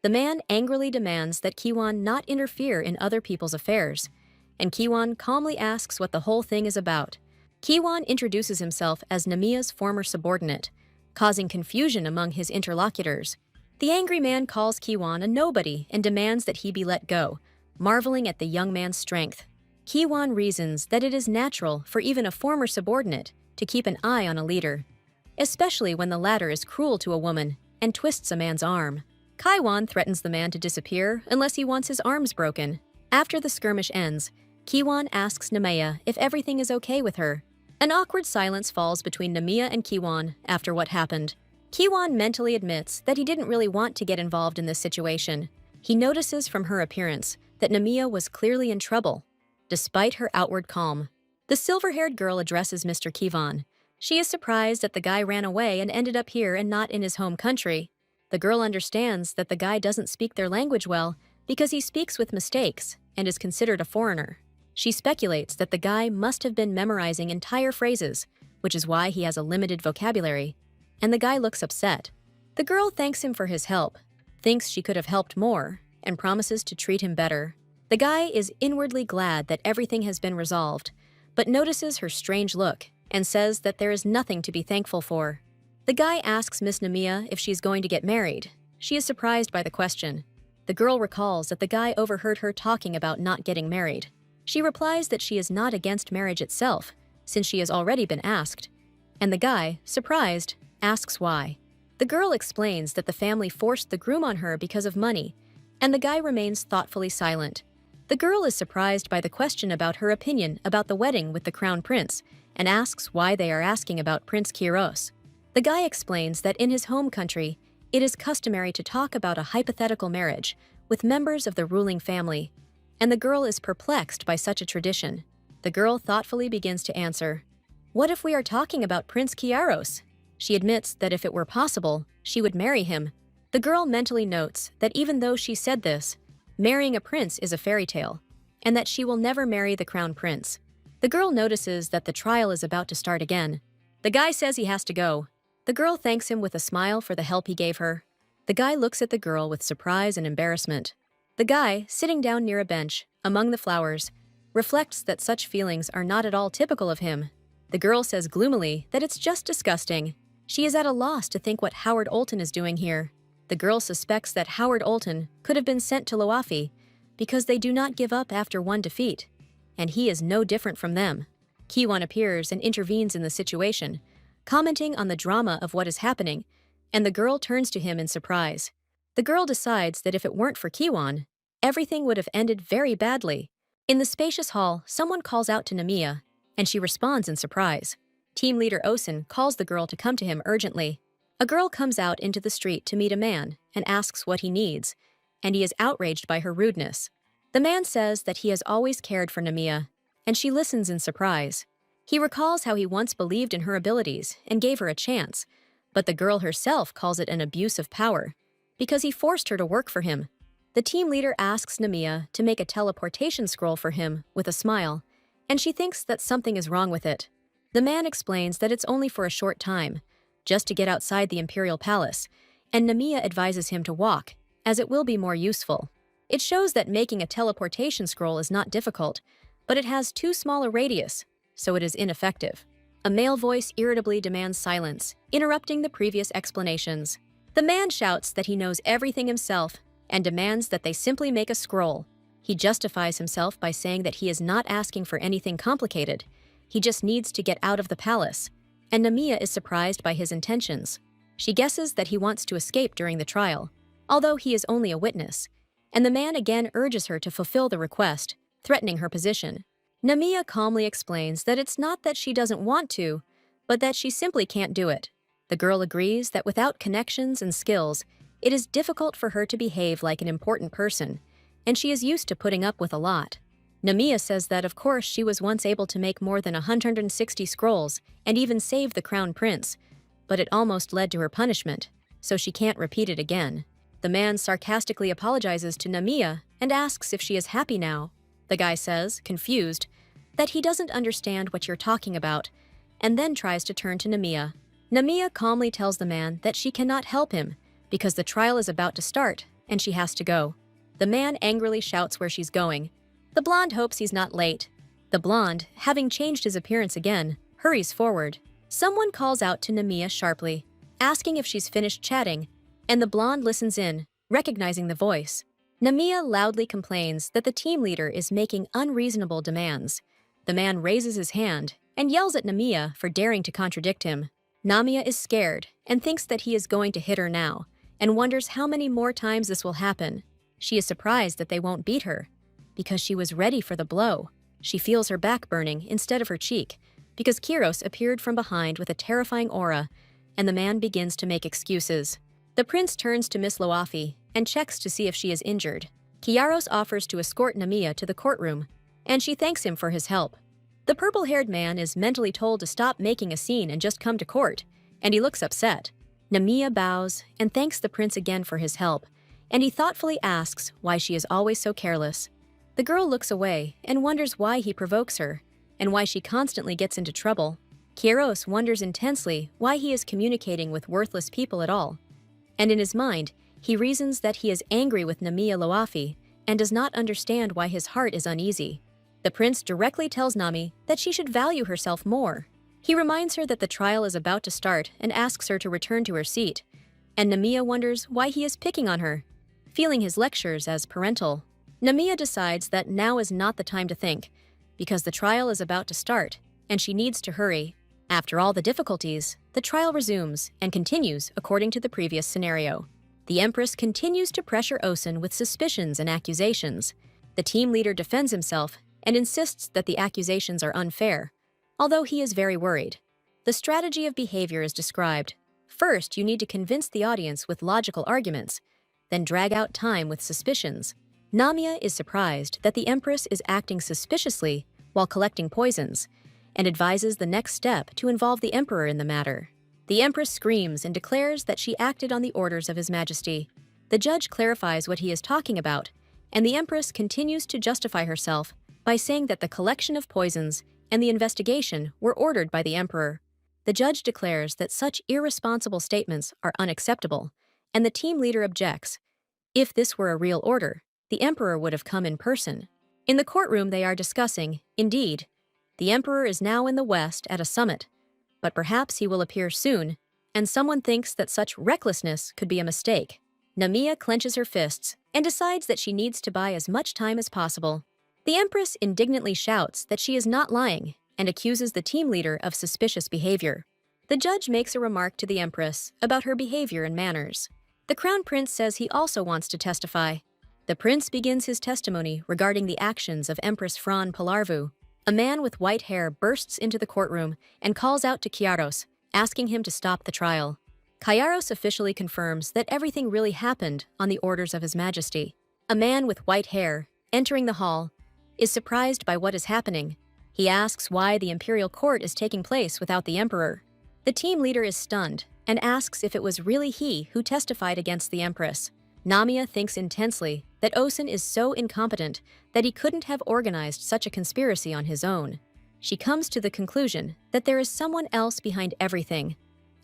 [SPEAKER 1] The man angrily demands that Kiwon not interfere in other people's affairs, and Kiwon calmly asks what the whole thing is about. Kiwon introduces himself as Namiya's former subordinate, causing confusion among his interlocutors. The angry man calls Kiwon a nobody and demands that he be let go, marveling at the young man's strength. Kiwon reasons that it is natural for even a former subordinate to keep an eye on a leader, especially when the latter is cruel to a woman and twists a man's arm. Kiwon threatens the man to disappear unless he wants his arms broken. After the skirmish ends, Kiwon asks Namiya if everything is okay with her. An awkward silence falls between Namiya and Kiwon after what happened. Kiwon mentally admits that he didn't really want to get involved in this situation. He notices from her appearance that Namiya was clearly in trouble, despite her outward calm. The silver-haired girl addresses Mr. Kiwon. She is surprised that the guy ran away and ended up here and not in his home country. The girl understands that the guy doesn't speak their language well because he speaks with mistakes and is considered a foreigner. She speculates that the guy must have been memorizing entire phrases, which is why he has a limited vocabulary, and the guy looks upset. The girl thanks him for his help, thinks she could have helped more, and promises to treat him better. The guy is inwardly glad that everything has been resolved, but notices her strange look and says that there is nothing to be thankful for. The guy asks Miss Namiya if she's going to get married. She is surprised by the question. The girl recalls that the guy overheard her talking about not getting married. She replies that she is not against marriage itself, since she has already been asked, and the guy, surprised, asks why. The girl explains that the family forced the groom on her because of money, and the guy remains thoughtfully silent. The girl is surprised by the question about her opinion about the wedding with the crown prince and asks why they are asking about Prince Kiros. The guy explains that in his home country, it is customary to talk about a hypothetical marriage with members of the ruling family, and the girl is perplexed by such a tradition. The girl thoughtfully begins to answer, "What if we are talking about Prince Kiaros?" She admits that if it were possible, she would marry him. The girl mentally notes that even though she said this, marrying a prince is a fairy tale, and that she will never marry the crown prince. The girl notices that the trial is about to start again. The guy says he has to go. The girl thanks him with a smile for the help he gave her. The guy looks at the girl with surprise and embarrassment. The guy, sitting down near a bench, among the flowers, reflects that such feelings are not at all typical of him. The girl says gloomily that it's just disgusting. She is at a loss to think what Howard Olton is doing here. The girl suspects that Howard Olton could have been sent to Loafi because they do not give up after one defeat, and he is no different from them. Kiwon appears and intervenes in the situation, commenting on the drama of what is happening, and the girl turns to him in surprise. The girl decides that if it weren't for Kiwon, everything would have ended very badly. In the spacious hall, someone calls out to Namiya, and she responds in surprise. Team leader Osen calls the girl to come to him urgently. A girl comes out into the street to meet a man and asks what he needs, and he is outraged by her rudeness. The man says that he has always cared for Namiya, and she listens in surprise. He recalls how he once believed in her abilities and gave her a chance, but the girl herself calls it an abuse of power, because he forced her to work for him. The team leader asks Namiya to make a teleportation scroll for him with a smile, and she thinks that something is wrong with it. The man explains that it's only for a short time, just to get outside the Imperial Palace, and Namiya advises him to walk, as it will be more useful. It shows that making a teleportation scroll is not difficult, but it has too small a radius, so it is ineffective. A male voice irritably demands silence, interrupting the previous explanations. The man shouts that he knows everything himself and demands that they simply make a scroll. He justifies himself by saying that he is not asking for anything complicated. He just needs to get out of the palace, and Namiya is surprised by his intentions. She guesses that he wants to escape during the trial, although he is only a witness, and the man again urges her to fulfill the request, threatening her position. Namiya calmly explains that it's not that she doesn't want to, but that she simply can't do it. The girl agrees that without connections and skills, it is difficult for her to behave like an important person, and she is used to putting up with a lot. Namiya says that of course she was once able to make more than 160 scrolls and even save the crown prince, but it almost led to her punishment, so she can't repeat it again. The man sarcastically apologizes to Namiya and asks if she is happy now. The guy says, confused, that he doesn't understand what you're talking about, and then tries to turn to Namiya. Namiya calmly tells the man that she cannot help him because the trial is about to start and she has to go. The man angrily shouts where she's going. The blonde hopes he's not late. The blonde, having changed his appearance again, hurries forward. Someone calls out to Namiya sharply, asking if she's finished chatting, and the blonde listens in, recognizing the voice. Namiya loudly complains that the team leader is making unreasonable demands. The man raises his hand and yells at Namiya for daring to contradict him. Namiya is scared and thinks that he is going to hit her now, and wonders how many more times this will happen. She is surprised that they won't beat her, because she was ready for the blow. She feels her back burning instead of her cheek, because Kiros appeared from behind with a terrifying aura, and the man begins to make excuses. The prince turns to Miss Loafi and checks to see if she is injured. Kiaros offers to escort Namiya to the courtroom, and she thanks him for his help. The purple-haired man is mentally told to stop making a scene and just come to court, and he looks upset. Namiya bows and thanks the prince again for his help, and he thoughtfully asks why she is always so careless. The girl looks away and wonders why he provokes her, and why she constantly gets into trouble. Kiaros wonders intensely why he is communicating with worthless people at all, and in his mind, he reasons that he is angry with Namiya Loafi and does not understand why his heart is uneasy. The prince directly tells Nami that she should value herself more. He reminds her that the trial is about to start and asks her to return to her seat, and Namiya wonders why he is picking on her, feeling his lectures as parental. Namiya decides that now is not the time to think, because the trial is about to start, and she needs to hurry. After all the difficulties, the trial resumes and continues according to the previous scenario. The Empress continues to pressure Osun with suspicions and accusations. The team leader defends himself and insists that the accusations are unfair, although he is very worried. The strategy of behavior is described. First, you need to convince the audience with logical arguments, then drag out time with suspicions. Namiya is surprised that the Empress is acting suspiciously while collecting poisons, and advises the next step to involve the Emperor in the matter. The Empress screams and declares that she acted on the orders of His Majesty. The judge clarifies what he is talking about, and the Empress continues to justify herself by saying that the collection of poisons and the investigation were ordered by the Emperor. The judge declares that such irresponsible statements are unacceptable, and the team leader objects. If this were a real order, the Emperor would have come in person. In the courtroom they are discussing, indeed, the Emperor is now in the West at a summit, but perhaps he will appear soon, and someone thinks that such recklessness could be a mistake. Namiya clenches her fists and decides that she needs to buy as much time as possible. The Empress indignantly shouts that she is not lying and accuses the team leader of suspicious behavior. The judge makes a remark to the Empress about her behavior and manners. The Crown Prince says he also wants to testify. The prince begins his testimony regarding the actions of Empress Fran Palarvu. A man with white hair bursts into the courtroom and calls out to Kiaros, asking him to stop the trial. Kiaros officially confirms that everything really happened on the orders of His Majesty. A man with white hair, entering the hall, is surprised by what is happening. He asks why the Imperial Court is taking place without the Emperor. The team leader is stunned and asks if it was really he who testified against the Empress. Namiya thinks intensely that Osun is so incompetent that he couldn't have organized such a conspiracy on his own. She comes to the conclusion that there is someone else behind everything,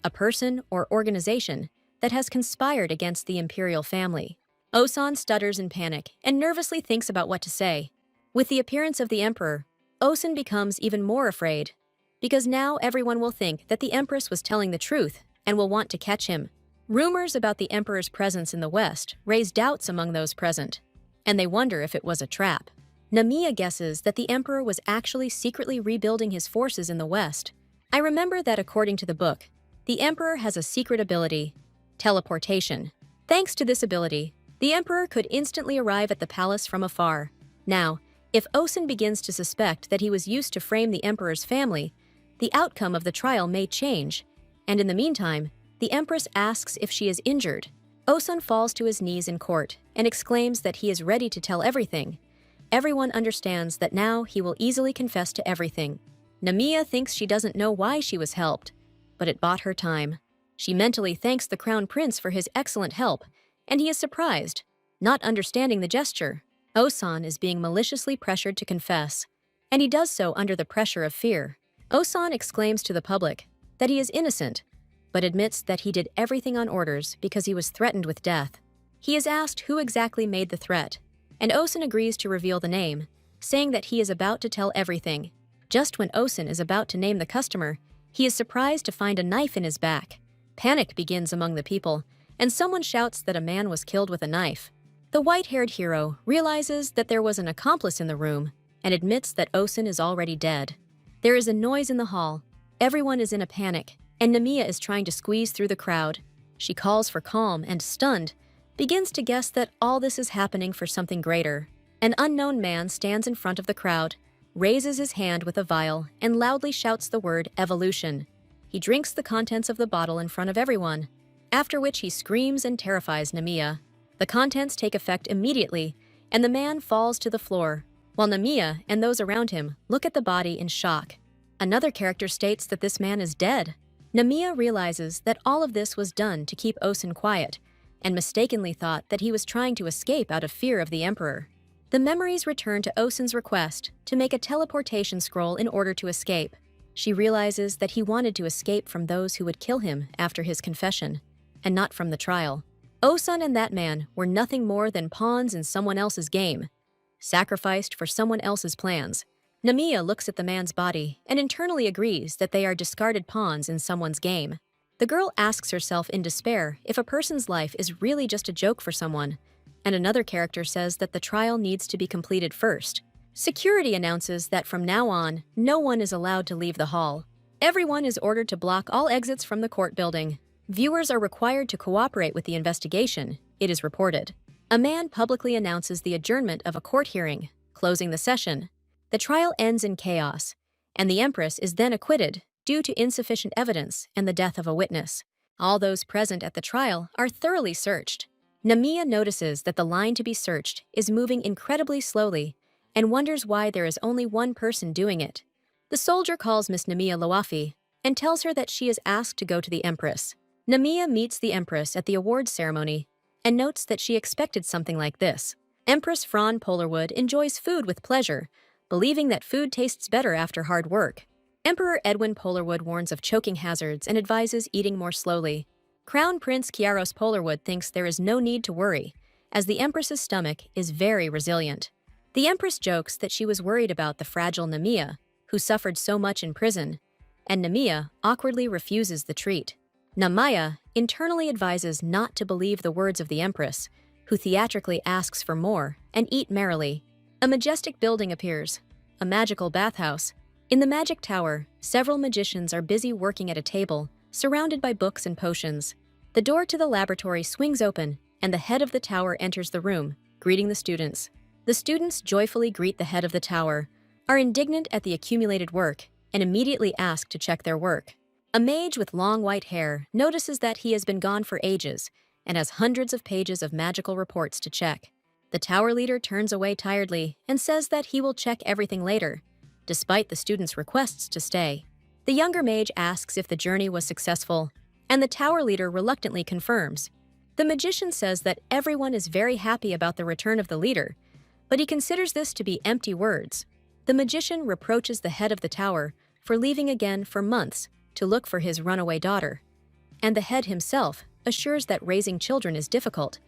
[SPEAKER 1] a person or organization that has conspired against the Imperial family. Osun stutters in panic and nervously thinks about what to say. With the appearance of the Emperor, Osun becomes even more afraid, because now everyone will think that the Empress was telling the truth and will want to catch him. Rumors about the Emperor's presence in the West raise doubts among those present, and they wonder if it was a trap. Namiya guesses that the Emperor was actually secretly rebuilding his forces in the West. I remember that according to the book, the Emperor has a secret ability, teleportation. Thanks to this ability, the Emperor could instantly arrive at the palace from afar. Now, if Osun begins to suspect that he was used to frame the Emperor's family, the outcome of the trial may change, and in the meantime, the Empress asks if she is injured. Osun falls to his knees in court and exclaims that he is ready to tell everything. Everyone understands that now he will easily confess to everything. Namiya thinks she doesn't know why she was helped, but it bought her time. She mentally thanks the Crown Prince for his excellent help, and he is surprised, not understanding the gesture. Osun is being maliciously pressured to confess, and he does so under the pressure of fear. Osun exclaims to the public that he is innocent, but admits that he did everything on orders because he was threatened with death. He is asked who exactly made the threat, and Osun agrees to reveal the name, saying that he is about to tell everything. Just when Osun is about to name the customer, he is surprised to find a knife in his back. Panic begins among the people, and someone shouts that a man was killed with a knife. The white-haired hero realizes that there was an accomplice in the room and admits that Osun is already dead. There is a noise in the hall. Everyone is in a panic, and Namiya is trying to squeeze through the crowd. She calls for calm and, stunned, begins to guess that all this is happening for something greater. An unknown man stands in front of the crowd, raises his hand with a vial, and loudly shouts the word evolution. He drinks the contents of the bottle in front of everyone, after which he screams and terrifies Namiya. The contents take effect immediately, and the man falls to the floor, while Namiya and those around him look at the body in shock. Another character states that this man is dead. Namiya realizes that all of this was done to keep Osun quiet, and mistakenly thought that he was trying to escape out of fear of the Emperor. The memories return to Osun's request to make a teleportation scroll in order to escape. She realizes that he wanted to escape from those who would kill him after his confession, and not from the trial. Osun and that man were nothing more than pawns in someone else's game, sacrificed for someone else's plans. Namiya looks at the man's body and internally agrees that they are discarded pawns in someone's game. The girl asks herself in despair if a person's life is really just a joke for someone, and another character says that the trial needs to be completed first. Security announces that from now on, no one is allowed to leave the hall. Everyone is ordered to block all exits from the court building. Viewers are required to cooperate with the investigation, it is reported. A man publicly announces the adjournment of a court hearing, closing the session. The trial ends in chaos, and the Empress is then acquitted due to insufficient evidence and the death of a witness. All those present at the trial are thoroughly searched. Namiya notices that the line to be searched is moving incredibly slowly and wonders why there is only one person doing it. The soldier calls Miss Namiya Lawafi and tells her that she is asked to go to the Empress. Namiya meets the Empress at the awards ceremony and notes that she expected something like this. Empress Fran Polarwood enjoys food with pleasure, believing that food tastes better after hard work. Emperor Edwin Polarwood warns of choking hazards and advises eating more slowly. Crown Prince Kiaros Polarwood thinks there is no need to worry, as the Empress's stomach is very resilient. The Empress jokes that she was worried about the fragile Namiya, who suffered so much in prison, and Namiya awkwardly refuses the treat. Namiya internally advises not to believe the words of the Empress, who theatrically asks for more and eat merrily. A majestic building appears, a magical bathhouse. In the magic tower, several magicians are busy working at a table, surrounded by books and potions. The door to the laboratory swings open, and the head of the tower enters the room, greeting the students. The students joyfully greet the head of the tower, are indignant at the accumulated work, and immediately ask to check their work. A mage with long white hair notices that he has been gone for ages and has hundreds of pages of magical reports to check. The tower leader turns away tiredly and says that he will check everything later, despite the students' requests to stay. The younger mage asks if the journey was successful, and the tower leader reluctantly confirms. The magician says that everyone is very happy about the return of the leader, but he considers this to be empty words. The magician reproaches the head of the tower for leaving again for months to look for his runaway daughter, and the head himself assures that raising children is difficult,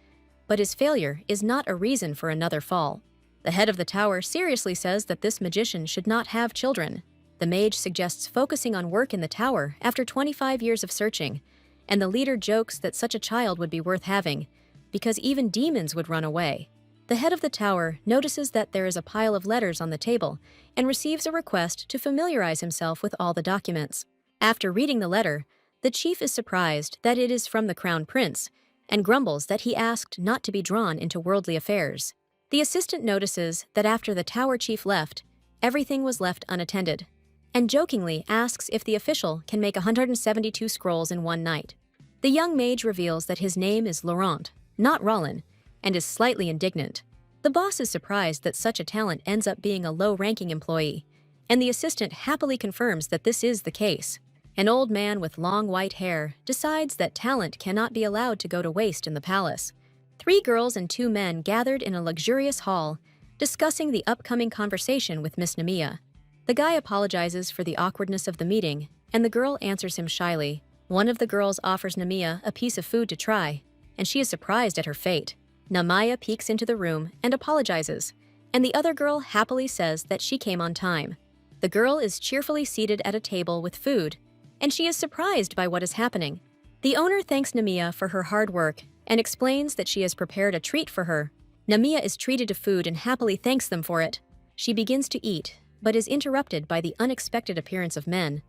[SPEAKER 1] but his failure is not a reason for another fall. The head of the tower seriously says that this magician should not have children. The mage suggests focusing on work in the tower after 25 years of searching, and the leader jokes that such a child would be worth having, because even demons would run away. The head of the tower notices that there is a pile of letters on the table and receives a request to familiarize himself with all the documents. After reading the letter, the chief is surprised that it is from the crown prince and grumbles that he asked not to be drawn into worldly affairs. The assistant notices that after the tower chief left, everything was left unattended, and jokingly asks if the official can make 172 scrolls in one night. The young mage reveals that his name is Laurent, not Rollin, and is slightly indignant. The boss is surprised that such a talent ends up being a low-ranking employee, and the assistant happily confirms that this is the case. An old man with long white hair decides that talent cannot be allowed to go to waste in the palace. 3 girls and 2 men gathered in a luxurious hall, discussing the upcoming conversation with Miss Namiya. The guy apologizes for the awkwardness of the meeting, and the girl answers him shyly. One of the girls offers Namiya a piece of food to try, and she is surprised at her fate. Namiya peeks into the room and apologizes, and the other girl happily says that she came on time. The girl is cheerfully seated at a table with food, and she is surprised by what is happening. The owner thanks Namiya for her hard work and explains that she has prepared a treat for her. Namiya is treated to food and happily thanks them for it. She begins to eat, but is interrupted by the unexpected appearance of men,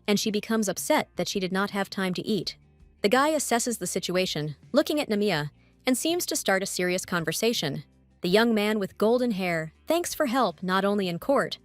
[SPEAKER 1] and she becomes upset that she did not have time to eat. The guy assesses the situation, looking at Namiya, and seems to start a serious conversation. The young man with golden hair thanks for help not only in court,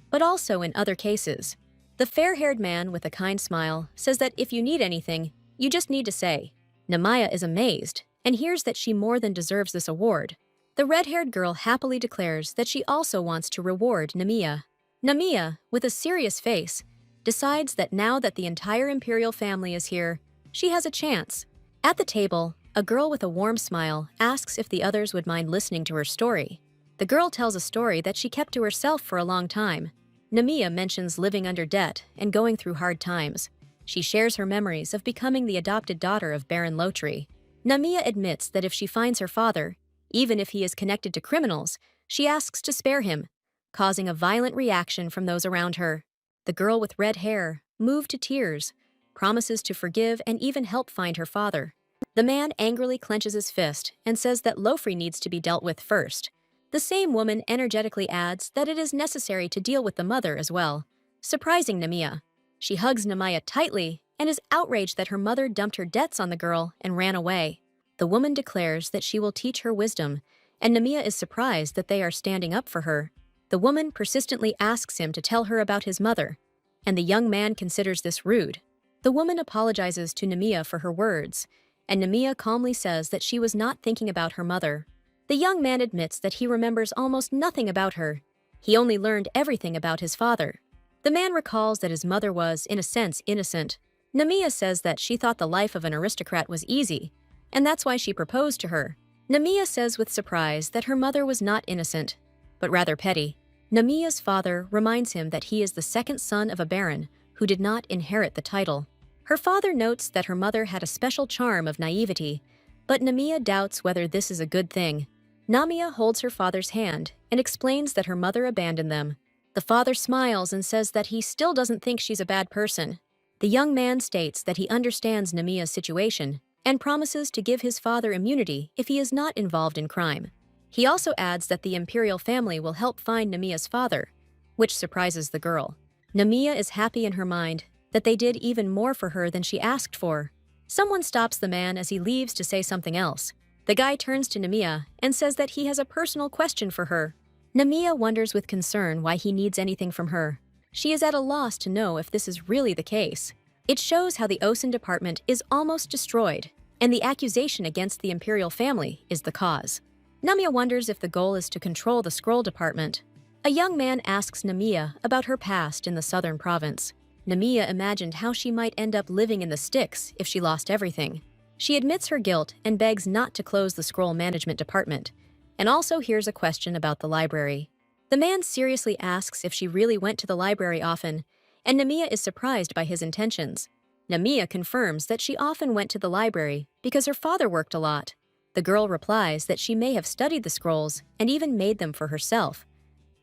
[SPEAKER 1] but also in other cases. The fair-haired man with a kind smile says that if you need anything, you just need to say. Namiya is amazed and hears that she more than deserves this award. The red-haired girl happily declares that she also wants to reward Namiya. Namiya, with a serious face, decides that now that the entire Imperial family is here, she has a chance. At the table, a girl with a warm smile asks if the others would mind listening to her story. The girl tells a story that she kept to herself for a long time. Namiya mentions living under debt and going through hard times. She shares her memories of becoming the adopted daughter of Baron Lotri. Namiya admits that if she finds her father, even if he is connected to criminals, she asks to spare him, causing a violent reaction from those around her. The girl with red hair, moved to tears, promises to forgive and even help find her father. The man angrily clenches his fist and says that Lofri needs to be dealt with first. The same woman energetically adds that it is necessary to deal with the mother as well, surprising Namiya. She hugs Namiya tightly and is outraged that her mother dumped her debts on the girl and ran away. The woman declares that she will teach her wisdom, and Namiya is surprised that they are standing up for her. The woman persistently asks him to tell her about his mother, and the young man considers this rude. The woman apologizes to Namiya for her words, and Namiya calmly says that she was not thinking about her mother. The young man admits that he remembers almost nothing about her. He only learned everything about his father. The man recalls that his mother was, in a sense, innocent. Namiya says that she thought the life of an aristocrat was easy, and that's why she proposed to her. Namiya says with surprise that her mother was not innocent, but rather petty. Namiya's father reminds him that he is the second son of a baron who did not inherit the title. Her father notes that her mother had a special charm of naivety, but Namiya doubts whether this is a good thing. Namiya holds her father's hand and explains that her mother abandoned them. The father smiles and says that he still doesn't think she's a bad person. The young man states that he understands Namiya's situation and promises to give his father immunity if he is not involved in crime. He also adds that the Imperial family will help find Namiya's father, which surprises the girl. Namiya is happy in her mind that they did even more for her than she asked for. Someone stops the man as he leaves to say something else. The guy turns to Namiya and says that he has a personal question for her. Namiya wonders with concern why he needs anything from her. She is at a loss to know if this is really the case. It shows how the Osen department is almost destroyed, and the accusation against the Imperial family is the cause. Namiya wonders if the goal is to control the scroll department. A young man asks Namiya about her past in the southern province. Namiya imagined how she might end up living in the sticks if she lost everything. She admits her guilt and begs not to close the scroll management department, and also hears a question about the library. The man seriously asks if she really went to the library often, and Namiya is surprised by his intentions. Namiya confirms that she often went to the library because her father worked a lot. The girl replies that she may have studied the scrolls and even made them for herself,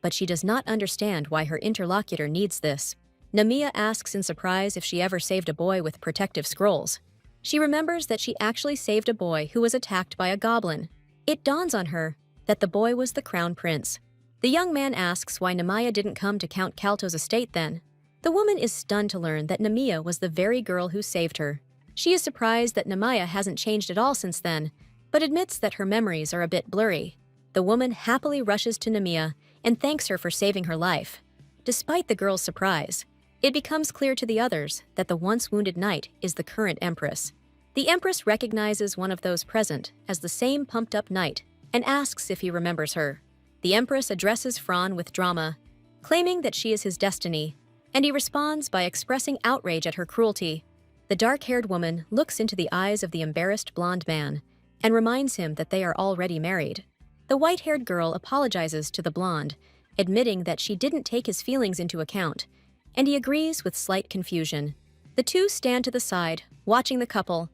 [SPEAKER 1] but she does not understand why her interlocutor needs this. Namiya asks in surprise if she ever saved a boy with protective scrolls. She remembers that she actually saved a boy who was attacked by a goblin. It dawns on her that the boy was the crown prince. The young man asks why Namiya didn't come to Count Kalto's estate then. The woman is stunned to learn that Namiya was the very girl who saved her. She is surprised that Namiya hasn't changed at all since then, but admits that her memories are a bit blurry. The woman happily rushes to Namiya and thanks her for saving her life. Despite the girl's surprise, it becomes clear to the others that the once wounded knight is the current Empress. The Empress recognizes one of those present as the same pumped-up knight and asks if he remembers her. The Empress addresses Fran with drama, claiming that she is his destiny, and he responds by expressing outrage at her cruelty. The dark-haired woman looks into the eyes of the embarrassed blonde man and reminds him that they are already married. The white-haired girl apologizes to the blonde, admitting that she didn't take his feelings into account, and he agrees with slight confusion. The two stand to the side, watching the couple,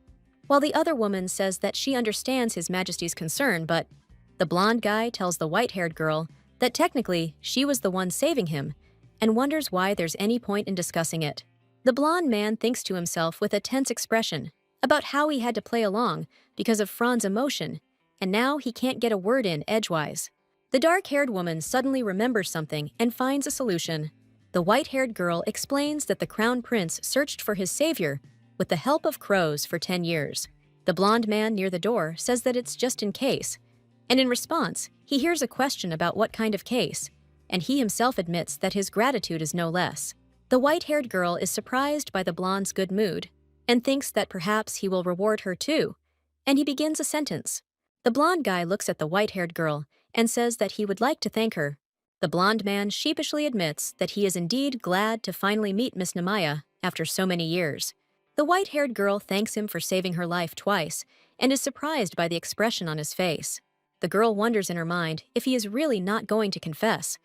[SPEAKER 1] while the other woman says that she understands His Majesty's concern, but the blonde guy tells the white-haired girl that technically she was the one saving him and wonders why there's any point in discussing it. The blonde man thinks to himself with a tense expression about how he had to play along because of Fran's emotion, and now he can't get a word in edgewise. The dark-haired woman suddenly remembers something and finds a solution. The white-haired girl explains that the crown prince searched for his savior with the help of crows for 10 years. The blonde man near the door says that it's just in case, and in response, he hears a question about what kind of case, and he himself admits that his gratitude is no less. The white-haired girl is surprised by the blonde's good mood and thinks that perhaps he will reward her too, and he begins a sentence. The blonde guy looks at the white-haired girl and says that he would like to thank her. The blonde man sheepishly admits that he is indeed glad to finally meet Miss Namiya after so many years. The white-haired girl thanks him for saving her life twice and is surprised by the expression on his face. The girl wonders in her mind if he is really not going to confess,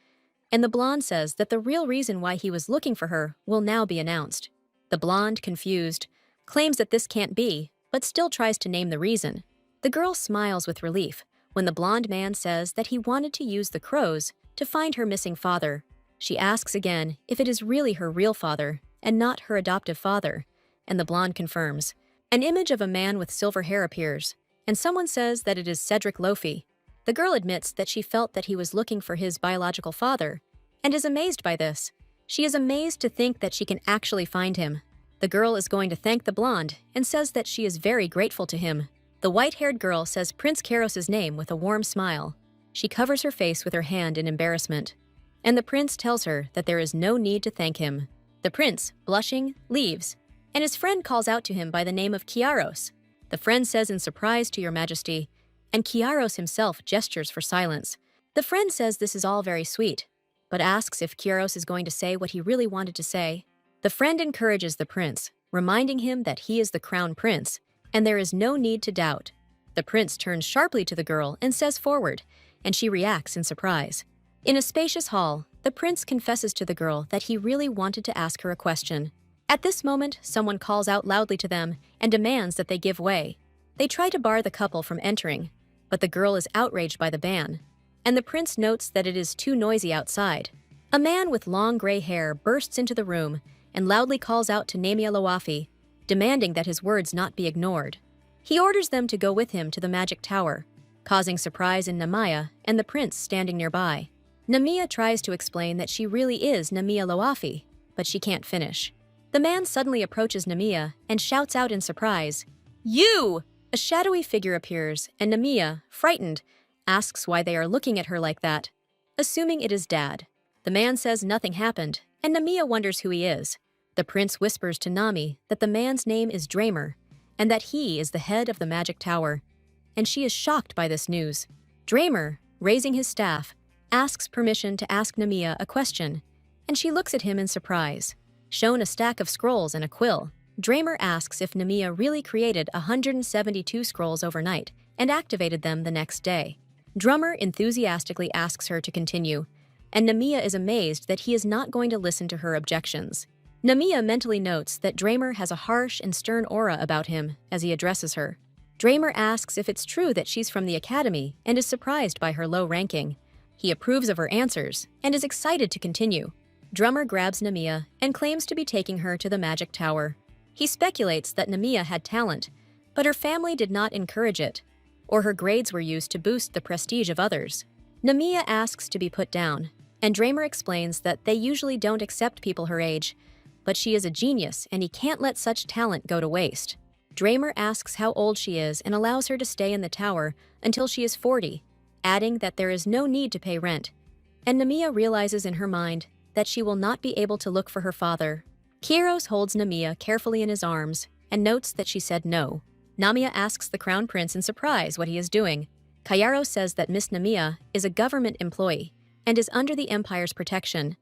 [SPEAKER 1] and the blonde says that the real reason why he was looking for her will now be announced. The blonde, confused, claims that this can't be, but still tries to name the reason. The girl smiles with relief when the blonde man says that he wanted to use the crows to find her missing father. She asks again if it is really her real father and not her adoptive father, and the blonde confirms. An image of a man with silver hair appears, and someone says that it is Cedric Lofi. The girl admits that she felt that he was looking for his biological father, and is amazed by this. She is amazed to think that she can actually find him. The girl is going to thank the blonde and says that she is very grateful to him. The white-haired girl says Prince Karos's name with a warm smile. She covers her face with her hand in embarrassment, and the prince tells her that there is no need to thank him. The prince, blushing, leaves, and his friend calls out to him by the name of Kiaros. The friend says in surprise to your majesty, and Kiaros himself gestures for silence. The friend says this is all very sweet, but asks if Kiaros is going to say what he really wanted to say. The friend encourages the prince, reminding him that he is the crown prince, and there is no need to doubt. The prince turns sharply to the girl and says forward, and she reacts in surprise. In a spacious hall, the prince confesses to the girl that he really wanted to ask her a question. At this moment, someone calls out loudly to them and demands that they give way. They try to bar the couple from entering, but the girl is outraged by the ban, and the prince notes that it is too noisy outside. A man with long gray hair bursts into the room and loudly calls out to Namia Loafi, demanding that his words not be ignored. He orders them to go with him to the magic tower, causing surprise in Namiya and the prince standing nearby. Namiya tries to explain that she really is Namia Loafi, but she can't finish. The man suddenly approaches Namiya and shouts out in surprise, "You!" A shadowy figure appears, and Namiya, frightened, asks why they are looking at her like that, assuming it is Dad. The man says nothing happened, and Namiya wonders who he is. The prince whispers to Nami that the man's name is Dramer, and that he is the head of the magic tower, and she is shocked by this news. Dramer, raising his staff, asks permission to ask Namiya a question, and she looks at him in surprise. Shown a stack of scrolls and a quill, Dramer asks if Namiya really created 172 scrolls overnight and activated them the next day. Drummer enthusiastically asks her to continue, and Namiya is amazed that he is not going to listen to her objections. Namiya mentally notes that Dramer has a harsh and stern aura about him as he addresses her. Dramer asks if it's true that she's from the academy and is surprised by her low ranking. He approves of her answers and is excited to continue. Drummer grabs Namiya and claims to be taking her to the magic tower. He speculates that Namiya had talent, but her family did not encourage it, or her grades were used to boost the prestige of others. Namiya asks to be put down, and Dramer explains that they usually don't accept people her age, but she is a genius and he can't let such talent go to waste. Dramer asks how old she is and allows her to stay in the tower until she is 40, adding that there is no need to pay rent. And Namiya realizes in her mind that she will not be able to look for her father. Kairos holds Namiya carefully in his arms and notes that she said no. Namiya asks the crown prince in surprise what he is doing. Kairos says that Miss Namiya is a government employee and is under the Empire's protection,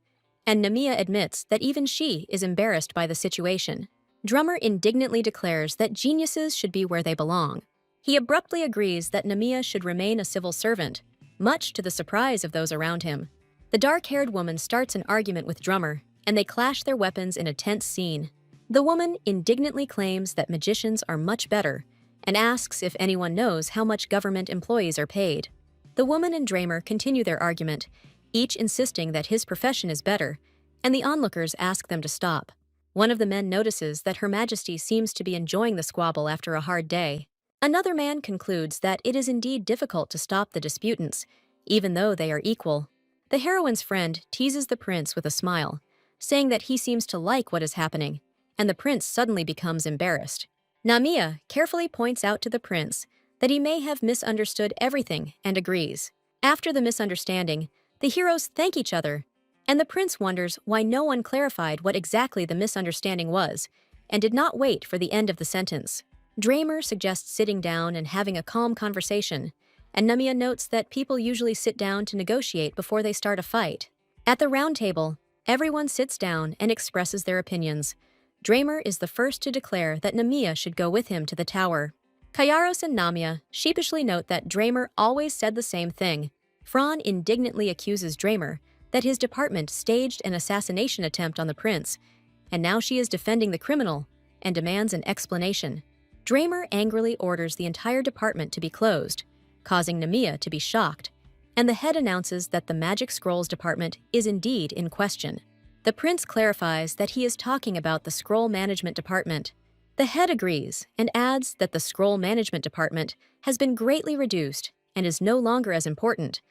[SPEAKER 1] and Namiya admits that even she is embarrassed by the situation. Drummer indignantly declares that geniuses should be where they belong. He abruptly agrees that Namiya should remain a civil servant, much to the surprise of those around him. The dark-haired woman starts an argument with Drummer, and they clash their weapons in a tense scene. The woman indignantly claims that magicians are much better and asks if anyone knows how much government employees are paid. The woman and Dramer continue their argument, each insisting that his profession is better, and the onlookers ask them to stop. One of the men notices that Her Majesty seems to be enjoying the squabble after a hard day. Another man concludes that it is indeed difficult to stop the disputants, even though they are equal. The heroine's friend teases the prince with a smile, saying that he seems to like what is happening, and the prince suddenly becomes embarrassed. Namiya carefully points out to the prince that he may have misunderstood everything and agrees. After the misunderstanding, the heroes thank each other, and the prince wonders why no one clarified what exactly the misunderstanding was, and did not wait for the end of the sentence. Dramer suggests sitting down and having a calm conversation, and Namiya notes that people usually sit down to negotiate before they start a fight. At the round table, everyone sits down and expresses their opinions. Dramer is the first to declare that Namiya should go with him to the tower. Kairos and Namiya sheepishly note that Dramer always said the same thing. Fran indignantly accuses Dramer that his department staged an assassination attempt on the prince, and now she is defending the criminal and demands an explanation. Dramer angrily orders the entire department to be closed, causing Namiya to be shocked, and the head announces that the Magic Scrolls department is indeed in question. The prince clarifies that he is talking about the Scroll Management Department. The head agrees and adds that the Scroll Management Department has been greatly reduced and is no longer as important.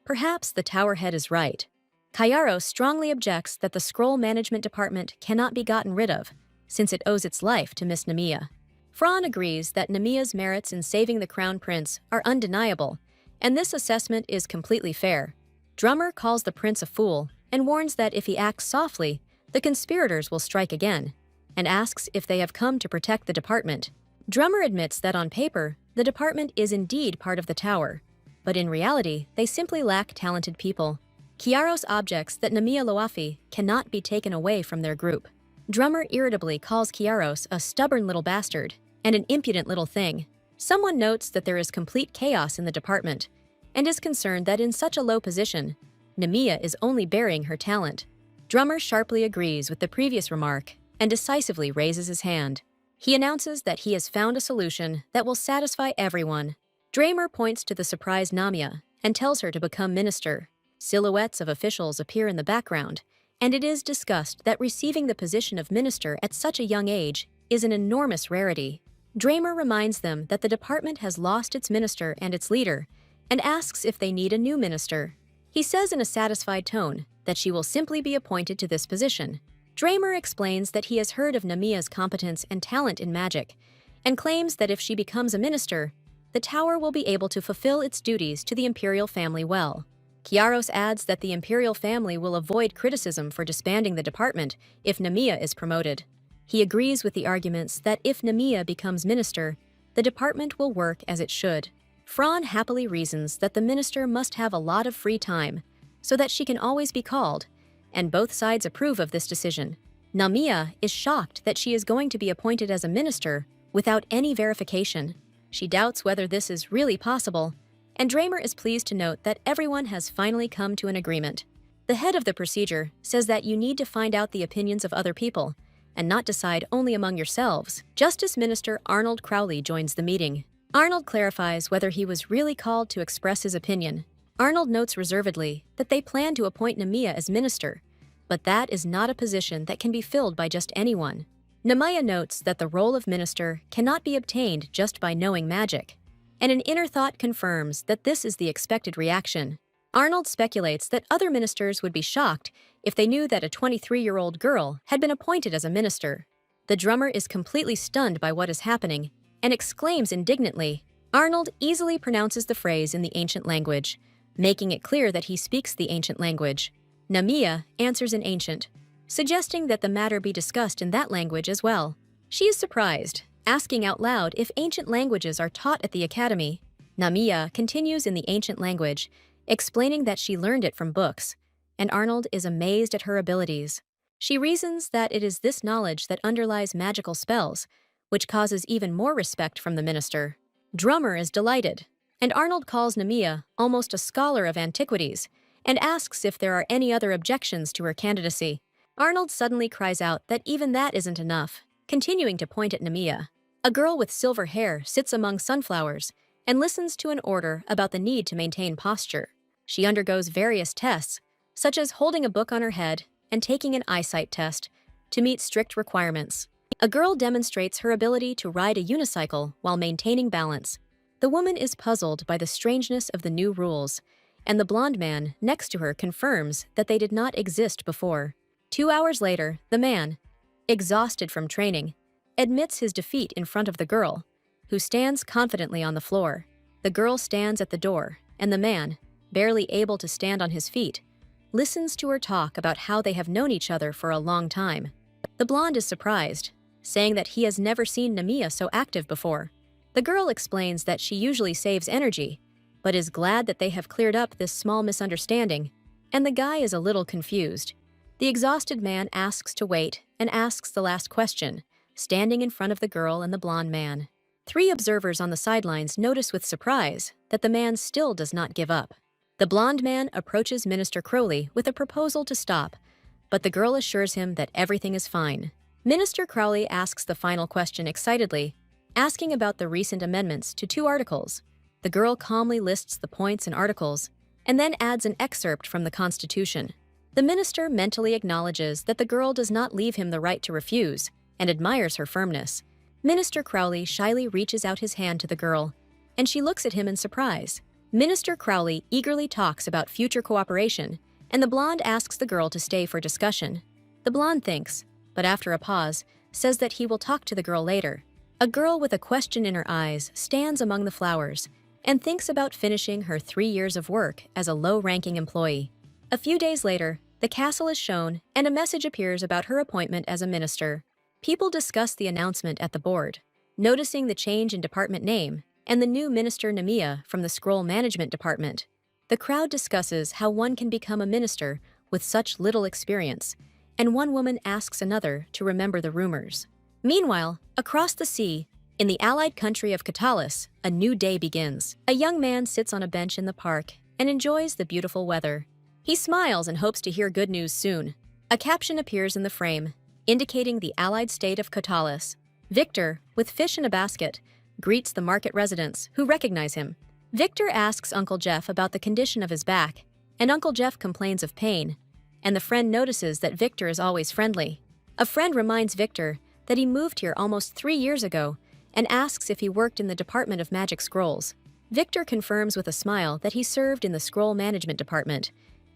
[SPEAKER 1] Perhaps the tower head is right. Kairos strongly objects that the Scroll Management Department cannot be gotten rid of, since it owes its life to Miss Namiya. Fran agrees that Namiya's merits in saving the Crown Prince are undeniable, and this assessment is completely fair. Drummer calls the prince a fool and warns that if he acts softly, the conspirators will strike again, and asks if they have come to protect the department. Drummer admits that on paper, the department is indeed part of the tower, but in reality, they simply lack talented people. Kairos objects that Namiya Loafi cannot be taken away from their group. Drummer irritably calls Kairos a stubborn little bastard and an impudent little thing. Someone notes that there is complete chaos in the department and is concerned that in such a low position, Namiya is only burying her talent. Drummer sharply agrees with the previous remark and decisively raises his hand. He announces that he has found a solution that will satisfy everyone. Dramer points to the surprised Namiya and tells her to become minister. Silhouettes of officials appear in the background, and it is discussed that receiving the position of minister at such a young age is an enormous rarity. Dramer reminds them that the department has lost its minister and its leader, and asks if they need a new minister. He says in a satisfied tone that she will simply be appointed to this position. Dramer explains that he has heard of Namiya's competence and talent in magic, and claims that if she becomes a minister, the tower will be able to fulfill its duties to the Imperial family well. Kairos adds that the Imperial family will avoid criticism for disbanding the department if Namiya is promoted. He agrees with the arguments that if Namiya becomes minister, the department will work as it should. Fran happily reasons that the minister must have a lot of free time, so that she can always be called, and both sides approve of this decision. Namiya is shocked that she is going to be appointed as a minister without any verification. She doubts whether this is really possible, and Dramer is pleased to note that everyone has finally come to an agreement. The head of the procedure says that you need to find out the opinions of other people and not decide only among yourselves. Justice Minister Arnold Crowley joins the meeting. Arnold clarifies whether he was really called to express his opinion. Arnold notes reservedly that they plan to appoint Namiya as minister, but that is not a position that can be filled by just anyone. Namiya notes that the role of minister cannot be obtained just by knowing magic, and an inner thought confirms that this is the expected reaction. Arnold speculates that other ministers would be shocked if they knew that a 23-year-old girl had been appointed as a minister. The drummer is completely stunned by what is happening and exclaims indignantly. Arnold easily pronounces the phrase in the ancient language, making it clear that he speaks the ancient language. Namiya answers in ancient, suggesting that the matter be discussed in that language as well. She is surprised, asking out loud if ancient languages are taught at the academy. Namiya continues in the ancient language, explaining that she learned it from books, and Arnold is amazed at her abilities. She reasons that it is this knowledge that underlies magical spells, which causes even more respect from the minister. Drummer is delighted, and Arnold calls Namiya almost a scholar of antiquities and asks if there are any other objections to her candidacy. Arnold suddenly cries out that even that isn't enough, continuing to point at Namiya. A girl with silver hair sits among sunflowers and listens to an order about the need to maintain posture. She undergoes various tests, such as holding a book on her head and taking an eyesight test, to meet strict requirements. A girl demonstrates her ability to ride a unicycle while maintaining balance. The woman is puzzled by the strangeness of the new rules, and the blonde man next to her confirms that they did not exist before. 2 hours later, the man, exhausted from training, admits his defeat in front of the girl, who stands confidently on the floor. The girl stands at the door, and the man, barely able to stand on his feet, listens to her talk about how they have known each other for a long time. The blonde is surprised, saying that he has never seen Namiya so active before. The girl explains that she usually saves energy, but is glad that they have cleared up this small misunderstanding, and the guy is a little confused. The exhausted man asks to wait and asks the last question, standing in front of the girl and the blonde man. 3 observers on the sidelines notice with surprise that the man still does not give up. The blonde man approaches Minister Crowley with a proposal to stop, but the girl assures him that everything is fine. Minister Crowley asks the final question excitedly, asking about the recent amendments to 2 articles. The girl calmly lists the points and articles, and then adds an excerpt from the Constitution. The minister mentally acknowledges that the girl does not leave him the right to refuse, and admires her firmness. Minister Crowley shyly reaches out his hand to the girl, and she looks at him in surprise. Minister Crowley eagerly talks about future cooperation, and the blonde asks the girl to stay for discussion. The blonde thinks, but after a pause, says that he will talk to the girl later. A girl with a question in her eyes stands among the flowers and thinks about finishing her 3 years of work as a low-ranking employee. A few days later, the castle is shown, and a message appears about her appointment as a minister. People discuss the announcement at the board, noticing the change in department name and the new minister Namiya from the scroll management department. The crowd discusses how one can become a minister with such little experience, and one woman asks another to remember the rumors. Meanwhile, across the sea, in the allied country of Katalis, a new day begins. A young man sits on a bench in the park and enjoys the beautiful weather. He smiles and hopes to hear good news soon. A caption appears in the frame, indicating the allied state of Katalis. Victor, with fish in a basket, greets the market residents, who recognize him. Victor asks Uncle Jeff about the condition of his back, and Uncle Jeff complains of pain, and the friend notices that Victor is always friendly. A friend reminds Victor that he moved here almost 3 years ago and asks if he worked in the Department of Magic Scrolls. Victor confirms with a smile that he served in the Scroll Management Department,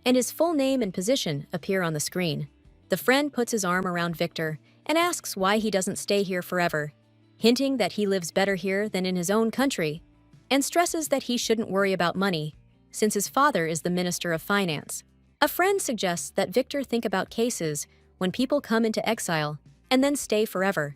[SPEAKER 1] and his full name and position appear on the screen. The friend puts his arm around Victor and asks why he doesn't stay here forever, hinting that he lives better here than in his own country, and stresses that he shouldn't worry about money, since his father is the Minister of Finance. A friend suggests that Victor think about cases when people come into exile and then stay forever.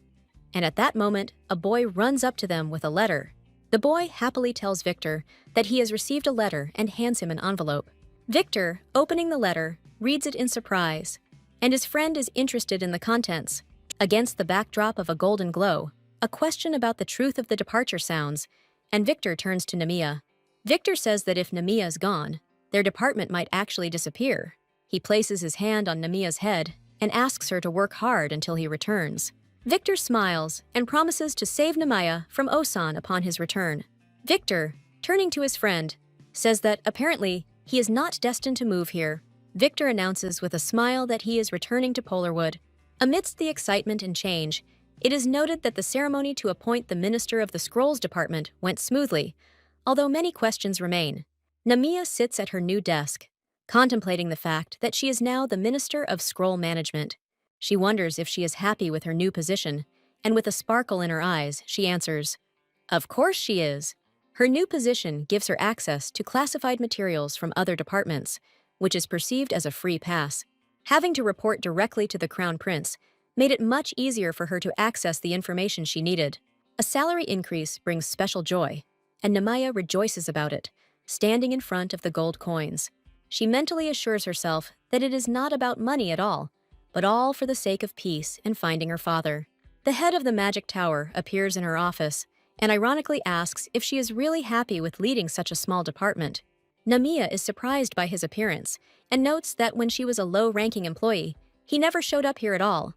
[SPEAKER 1] And at that moment, a boy runs up to them with a letter. The boy happily tells Victor that he has received a letter and hands him an envelope. Victor, opening the letter, reads it in surprise and his friend is interested in the contents. Against the backdrop of a golden glow, a question about the truth of the departure sounds, and Victor turns to Namiya. Victor says that if Namiya is gone, their department might actually disappear. He places his hand on Namiya's head and asks her to work hard until he returns. Victor smiles and promises to save Namiya from Osan upon his return. Victor, turning to his friend, says that apparently he is not destined to move here. Victor announces with a smile that he is returning to Polarwood. Amidst the excitement and change, it is noted that the ceremony to appoint the Minister of the Scrolls Department went smoothly, although many questions remain. Namiya sits at her new desk, contemplating the fact that she is now the Minister of Scroll Management. She wonders if she is happy with her new position, and with a sparkle in her eyes, she answers, "Of course she is." Her new position gives her access to classified materials from other departments, which is perceived as a free pass. Having to report directly to the Crown Prince made it much easier for her to access the information she needed. A salary increase brings special joy, and Namiya rejoices about it, standing in front of the gold coins. She mentally assures herself that it is not about money at all, but all for the sake of peace and finding her father. The head of the Magic Tower appears in her office and ironically asks if she is really happy with leading such a small department. Namiya is surprised by his appearance and notes that when she was a low-ranking employee, he never showed up here at all.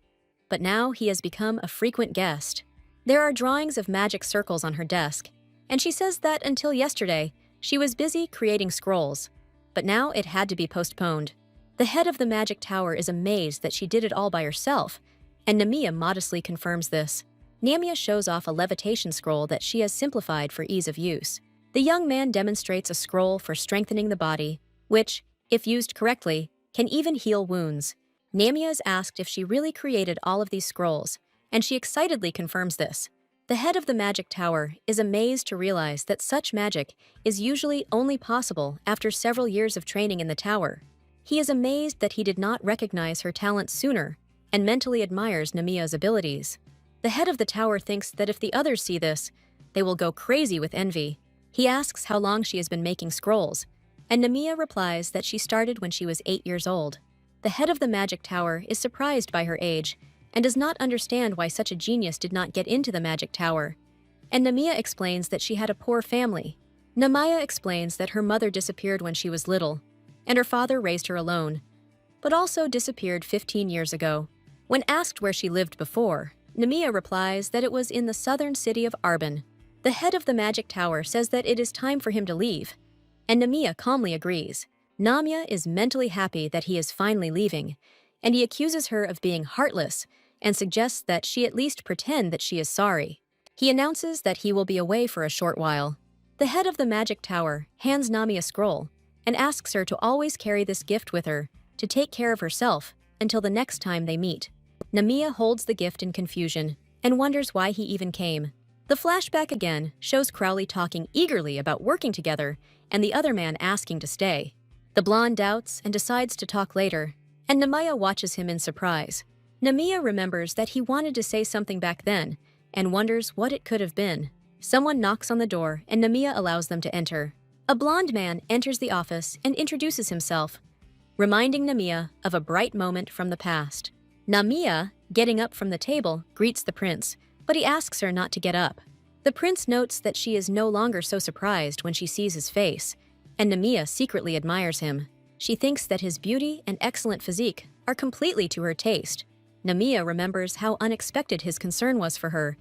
[SPEAKER 1] But now he has become a frequent guest. There are drawings of magic circles on her desk, and she says that until yesterday, she was busy creating scrolls. But now it had to be postponed. The head of the Magic Tower is amazed that she did it all by herself, and Namiya modestly confirms this. Namiya shows off a levitation scroll that she has simplified for ease of use. The young man demonstrates a scroll for strengthening the body, which, if used correctly, can even heal wounds. Namiya is asked if she really created all of these scrolls, and she excitedly confirms this. The head of the Magic Tower is amazed to realize that such magic is usually only possible after several years of training in the tower. He is amazed that he did not recognize her talent sooner and mentally admires Namiya's abilities. The head of the tower thinks that if the others see this, they will go crazy with envy. He asks how long she has been making scrolls, and Namiya replies that she started when she was 8 years old. The head of the Magic Tower is surprised by her age and does not understand why such a genius did not get into the Magic Tower. And Namiya explains that she had a poor family. Namiya explains that her mother disappeared when she was little, and her father raised her alone, but also disappeared 15 years ago. When asked where she lived before, Namiya replies that it was in the southern city of Arbon. The head of the Magic Tower says that it is time for him to leave, and Namiya calmly agrees. Namiya is mentally happy that he is finally leaving, and he accuses her of being heartless and suggests that she at least pretend that she is sorry. He announces that he will be away for a short while. The head of the Magic Tower hands Namiya a scroll and asks her to always carry this gift with her to take care of herself until the next time they meet. Namiya holds the gift in confusion and wonders why he even came. The flashback again shows Crowley talking eagerly about working together and the other man asking to stay. The blonde doubts and decides to talk later, and Namiya watches him in surprise. Namiya remembers that he wanted to say something back then and wonders what it could have been. Someone knocks on the door and Namiya allows them to enter. A blonde man enters the office and introduces himself, reminding Namiya of a bright moment from the past. Namiya, getting up from the table, greets the prince, but he asks her not to get up. The prince notes that she is no longer so surprised when she sees his face, and Namiya secretly admires him. She thinks that his beauty and excellent physique are completely to her taste. Namiya remembers how unexpected his concern was for her,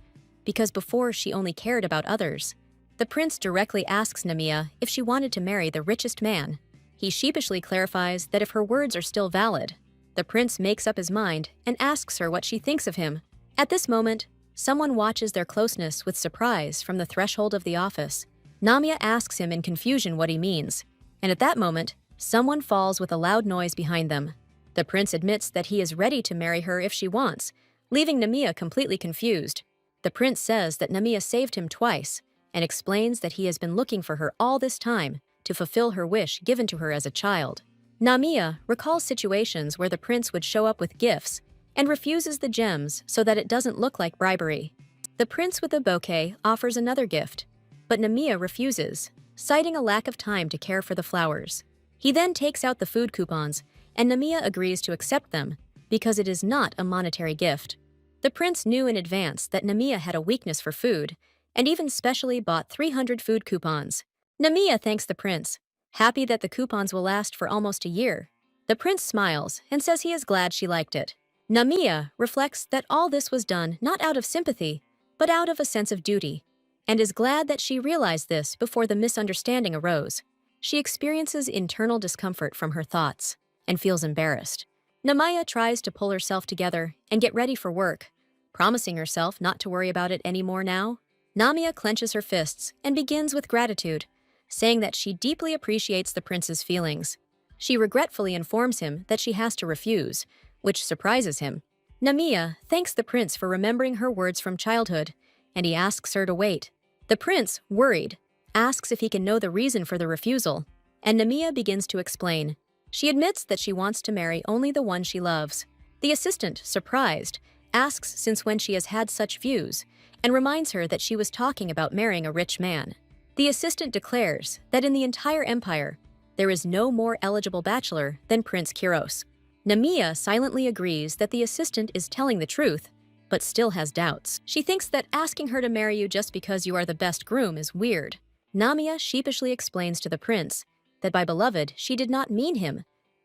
[SPEAKER 1] because before she only cared about others. The prince directly asks Namiya if she wanted to marry the richest man. He sheepishly clarifies that if her words are still valid. The prince makes up his mind and asks her what she thinks of him. At this moment, someone watches their closeness with surprise from the threshold of the office. Namiya asks him in confusion what he means, and at that moment, someone falls with a loud noise behind them. The prince admits that he is ready to marry her if she wants, leaving Namiya completely confused. The prince says that Namiya saved him twice and explains that he has been looking for her all this time to fulfill her wish given to her as a child. Namiya recalls situations where the prince would show up with gifts and refuses the gems so that it doesn't look like bribery. The prince with a bouquet offers another gift, but Namiya refuses, citing a lack of time to care for the flowers. He then takes out the food coupons, and Namiya agrees to accept them, because it is not a monetary gift. The prince knew in advance that Namiya had a weakness for food, and even specially bought 300 food coupons. Namiya thanks the prince, happy that the coupons will last for almost a year. The prince smiles and says he is glad she liked it. Namiya reflects that all this was done not out of sympathy, but out of a sense of duty, and is glad that she realized this before the misunderstanding arose. She experiences internal discomfort from her thoughts and feels embarrassed. Namiya tries to pull herself together and get ready for work, promising herself not to worry about it anymore now. Namiya clenches her fists and begins with gratitude, saying that she deeply appreciates the prince's feelings. She regretfully informs him that she has to refuse, which surprises him. Namiya thanks the prince for remembering her words from childhood, and he asks her to wait. The prince, worried, asks if he can know the reason for the refusal, and Namiya begins to explain. She admits that she wants to marry only the one she loves. The assistant, surprised, asks since when she has had such views, and reminds her that she was talking about marrying a rich man. The assistant declares that in the entire empire, there is no more eligible bachelor than Prince Kiros. Namiya silently agrees that the assistant is telling the truth, but still has doubts. She thinks that asking her to marry you just because you are the best groom is weird. Namiya sheepishly explains to the prince that by beloved she did not mean him,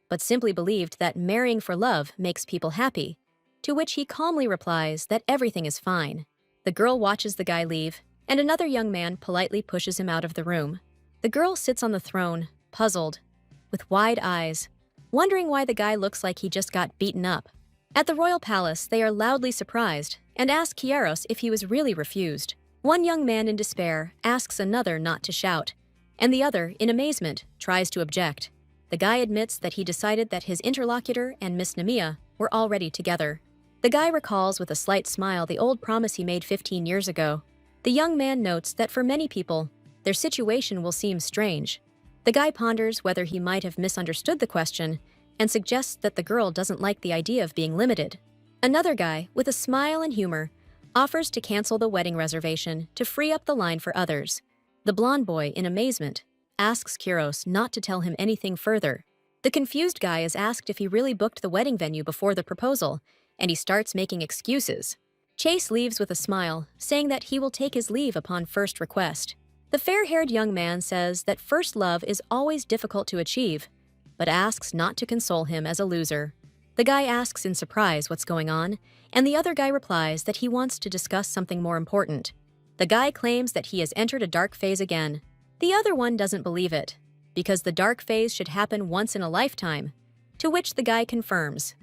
[SPEAKER 1] but simply believed that marrying for love makes people happy, to which he calmly replies that everything is fine. The girl watches the guy leave, and another young man politely pushes him out of the room. The girl sits on the throne, puzzled, with wide eyes, wondering why the guy looks like he just got beaten up. At the royal palace, they are loudly surprised and ask Kieros if he was really refused. One young man in despair asks another not to shout, and the other, in amazement, tries to object. The guy admits that he decided that his interlocutor and Miss Namiya were already together. The guy recalls with a slight smile the old promise he made 15 years ago. The young man notes that for many people, their situation will seem strange. The guy ponders whether he might have misunderstood the question and suggests that the girl doesn't like the idea of being limited. Another guy, with a smile and humor, offers to cancel the wedding reservation to free up the line for others. The blonde boy, in amazement, asks Kiros not to tell him anything further. The confused guy is asked if he really booked the wedding venue before the proposal, and he starts making excuses. Chase leaves with a smile, saying that he will take his leave upon first request. The fair-haired young man says that first love is always difficult to achieve, but asks not to console him as a loser. The guy asks in surprise what's going on, and the other guy replies that he wants to discuss something more important. The guy claims that he has entered a dark phase again. The other one doesn't believe it, because the dark phase should happen once in a lifetime, to which the guy confirms.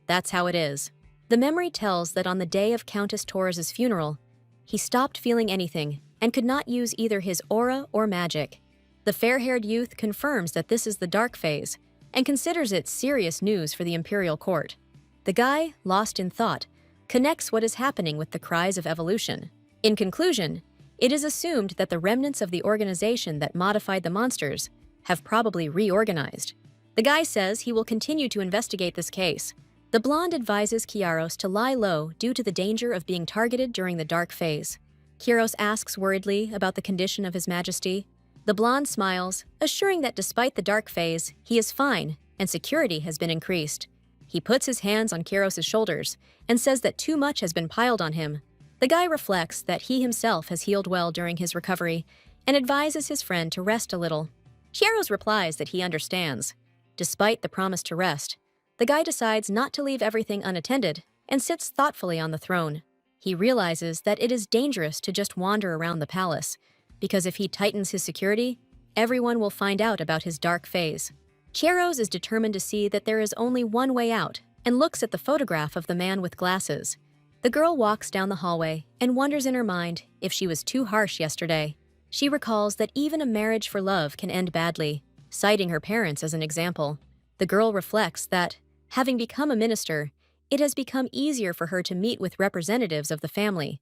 [SPEAKER 1] That's how it is. The memory tells that on the day of Countess Torres's funeral, he stopped feeling anything and could not use either his aura or magic. The fair-haired youth confirms that this is the dark phase and considers it serious news for the Imperial court. The guy, lost in thought, connects what is happening with the cries of evolution. In conclusion, it is assumed that the remnants of the organization that modified the monsters have probably reorganized. The guy says he will continue to investigate this case. The blonde advises Kieros to lie low due to the danger of being targeted during the dark phase. Kieros asks worriedly about the condition of His Majesty. The blonde smiles, assuring that despite the dark phase, he is fine and security has been increased. He puts his hands on Kieros' shoulders and says that too much has been piled on him. The guy reflects that he himself has healed well during his recovery and advises his friend to rest a little. Kieros replies that he understands. Despite the promise to rest, the guy decides not to leave everything unattended and sits thoughtfully on the throne. He realizes that it is dangerous to just wander around the palace, because if he tightens his security, everyone will find out about his dark phase. Kieros is determined to see that there is only one way out and looks at the photograph of the man with glasses. The girl walks down the hallway and wonders in her mind if she was too harsh yesterday. She recalls that even a marriage for love can end badly, citing her parents as an example. The girl reflects that, having become a minister, it has become easier for her to meet with representatives of the family,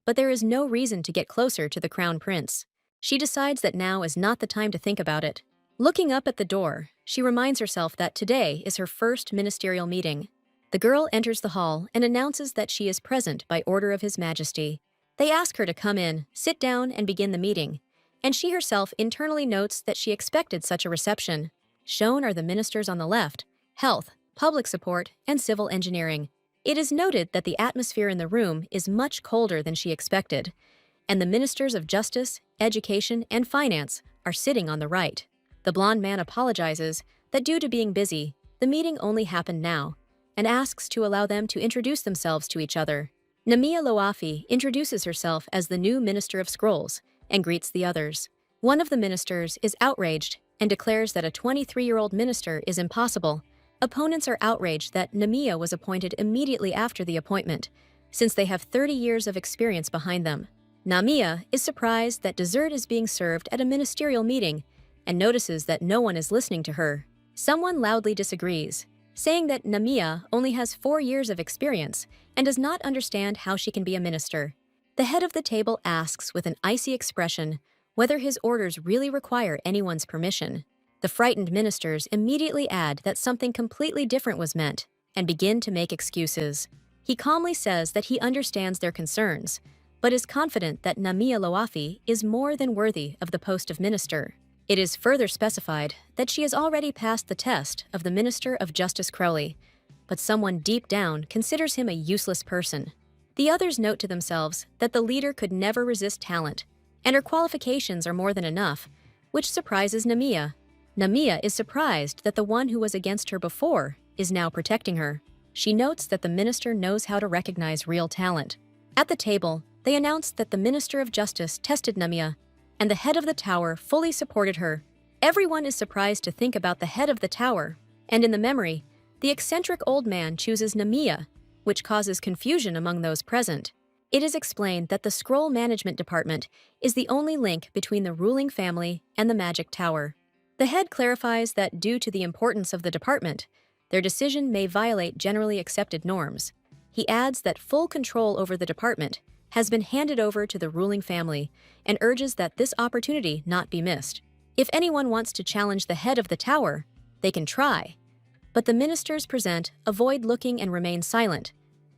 [SPEAKER 1] but there is no reason to get closer to the crown prince. She decides that now is not the time to think about it. Looking up at the door, she reminds herself that today is her first ministerial meeting. The girl enters the hall and announces that she is present by order of His Majesty. They ask her to come in, sit down, and begin the meeting, and she herself internally notes that she expected such a reception. Shown are the ministers on the left, health, public support, and civil engineering. It is noted that the atmosphere in the room is much colder than she expected, and the ministers of justice, education, and finance are sitting on the right. The blonde man apologizes that due to being busy, the meeting only happened now, and asks to allow them to introduce themselves to each other. Namiya Loafi introduces herself as the new Minister of Scrolls and greets the others. One of the ministers is outraged and declares that a 23-year-old minister is impossible. Opponents are outraged that Namiya was appointed immediately after the appointment, since they have 30 years of experience behind them. Namiya is surprised that dessert is being served at a ministerial meeting and notices that no one is listening to her. Someone loudly disagrees, saying that Namiya only has 4 years of experience and does not understand how she can be a minister. The head of the table asks with an icy expression whether his orders really require anyone's permission. The frightened ministers immediately add that something completely different was meant and begin to make excuses. He calmly says that he understands their concerns, but is confident that Namiya Loafi is more than worthy of the post of minister. It is further specified that she has already passed the test of the Minister of Justice Crowley, but someone deep down considers him a useless person. The others note to themselves that the leader could never resist talent, and her qualifications are more than enough, which surprises Namiya. Namiya is surprised that the one who was against her before is now protecting her. She notes that the minister knows how to recognize real talent. At the table, they announced that the Minister of Justice tested Namiya, and the head of the tower fully supported her. Everyone is surprised to think about the head of the tower, and in the memory, the eccentric old man chooses Namiya, which causes confusion among those present. It is explained that the Scroll Management Department is the only link between the ruling family and the Magic Tower. The head clarifies that due to the importance of the department, their decision may violate generally accepted norms. He adds that full control over the department has been handed over to the ruling family and urges that this opportunity not be missed. If anyone wants to challenge the head of the tower, they can try, but the ministers present avoid looking and remain silent,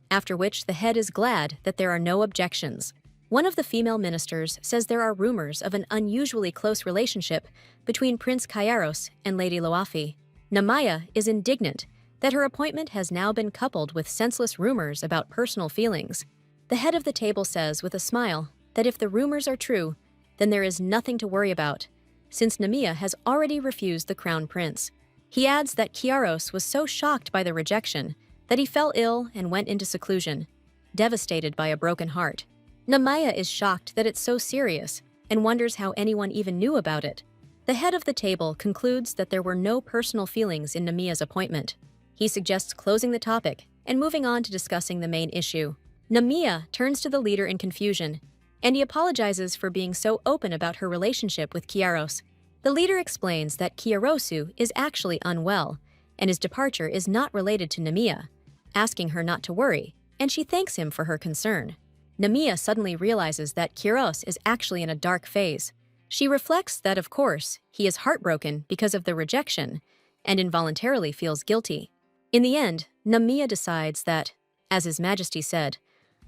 [SPEAKER 1] after which the head is glad that there are no objections. One of the female ministers says there are rumors of an unusually close relationship between Prince Kairos and Lady Loafi. Namiya is indignant that her appointment has now been coupled with senseless rumors about personal feelings. The head of the table says with a smile that if the rumors are true, then there is nothing to worry about, since Namiya has already refused the crown prince. He adds that Kairos was so shocked by the rejection that he fell ill and went into seclusion, devastated by a broken heart. Namiya is shocked that it's so serious and wonders how anyone even knew about it. The head of the table concludes that there were no personal feelings in Namiya's appointment. He suggests closing the topic and moving on to discussing the main issue. Namiya turns to the leader in confusion, and he apologizes for being so open about her relationship with Kairos. The leader explains that Kairosu is actually unwell, and his departure is not related to Namiya, asking her not to worry, and she thanks him for her concern. Namiya suddenly realizes that Kairos is actually in a dark phase. She reflects that, of course, he is heartbroken because of the rejection, and involuntarily feels guilty. In the end, Namiya decides that, as His Majesty said,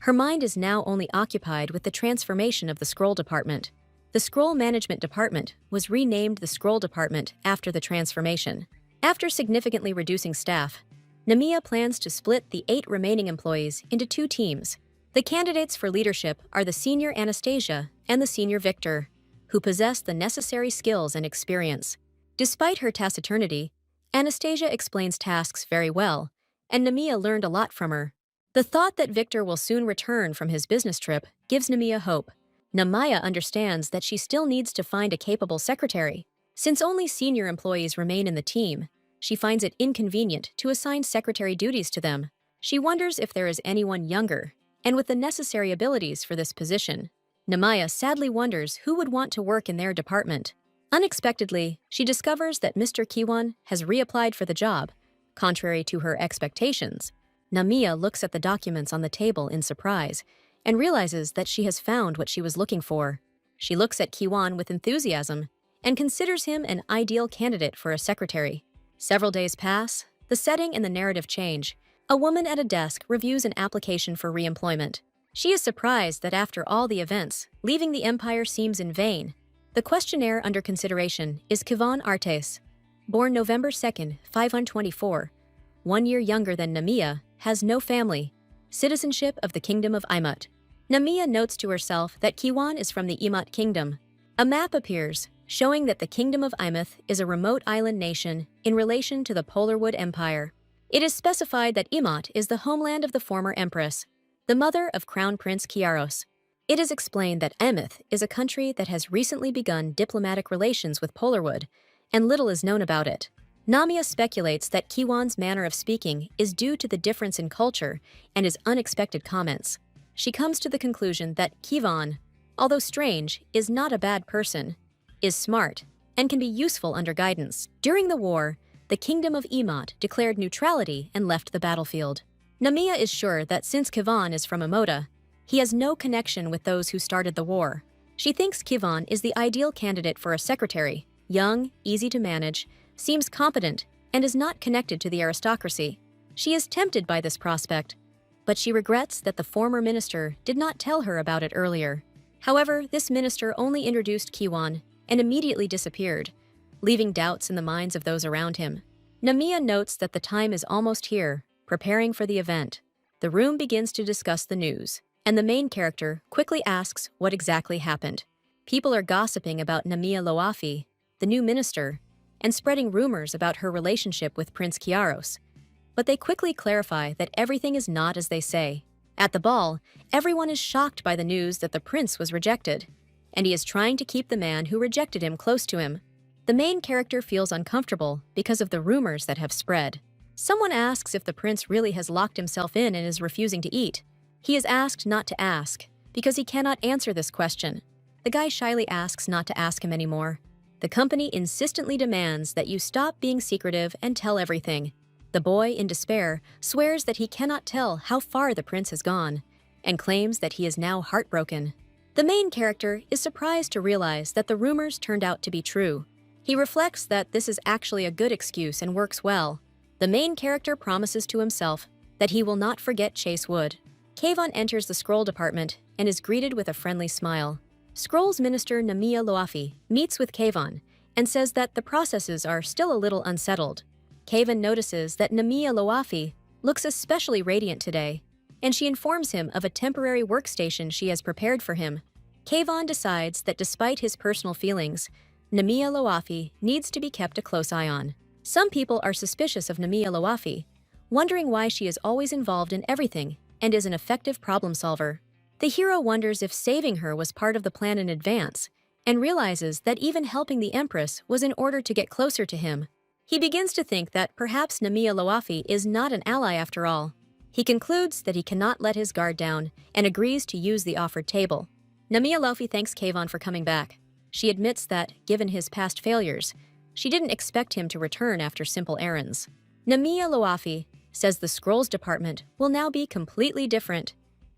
[SPEAKER 1] her mind is now only occupied with the transformation of the Scroll Department. The Scroll Management Department was renamed the Scroll Department after the transformation. After significantly reducing staff, Namiya plans to split the 8 remaining employees into 2 teams. The candidates for leadership are the senior Anastasia and the senior Victor, who possess the necessary skills and experience. Despite her taciturnity, Anastasia explains tasks very well, and Namiya learned a lot from her. The thought that Victor will soon return from his business trip gives Namiya hope. Namiya understands that she still needs to find a capable secretary. Since only senior employees remain in the team, she finds it inconvenient to assign secretary duties to them. She wonders if there is anyone younger and with the necessary abilities for this position. Namiya sadly wonders who would want to work in their department. Unexpectedly, she discovers that Mr. Kiwon has reapplied for the job, contrary to her expectations. Namiya looks at the documents on the table in surprise and realizes that she has found what she was looking for. She looks at Kiwon with enthusiasm and considers him an ideal candidate for a secretary. Several days pass, the setting and the narrative change. A woman at a desk reviews an application for reemployment. She is surprised that after all the events, leaving the empire seems in vain. The questionnaire under consideration is Kivon Artes, born November 2nd, 524, 1 year younger than Namiya, has no family, citizenship of the Kingdom of Imut. Namiya notes to herself that Kiwan is from the Imut Kingdom. A map appears, showing that the Kingdom of Imut is a remote island nation in relation to the Polarwood Empire. It is specified that Imut is the homeland of the former Empress, the mother of Crown Prince Kiaros. It is explained that Imut is a country that has recently begun diplomatic relations with Polarwood, and little is known about it. Namiya speculates that Kiwan's manner of speaking is due to the difference in culture and his unexpected comments. She comes to the conclusion that Kiwan, although strange, is not a bad person, is smart, and can be useful under guidance. During the war, the Kingdom of Imut declared neutrality and left the battlefield. Namiya is sure that since Kivan is from Emoda, he has no connection with those who started the war. She thinks Kivan is the ideal candidate for a secretary, young, easy to manage, seems competent, and is not connected to the aristocracy. She is tempted by this prospect, but she regrets that the former minister did not tell her about it earlier. However, this minister only introduced Kiwan and immediately disappeared, leaving doubts in the minds of those around him. Namiya notes that the time is almost here, preparing for the event. The room begins to discuss the news, and the main character quickly asks what exactly happened. People are gossiping about Namiya Loafi, the new minister, and spreading rumors about her relationship with Prince Kiaros. But they quickly clarify that everything is not as they say. At the ball, everyone is shocked by the news that the prince was rejected, and he is trying to keep the man who rejected him close to him. The main character feels uncomfortable because of the rumors that have spread. Someone asks if the prince really has locked himself in and is refusing to eat. He is asked not to ask, because he cannot answer this question. The guy shyly asks not to ask him anymore. The company insistently demands that you stop being secretive and tell everything. The boy, in despair, swears that he cannot tell how far the prince has gone, and claims that he is now heartbroken. The main character is surprised to realize that the rumors turned out to be true. He reflects that this is actually a good excuse and works well. The main character promises to himself that he will not forget Chase Wood. Kayvon enters the scroll department and is greeted with a friendly smile. Scrolls Minister Namiya Loafi meets with Kayvon and says that the processes are still a little unsettled. Kayvon notices that Namiya Loafi looks especially radiant today, and she informs him of a temporary workstation she has prepared for him. Kayvon decides that despite his personal feelings, Namiya Loafi needs to be kept a close eye on. Some people are suspicious of Namiya Loafi, wondering why she is always involved in everything and is an effective problem solver. The hero wonders if saving her was part of the plan in advance, and realizes that even helping the Empress was in order to get closer to him. He begins to think that perhaps Namiya Loafi is not an ally after all. He concludes that he cannot let his guard down and agrees to use the offered table. Namiya Loafi thanks Kayvon for coming back. She admits that, given his past failures, she didn't expect him to return after simple errands. Namiya Loafi says the Scrolls Department will now be completely different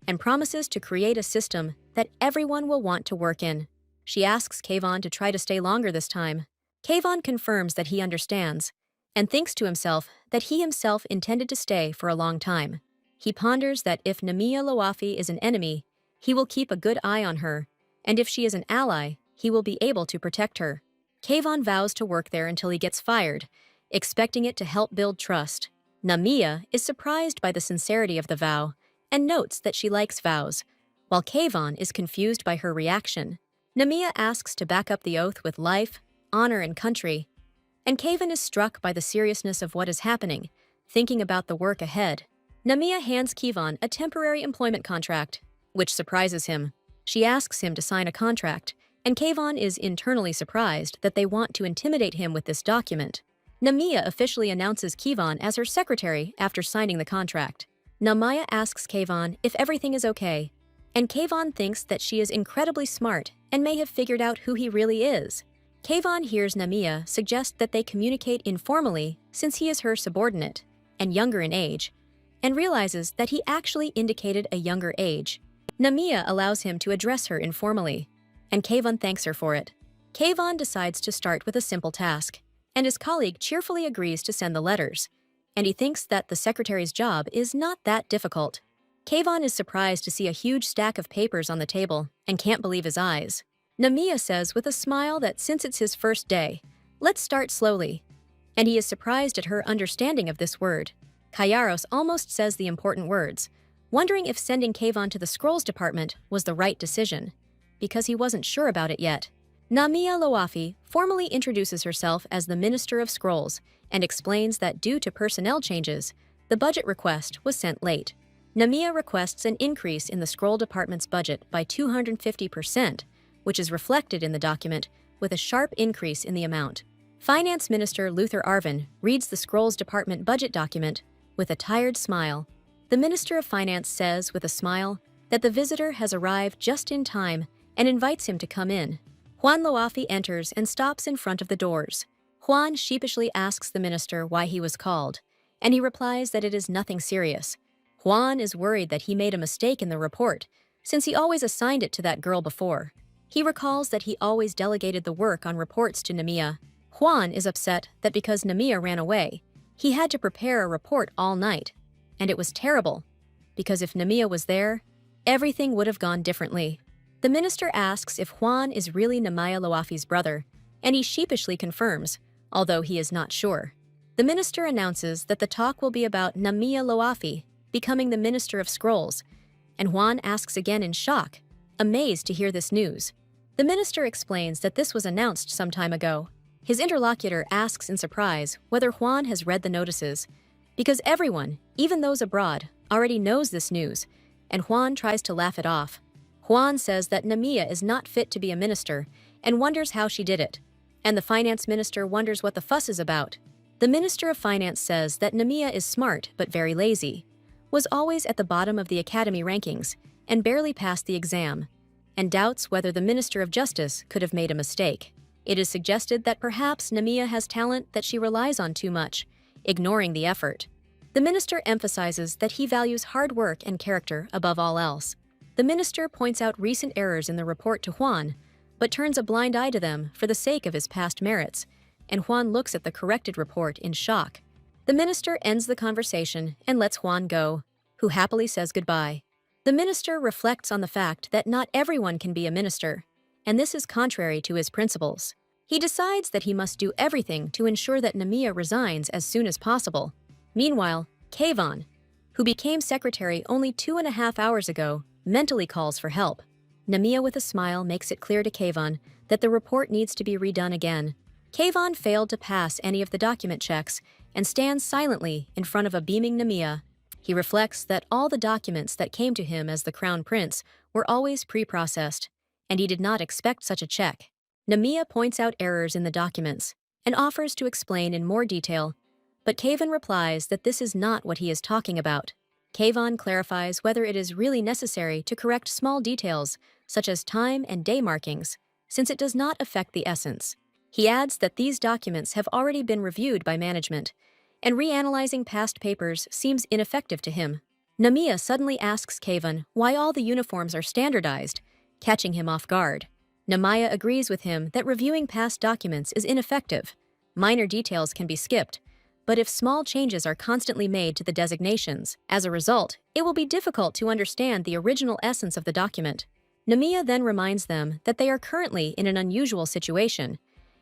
[SPEAKER 1] and promises to create a system that everyone will want to work in. She asks Kayvon to try to stay longer this time. Kayvon confirms that he understands and thinks to himself that he himself intended to stay for a long time. He ponders that if Namiya Loafi is an enemy, he will keep a good eye on her, and if she is an ally, he will be able to protect her. Kayvon vows to work there until he gets fired, expecting it to help build trust. Namiya is surprised by the sincerity of the vow and notes that she likes vows, while Kayvon is confused by her reaction. Namiya asks to back up the oath with life, honor, and country, and Kayvon is struck by the seriousness of what is happening, thinking about the work ahead. Namiya hands Kayvon a temporary employment contract, which surprises him. She asks him to sign a contract, and Kayvon is internally surprised that they want to intimidate him with this document. Namiya officially announces Kayvon as her secretary after signing the contract. Namiya asks Kayvon if everything is okay, and Kayvon thinks that she is incredibly smart and may have figured out who he really is. Kayvon hears Namiya suggest that they communicate informally since he is her subordinate and younger in age, and realizes that he actually indicated a younger age. Namiya allows him to address her informally, and Kayvon thanks her for it. Kayvon decides to start with a simple task, and his colleague cheerfully agrees to send the letters, and he thinks that the secretary's job is not that difficult. Kayvon is surprised to see a huge stack of papers on the table and can't believe his eyes. Namiya says with a smile that since it's his first day, let's start slowly, and he is surprised at her understanding of this word. Kairos almost says the important words, wondering if sending Kayvon to the Scrolls department was the right decision, because he wasn't sure about it yet. Namiya Loafi formally introduces herself as the Minister of Scrolls and explains that due to personnel changes, the budget request was sent late. Namiya requests an increase in the Scroll department's budget by 250%, which is reflected in the document with a sharp increase in the amount. Finance Minister Luther Arvin reads the Scrolls department budget document with a tired smile. The Minister of Finance says with a smile that the visitor has arrived just in time and invites him to come in. Juan Loafi enters and stops in front of the doors. Juan sheepishly asks the minister why he was called, and he replies that it is nothing serious. Juan is worried that he made a mistake in the report, since he always assigned it to that girl before. He recalls that he always delegated the work on reports to Namiya. Juan is upset that because Namiya ran away, he had to prepare a report all night. And it was terrible, because if Namiya was there, everything would have gone differently. The minister asks if Juan is really Namiya Loafi's brother, and he sheepishly confirms, although he is not sure. The minister announces that the talk will be about Namiya Loafi becoming the Minister of Scrolls, and Juan asks again in shock, amazed to hear this news. The minister explains that this was announced some time ago. His interlocutor asks in surprise whether Juan has read the notices, because everyone, even those abroad, already knows this news, and Juan tries to laugh it off. Juan says that Namiya is not fit to be a minister and wonders how she did it, and the finance minister wonders what the fuss is about. The Minister of Finance says that Namiya is smart but very lazy, was always at the bottom of the academy rankings, and barely passed the exam, and doubts whether the Minister of Justice could have made a mistake. It is suggested that perhaps Namiya has talent that she relies on too much, ignoring the effort. The minister emphasizes that he values hard work and character above all else. The minister points out recent errors in the report to Juan, but turns a blind eye to them for the sake of his past merits, and Juan looks at the corrected report in shock. The minister ends the conversation and lets Juan go, who happily says goodbye. The minister reflects on the fact that not everyone can be a minister, and this is contrary to his principles. He decides that he must do everything to ensure that Namiya resigns as soon as possible. Meanwhile, Kayvon, who became secretary only 2.5 hours ago, mentally calls for help. Namiya with a smile makes it clear to Kayvon that the report needs to be redone again. Kayvon failed to pass any of the document checks and stands silently in front of a beaming Namiya. He reflects that all the documents that came to him as the Crown Prince were always pre-processed, and he did not expect such a check. Namiya points out errors in the documents and offers to explain in more detail, but Kayvon replies that this is not what he is talking about. Kayvon clarifies whether it is really necessary to correct small details, such as time and day markings, since it does not affect the essence. He adds that these documents have already been reviewed by management, and reanalyzing past papers seems ineffective to him. Namiya suddenly asks Kayvon why all the uniforms are standardized, catching him off guard. Namiya agrees with him that reviewing past documents is ineffective. Minor details can be skipped, but if small changes are constantly made to the designations, as a result, it will be difficult to understand the original essence of the document. Namiya then reminds them that they are currently in an unusual situation,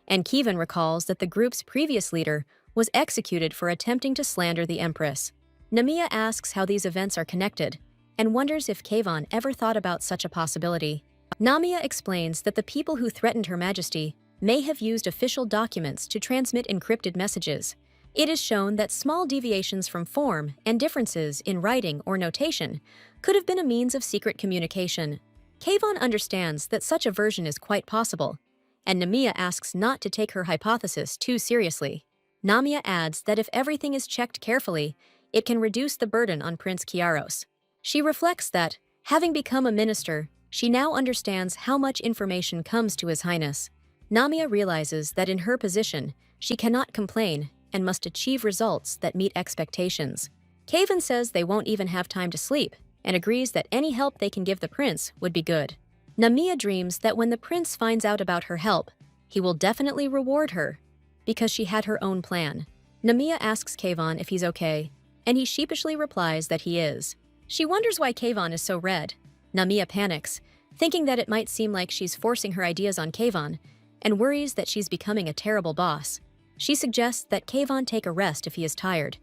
[SPEAKER 1] and Kayvon recalls that the group's previous leader was executed for attempting to slander the Empress. Namiya asks how these events are connected, and wonders if Kayvon ever thought about such a possibility. Namiya explains that the people who threatened Her Majesty may have used official documents to transmit encrypted messages. It is shown that small deviations from form and differences in writing or notation could have been a means of secret communication. Kayvon understands that such a version is quite possible, and Namiya asks not to take her hypothesis too seriously. Namiya adds that if everything is checked carefully, it can reduce the burden on Prince Kairos. She reflects that, having become a minister, she now understands how much information comes to His Highness. Namiya realizes that in her position, she cannot complain and must achieve results that meet expectations. Kayvon says they won't even have time to sleep, and agrees that any help they can give the prince would be good. Namiya dreams that when the prince finds out about her help, he will definitely reward her, because she had her own plan. Namiya asks Kayvon if he's okay, and he sheepishly replies that he is. She wonders why Kayvon is so red. Namiya panics, thinking that it might seem like she's forcing her ideas on Kayvon, and worries that she's becoming a terrible boss. She suggests that Kayvon take a rest if he is tired,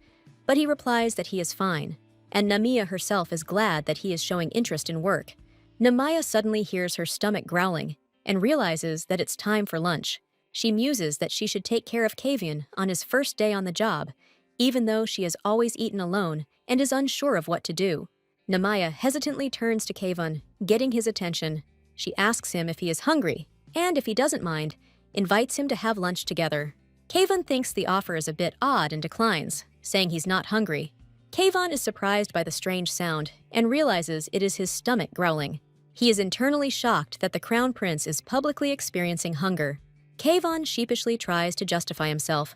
[SPEAKER 1] but he replies that he is fine, and Namiya herself is glad that he is showing interest in work. Namiya suddenly hears her stomach growling and realizes that it's time for lunch. She muses that she should take care of Kavian on his first day on the job, even though she has always eaten alone and is unsure of what to do. Namiya hesitantly turns to Kavian, getting his attention. She asks him if he is hungry, and if he doesn't mind, invites him to have lunch together. Kavian thinks the offer is a bit odd and declines, saying he's not hungry. Kavian is surprised by the strange sound and realizes it is his stomach growling. He is internally shocked that the Crown Prince is publicly experiencing hunger. Kavian sheepishly tries to justify himself,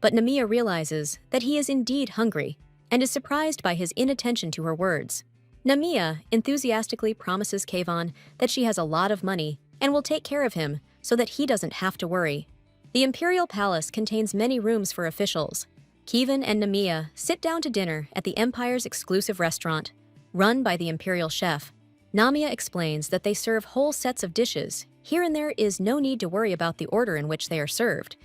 [SPEAKER 1] but Namiya realizes that he is indeed hungry and is surprised by his inattention to her words. Namiya enthusiastically promises Kavian that she has a lot of money and will take care of him so that he doesn't have to worry. The Imperial Palace contains many rooms for officials. Kavian and Namiya sit down to dinner at the Empire's exclusive restaurant, run by the Imperial chef. Namiya explains that they serve whole sets of dishes. Here and there is no need to worry about the order in which they are served,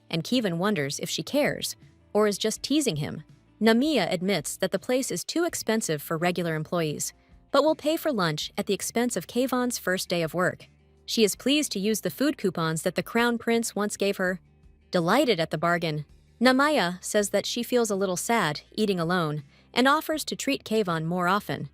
[SPEAKER 1] and Kavian wonders if she cares, or is just teasing him. Namiya admits that the place is too expensive for regular employees, but will pay for lunch at the expense of Kavian's first day of work. She is pleased to use the food coupons that the Crown Prince once gave her. Delighted at the bargain, Namiya says that she feels a little sad eating alone and offers to treat Kavian more often.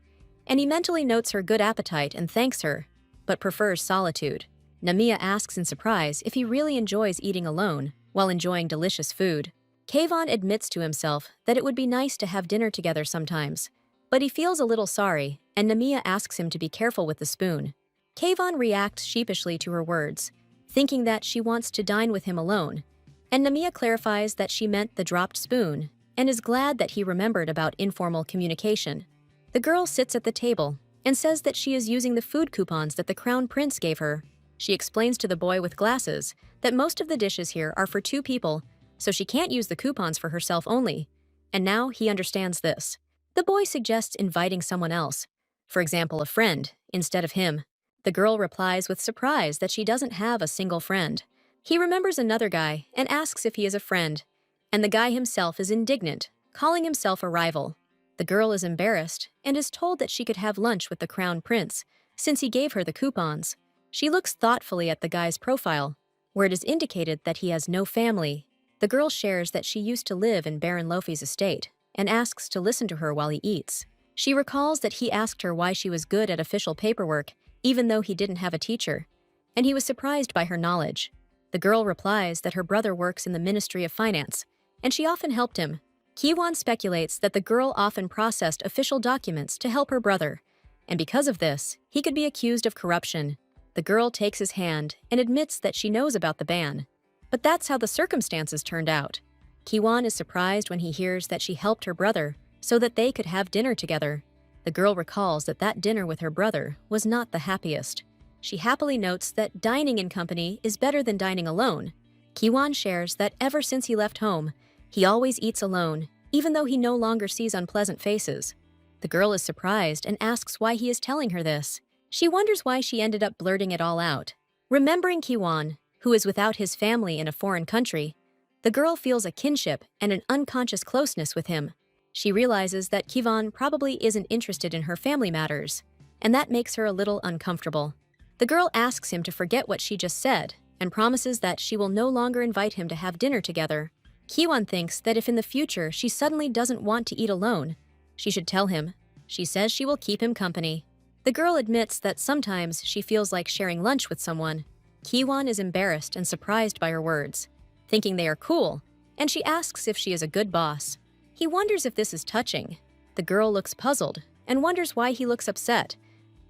[SPEAKER 1] And he mentally notes her good appetite and thanks her, but prefers solitude. Namiya asks in surprise if he really enjoys eating alone while enjoying delicious food. Kavian admits to himself that it would be nice to have dinner together sometimes, but he feels a little sorry, and Namiya asks him to be careful with the spoon. Kavian reacts sheepishly to her words, thinking that she wants to dine with him alone, and Namiya clarifies that she meant the dropped spoon and is glad that he remembered about informal communication. The girl sits at the table and says that she is using the food coupons that the Crown Prince gave her. She explains to the boy with glasses that most of the dishes here are for 2 people, so she can't use the coupons for herself only, and now he understands this. The boy suggests inviting someone else, for example a friend, instead of him. The girl replies with surprise that she doesn't have a single friend. He remembers another guy and asks if he is a friend, and the guy himself is indignant, calling himself a rival. The girl is embarrassed and is told that she could have lunch with the Crown Prince, since he gave her the coupons. She looks thoughtfully at the guy's profile, where it is indicated that he has no family. The girl shares that she used to live in Baron Lofi's estate and asks to listen to her while he eats. She recalls that he asked her why she was good at official paperwork, even though he didn't have a teacher, and he was surprised by her knowledge. The girl replies that her brother works in the Ministry of Finance, and she often helped him. Kiwon speculates that the girl often processed official documents to help her brother, and because of this, he could be accused of corruption. The girl takes his hand and admits that she knows about the ban. But that's how the circumstances turned out. Kiwon is surprised when he hears that she helped her brother so that they could have dinner together. The girl recalls that that dinner with her brother was not the happiest. She happily notes that dining in company is better than dining alone. Kiwon shares that ever since he left home, he always eats alone, even though he no longer sees unpleasant faces. The girl is surprised and asks why he is telling her this. She wonders why she ended up blurting it all out. Remembering Kiwon, who is without his family in a foreign country, the girl feels a kinship and an unconscious closeness with him. She realizes that Kiwon probably isn't interested in her family matters, and that makes her a little uncomfortable. The girl asks him to forget what she just said and promises that she will no longer invite him to have dinner together. Kiwon thinks that if in the future she suddenly doesn't want to eat alone, she should tell him. She says she will keep him company. The girl admits that sometimes she feels like sharing lunch with someone. Kiwon is embarrassed and surprised by her words, thinking they are cool, and she asks if she is a good boss. He wonders if this is touching. The girl looks puzzled and wonders why he looks upset,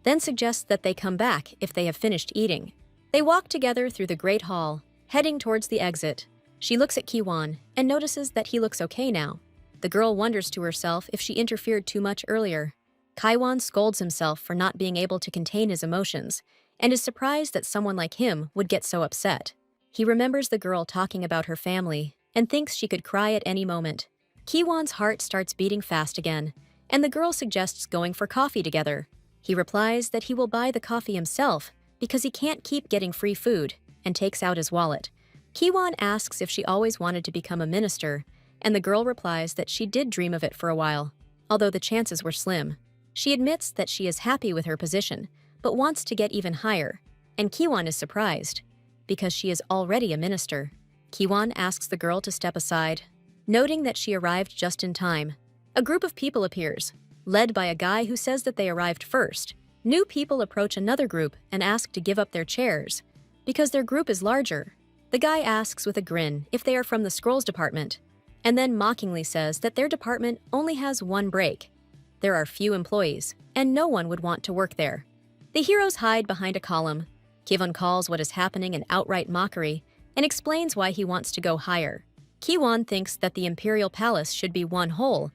[SPEAKER 1] then suggests that they come back if they have finished eating. They walk together through the Great Hall, heading towards the exit. She looks at Kiwon and notices that he looks okay now. The girl wonders to herself if she interfered too much earlier. Kiwon scolds himself for not being able to contain his emotions and is surprised that someone like him would get so upset. He remembers the girl talking about her family and thinks she could cry at any moment. Kiwon's heart starts beating fast again, and the girl suggests going for coffee together. He replies that he will buy the coffee himself because he can't keep getting free food, and takes out his wallet. Kiwon asks if she always wanted to become a minister, and the girl replies that she did dream of it for a while, although the chances were slim. She admits that she is happy with her position, but wants to get even higher, and Kiwon is surprised, because she is already a minister. Kiwon asks the girl to step aside, noting that she arrived just in time. A group of people appears, led by a guy who says that they arrived first. New people approach another group and ask to give up their chairs, because their group is larger. The guy asks with a grin if they are from the Scrolls department, and then mockingly says that their department only has one break. There are few employees, and no one would want to work there. The heroes hide behind a column. Kiwon calls what is happening an outright mockery and explains why he wants to go higher. Kiwon thinks that the Imperial Palace should be one whole,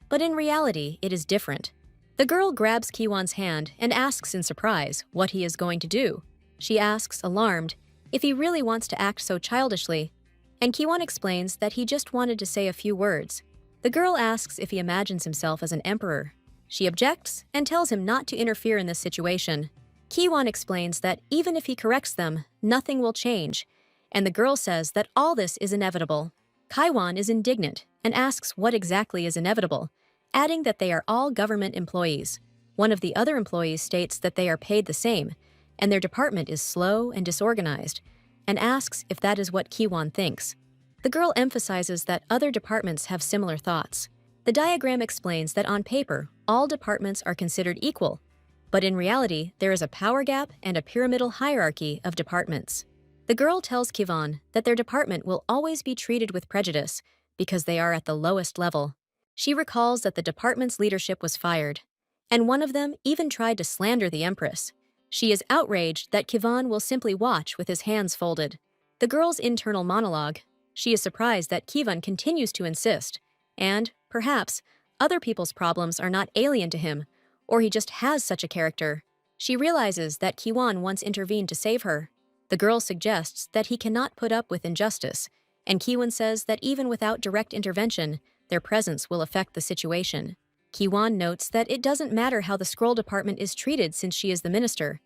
[SPEAKER 1] but in reality, it is different. The girl grabs Kiwon's hand and asks in surprise what he is going to do. She asks, alarmed, if he really wants to act so childishly, and Kiwon explains that he just wanted to say a few words. The girl asks if he imagines himself as an emperor. She objects and tells him not to interfere in this situation. Kiwon explains that even if he corrects them, nothing will change, and the girl says that all this is inevitable. Kiwon is indignant and asks what exactly is inevitable, adding that they are all government employees. One of the other employees states that they are paid the same, and their department is slow and disorganized, and asks if that is what Kiwon thinks. The girl emphasizes that other departments have similar thoughts. The diagram explains that on paper, all departments are considered equal, but in reality, there is a power gap and a pyramidal hierarchy of departments. The girl tells Kiwon that their department will always be treated with prejudice because they are at the lowest level. She recalls that the department's leadership was fired, and one of them even tried to slander the Empress. She is outraged that Kiwon will simply watch with his hands folded. The girl's internal monologue. She is surprised that Kiwon continues to insist, and, perhaps, other people's problems are not alien to him, or he just has such a character. She realizes that Kiwon once intervened to save her. The girl suggests that he cannot put up with injustice, and Kiwon says that even without direct intervention, their presence will affect the situation. Kiwon notes that it doesn't matter how the Scroll Department is treated since she is the minister,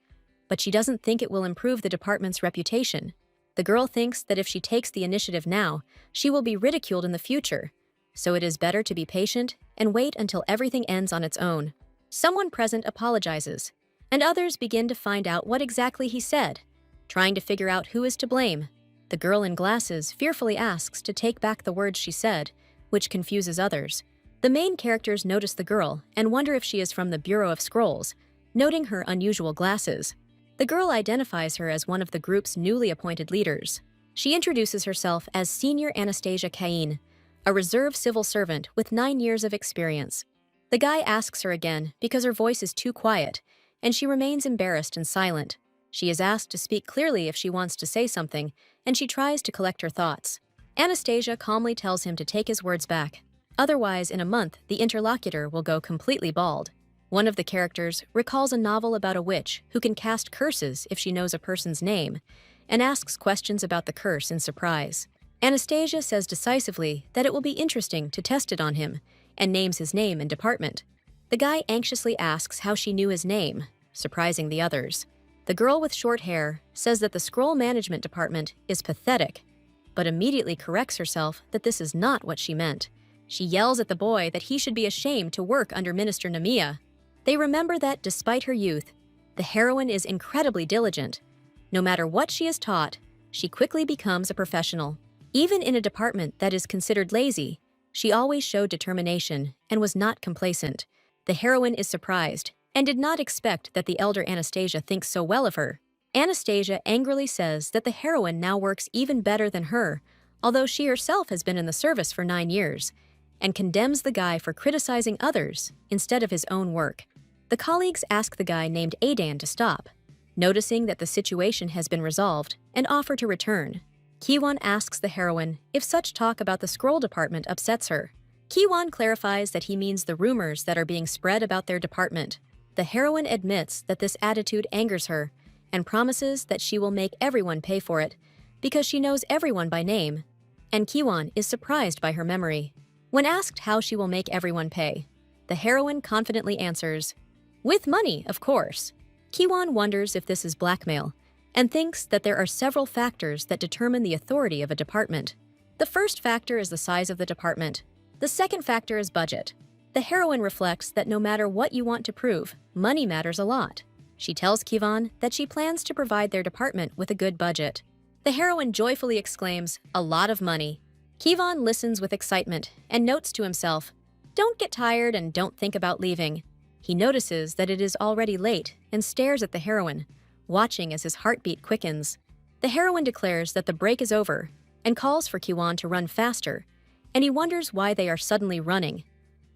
[SPEAKER 1] but she doesn't think it will improve the department's reputation. The girl thinks that if she takes the initiative now, she will be ridiculed in the future, so it is better to be patient and wait until everything ends on its own. Someone present apologizes, and others begin to find out what exactly he said, trying to figure out who is to blame. The girl in glasses fearfully asks to take back the words she said, which confuses others. The main characters notice the girl and wonder if she is from the Bureau of Scrolls, noting her unusual glasses. The girl identifies her as one of the group's newly appointed leaders. She introduces herself as Senior Anastasia Cain, a reserve civil servant with 9 years of experience. The guy asks her again because her voice is too quiet, and she remains embarrassed and silent. She is asked to speak clearly if she wants to say something, and she tries to collect her thoughts. Anastasia calmly tells him to take his words back. Otherwise, in a month, the interlocutor will go completely bald. One of the characters recalls a novel about a witch who can cast curses if she knows a person's name, and asks questions about the curse in surprise. Anastasia says decisively that it will be interesting to test it on him, and names his name and department. The guy anxiously asks how she knew his name, surprising the others. The girl with short hair says that the Scroll Management Department is pathetic, but immediately corrects herself that this is not what she meant. She yells at the boy that he should be ashamed to work under Minister Namiya. They remember that, despite her youth, the heroine is incredibly diligent. No matter what she is taught, she quickly becomes a professional. Even in a department that is considered lazy, she always showed determination and was not complacent. The heroine is surprised and did not expect that the elder Anastasia thinks so well of her. Anastasia angrily says that the heroine now works even better than her, although she herself has been in the service for 9 years, and condemns the guy for criticizing others instead of his own work. The colleagues ask the guy named Adan to stop, noticing that the situation has been resolved, and offer to return. Kiwon asks the heroine if such talk about the Scroll Department upsets her. Kiwon clarifies that he means the rumors that are being spread about their department. The heroine admits that this attitude angers her, and promises that she will make everyone pay for it, because she knows everyone by name, and Kiwon is surprised by her memory. When asked how she will make everyone pay, the heroine confidently answers, "With money, of course." Kiwon wonders if this is blackmail, and thinks that there are several factors that determine the authority of a department. The first factor is the size of the department. The second factor is budget. The heroine reflects that no matter what you want to prove, money matters a lot. She tells Kivon that she plans to provide their department with a good budget. The heroine joyfully exclaims, "A lot of money." Kivon listens with excitement and notes to himself, "Don't get tired and don't think about leaving." He notices that it is already late and stares at the heroine, watching as his heartbeat quickens. The heroine declares that the break is over and calls for Kiwon to run faster, and he wonders why they are suddenly running.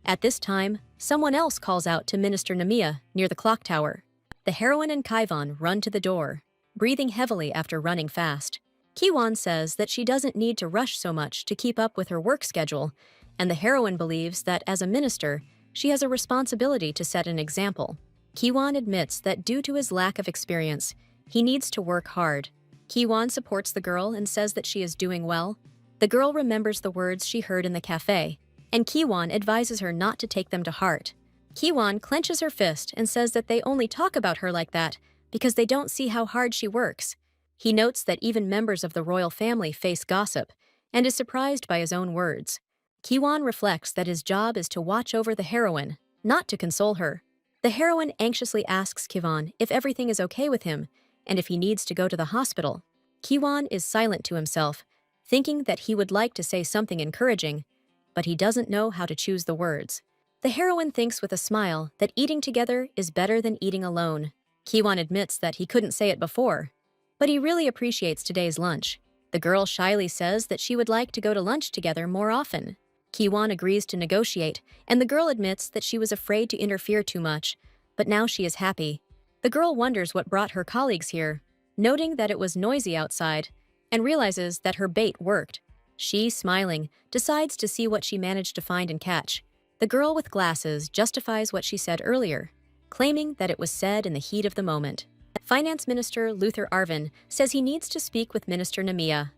[SPEAKER 1] At this time, someone else calls out to Minister Namiya near the clock tower. The heroine and Kivon run to the door, breathing heavily after running fast. Kiwon says that she doesn't need to rush so much to keep up with her work schedule, and the heroine believes that as a minister, she has a responsibility to set an example. Kiwon admits that due to his lack of experience, he needs to work hard. Kiwon supports the girl and says that she is doing well. The girl remembers the words she heard in the cafe, and Kiwon advises her not to take them to heart. Kiwon clenches her fist and says that they only talk about her like that because they don't see how hard she works. He notes that even members of the royal family face gossip and is surprised by his own words. Kiwon reflects that his job is to watch over the heroine, not to console her. The heroine anxiously asks Kiwon if everything is okay with him and if he needs to go to the hospital. Kiwon is silent to himself, thinking that he would like to say something encouraging, but he doesn't know how to choose the words. The heroine thinks with a smile that eating together is better than eating alone. Kiwon admits that he couldn't say it before, but he really appreciates today's lunch. The girl shyly says that she would like to go to lunch together more often. Kiwon agrees to negotiate, and the girl admits that she was afraid to interfere too much, but now she is happy. The girl wonders what brought her colleagues here, noting that it was noisy outside, and realizes that her bait worked. She, smiling, decides to see what she managed to find and catch. The girl with glasses justifies what she said earlier, claiming that it was said in the heat of the moment. Finance Minister Luther Arvin says he needs to speak with Minister Namiya.